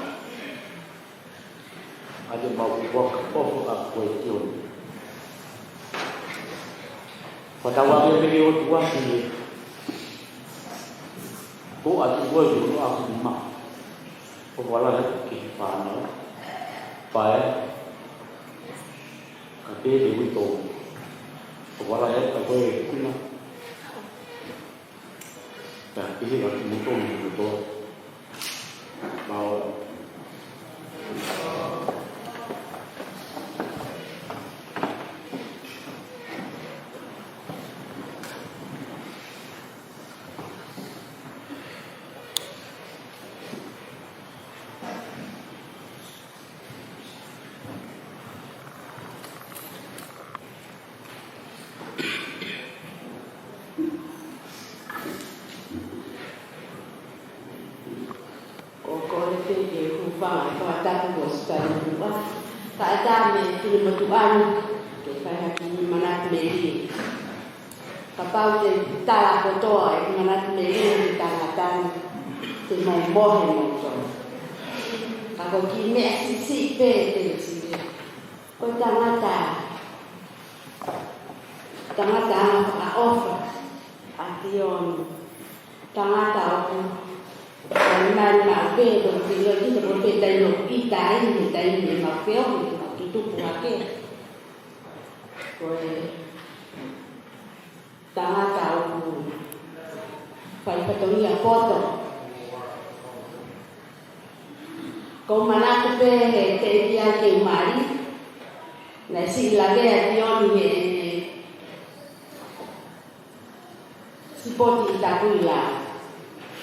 ada mau buah apa kuition, pada waktu video buah ni, tu ada buah dulu aku mak. Wala ki paano pa ka pe de wito wala ya ka ko kuna ta ki ga mo to mo to bao whakatapu ko sa tua. Kaata me tini matuanu ke whahaki manatu me rie. Kapau te tala kotoa e manatu me rie te tangatani te mai mohe mo tonu. Kako ki mea sisi pe te sisi. Ko tangata ana whakaofa a tioni. Tangata oku nai na pe do te yo ki te po pe tai no ki tai ni ma pe o ki tupu ake. Ko tangata oku whai patoria koto. Ko manako pe he te ia ke mari. Na si lagea tioni he si poti takuila.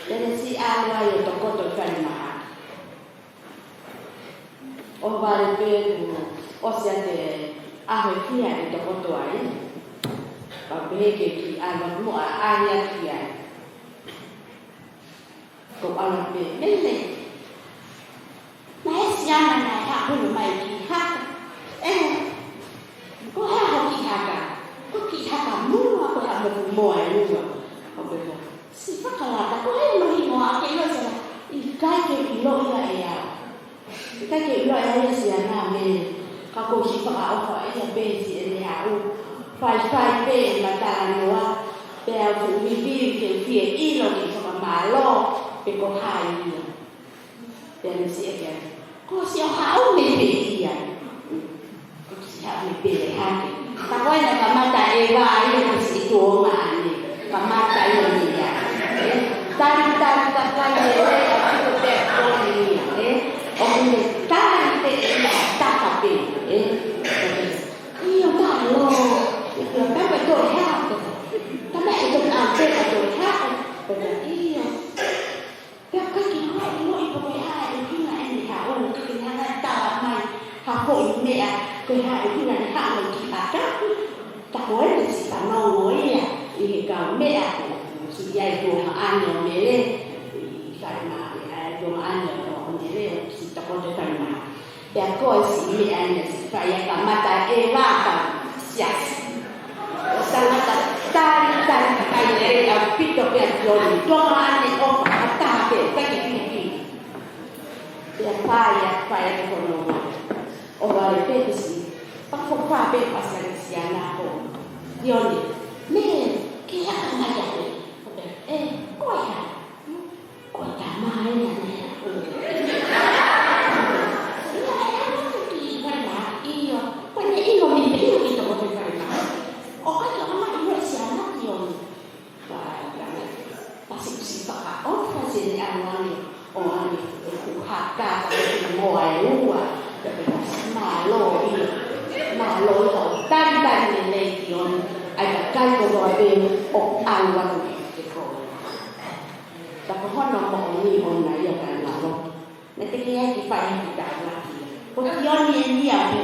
Tene si awa yo tokoto kani maha. O vale pe o sea te aho kia e tokoto ai. Pa peke ki awa mo a anya kia. Ko awa pe mele. Na esiana na ha hulu mai ki ha. Ko ha ho ki haka. Ko ki haka mua ko ha mo mo ai mua. Ko pe si whakalata, ko hei mahi moa ke ilo sana, I kai ke ilo ia e au. I kai ke ilo ia e si ana me, kako si whakaofa e a besi e le au. Whai pe ma tala noa, pe au ku mibiru ke fie ilo ki whakamalo, pe ko hai ia. Pe ane si e kia, ko si o hau me pe ia. Ko si hau me pe le hake. Tako ina kamata e wā ilo ko si tuo maani, kamata ilo ni ia. Tari takwai e ako te koni o me tari te taka pe io talo io pepe to ha tama e to a pe to ha io pe ka ki no i po ha e kina e ni ha o ki na ta mai ha ko me a ko ha e kina ni ha mo ki a ta ko e si ta no ia I ka me a si ai ko anyo mele kai ma ai ko anyo ko mele si ta ko te kai ma ya ko si me ai si kai ka mata e va ka sia o sa mata tari kai le a pito pe yo to ane o ata pe pe ki ya ko no o va le pe si pa ko pa pe pa sa si ana ko yo ni me ke ya ka ma ya Koi ta mai na ne. Iyo, pone ilo mi pelo kita ko te kai. O ka ka ma ilo sia na yo. Pasi si pa ka o ka se ni anani. O ani ku ha ka ka mo ai ua. Ka ka ma lo ilo. Ma lo to tan ni le yo. Ai ka kai ko ro pe o ai wa Tapi hono mo ni ona ia kana lo. Nete ke ki fa ni ta na. Ko ki oni ni ia pe.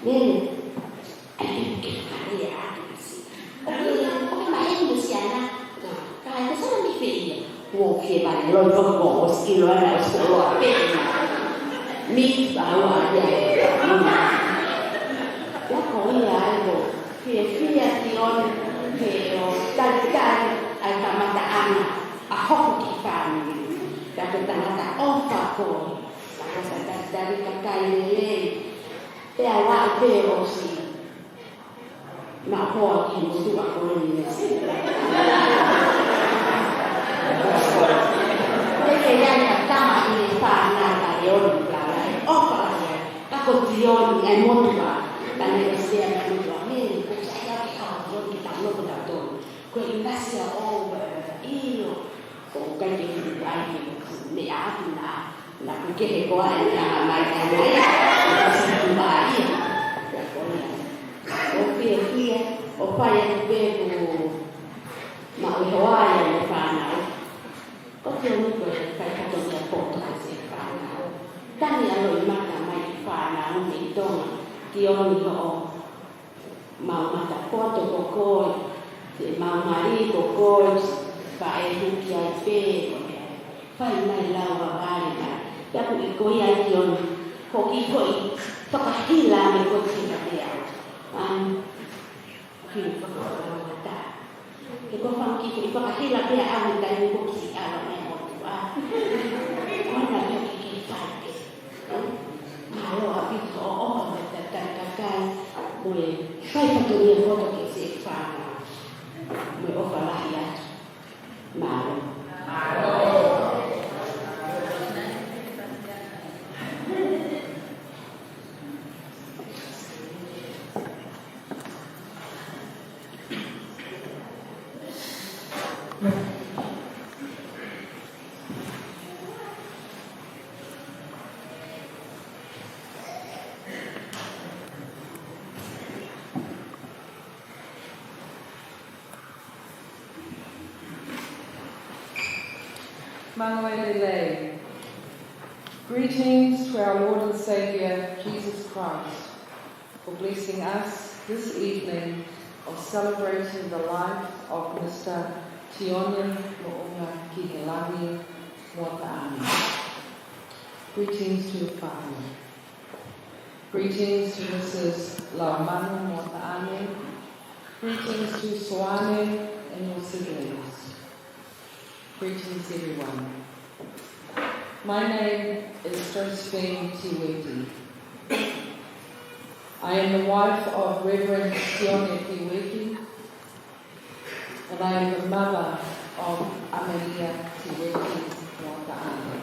Ni. Ai ke ka ia. O ma e ni sia na. Ka ai sa ni fe ia. Wo ke ba lo lo mo ski lo na so lo pe. Mi ba wa ia. Ya ko ia lo. Ke ti on ke o tan ai ka ma ta ana. A hoku ki whānui. Ka te tangata o whakoi. Ka te dari ka kai lele. Pea wā pe o si. Nā hoa ki mutu a kore ni nesi. Peke iai ka tama i ne whānā ka e oni plana. O whakoi. Ka ko tioni ai motua. Ka ne o sea ka motua. Mene, ko sa ia ki hawa tioni ki tamo ko tātoni. Ko i nasia o iyo. Ko kai ke ai me a na ke ko ai na mai ka mai ka si tu mai o pia o pai e pe ko ma o hoa e fa na ko te no ko kai ka to se po to se fa na tani a lo ma ka mai fa na no me to ti o ni ho ma ta ko to ko te ma mari ko fa e huki ai pe fai mai lau a vale ka ya ku I ko ia Tioni ko ki ko I whakahila me ko tina pia ki whakahila ke ko whanki ko I whakahila pia awi kai ko ki awa me o tua kona toki ki whaike Malo a pito o oka me te kai mue whai paturi e koto ke se whana mue oka lahi atu Malo Manuelele. Greetings to our Lord and Saviour, Jesus Christ, for blessing us this evening of celebrating the life of Mr. Tione Mo'unga Kihelani Motaani. Greetings to the family. Greetings to Mrs. Laumanu Motaani. Greetings to Soane and your siblings. Greetings everyone. My name is Josephine Tiweti. I am the wife of Reverend Tione Tiweti, and I am the mother of Amelia Tiweti Motaani.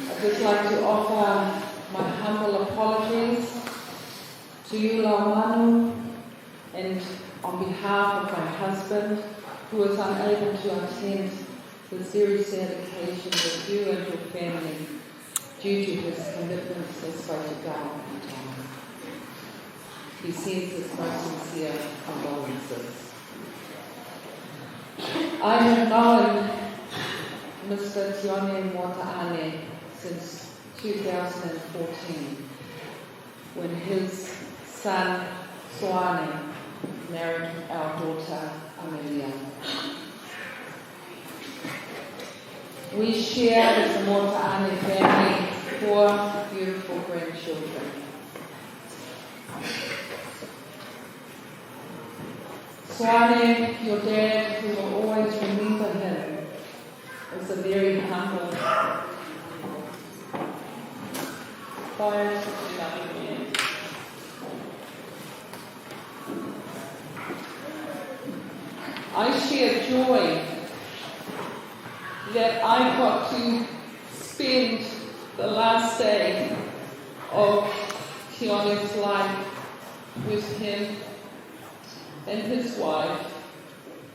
I'd just like to offer my humble apologies to you, Laumanu, and on behalf of my husband, who was unable to attend this very sad occasion with you and your family due to his commitments as photographer. He sends his most sincere condolences. I have known Mr. Tione Motaane since 2014, when his son Soane married our daughter Amelia. We share with the Motaane family 4 beautiful grandchildren. Soane, your dad, who will always remember him, was a very humble, quiet, loving man. I share joy that I got to spend the last day of Tione's life with him and his wife,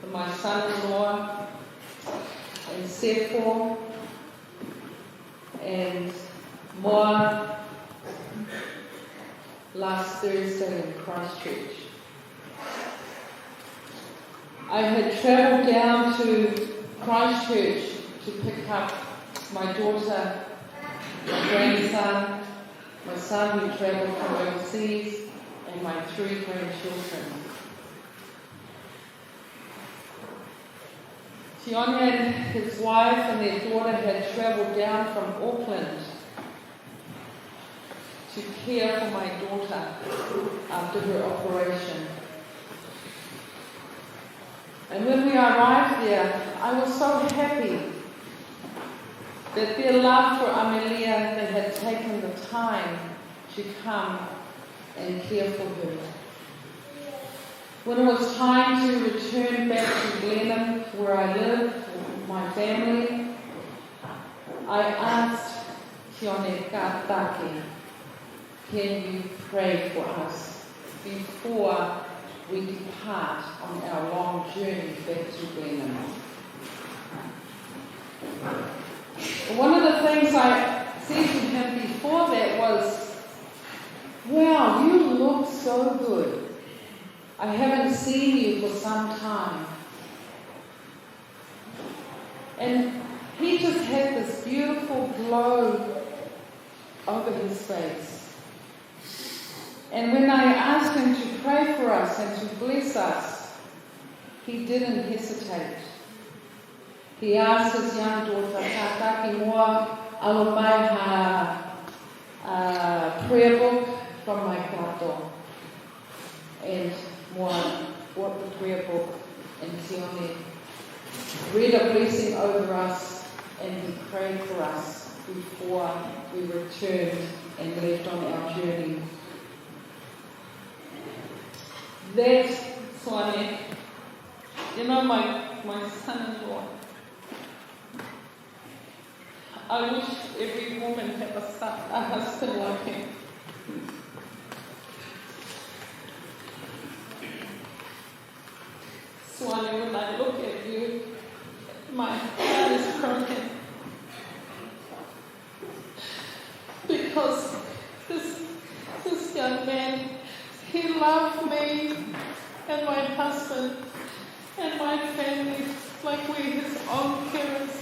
and my son-in-law, and Sepho, and Moa last Thursday in Christchurch. I had travelled down to Christchurch to pick up my daughter, my grandson, my son who travelled from overseas, and my 3 grandchildren. Tione and his wife and their daughter had travelled down from Auckland to care for my daughter after her operation. And when we arrived there, I was so happy that their love for Amelia, they had taken the time to come and care for her. When it was time to return back to Blenheim, where I live with my family, I asked Tione Katake, can you pray for us before we depart on our long journey back to Blenheim? One of the things I said to him before that was, wow, you look so good. I haven't seen you for some time. And he just had this beautiful glow over his face. And when I asked him to pray for us and to bless us, he didn't hesitate. he asked his young daughter, Tātaki Moa, Alomai ha prayer book from my kato. And Moa bought the prayer book, and Tione read a blessing over us, and he prayed for us before we returned and left on our journey. That, Swane, you know, my son-in-law, I wish every woman had a husband like him. Swane, when I look at you, my heart is broken. Because this young man, he loved me and my husband and my family like we're his own parents.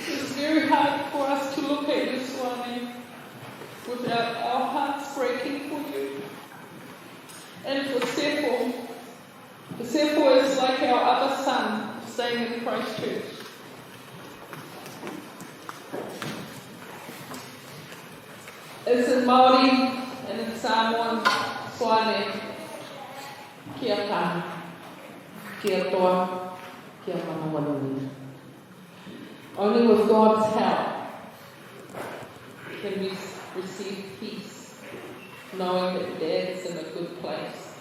It's very hard for us to look at you, Swane, without our hearts breaking for you. And for Sepho is like our other son staying in Christchurch. It's in Māori and in Samoan, Swane, kia kaha, kia toa, kia manawanui. Only with God's help can we receive peace, knowing that Dad's in a good place.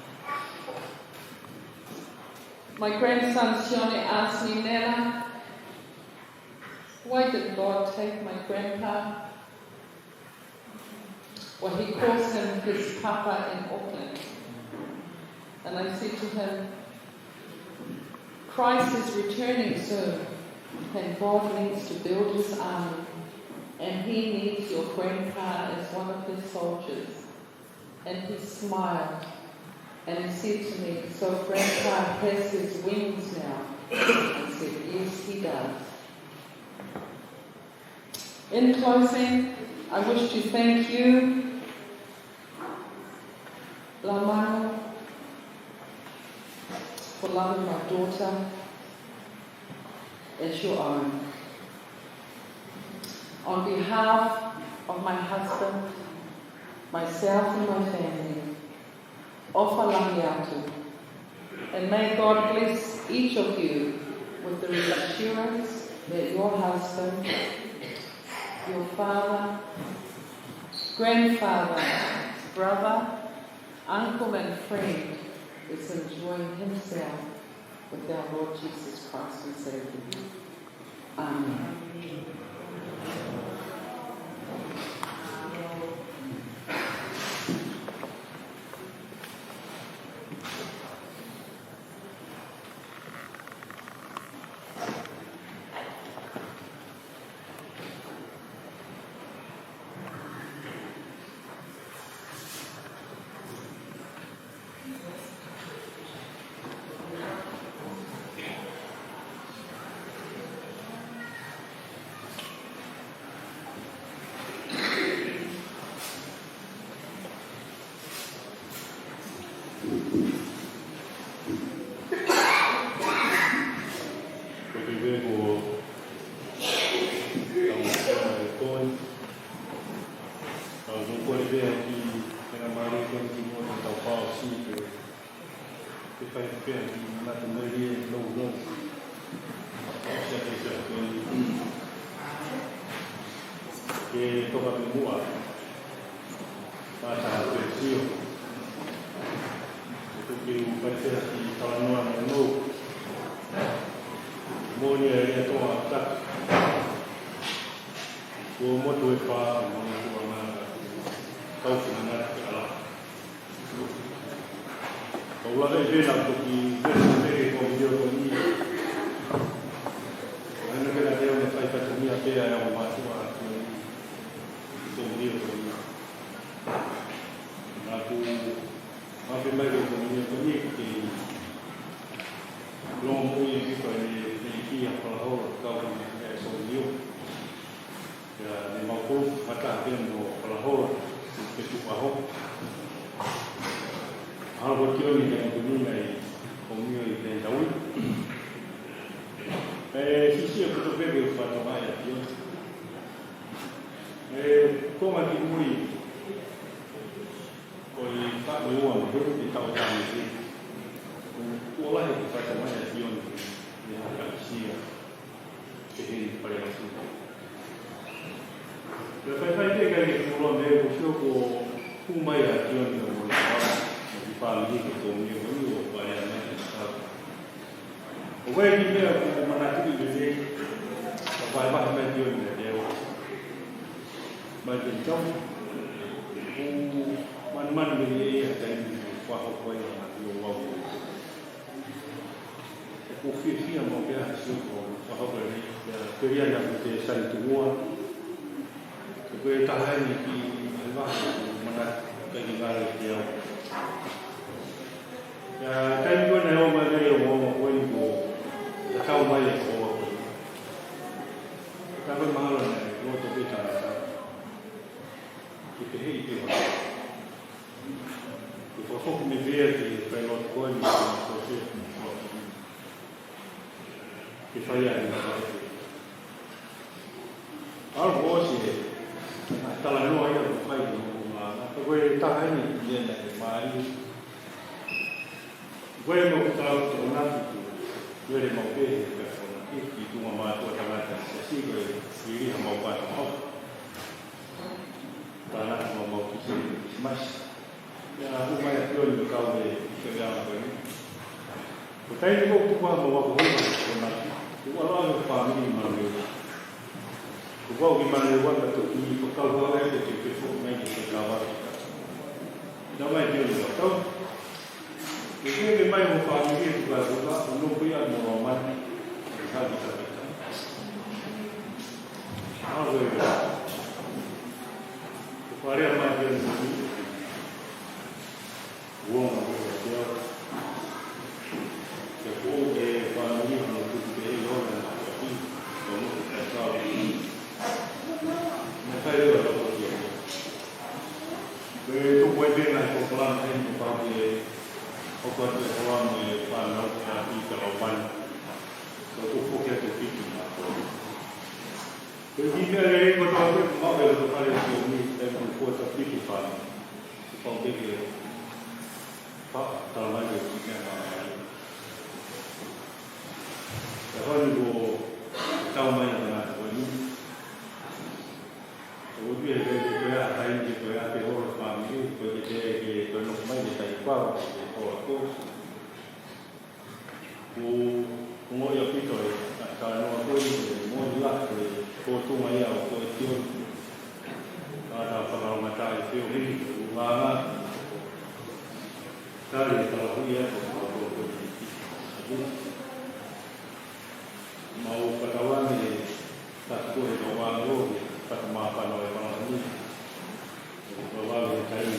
My grandson Sione asked me, Nana, why did God take my grandpa? Well, he calls him his papa in Auckland. And I said to him, Christ is returning soon, and God needs to build his army, and he needs your grandpa as one of his soldiers. And he smiled, and he said to me, so grandpa has his wings now? I said, yes, he does. In closing, I wish to thank you, Lamano, for loving my daughter as your own. On behalf of my husband, myself and my family, ofa lahiatu, and may God bless each of you with the reassurance that your husband, your father, grandfather, brother, uncle and friend is enjoying himself with our Lord Jesus Christ and Savior. Amen. komio i te tau. Sisi aku tu bebe pada maya dia. Kau mati mui. Kau tak luang, kau di tahu tahu ni. Kau lah itu pada maya dia ni agak sia. Jadi pada masa. Lepas itu kita mula dia usul ko kumaya dia ni mula. Di pagi kita ni mula pada masa. Oke kita menanti di sini. Apa macam dia ni dia. Macam jom. Man beli ada ini. Wah kau yang ada wah. Kopi yang mau dia hasil apa beli. Kerja yang kita sari semua. Kita tahan ni apa mana kegiatan dia. Ya, kan pun ada orang yang mau kau kau mai ko ka ba ma la ne mo to bi ta ki te hi ki ko ko mi via ki pe lo ko ni ko si ki fa ya ni al bo si ta la no ya ko fa ni ma ko ta ni ni ne ma ni mo ta ko na due le maupe e tu mamma tua chiamata sì che si ma qua no para no mau tu mas ya aku mai tu ni kau de kerja apa ni Kutai ni tu kwa mau aku ni tu ala ni family mana tu kau di mana buat tu ni kau kau ada tu tu mai di sekolah dah mai dia tu Jadi kita main memfahami juga menunggu yang normal kita bisa kita. Apa itu? Varian macam ini. Uang dia. Kemudian family menunggu dia orang tapi menunggu kita ini. Mereka itu apa dia? Itu buat dia nak pelan ini family. Obat orang ni panau tapi kalau pan, kalau fokus tu fikir apa. Jadi dia ni kalau tu mau bela tu pada ni, tapi fokus tu fikir pan. Kalau fikir, pak kalau mana dia fikir mana. Kalau ni tahu mana mana tu ni. Kalau dia dia ada ini dia ada orang family, dia kalau mana dia tak faham. Mo ya pito kalau aku ini mo jelas ko tu maya ko itu ada pengalaman mata itu ini lama dari kalau dia mau kawan ni tak boleh kawan lo tak maafkan oleh orang ini kawan ni cari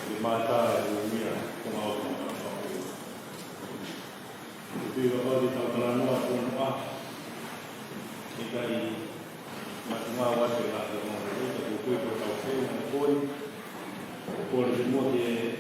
di mata dunia kemauan. Jadi kalau di tahun lalu pun kita ini masih mawar dengan orang itu buku tahu saya pun semua dia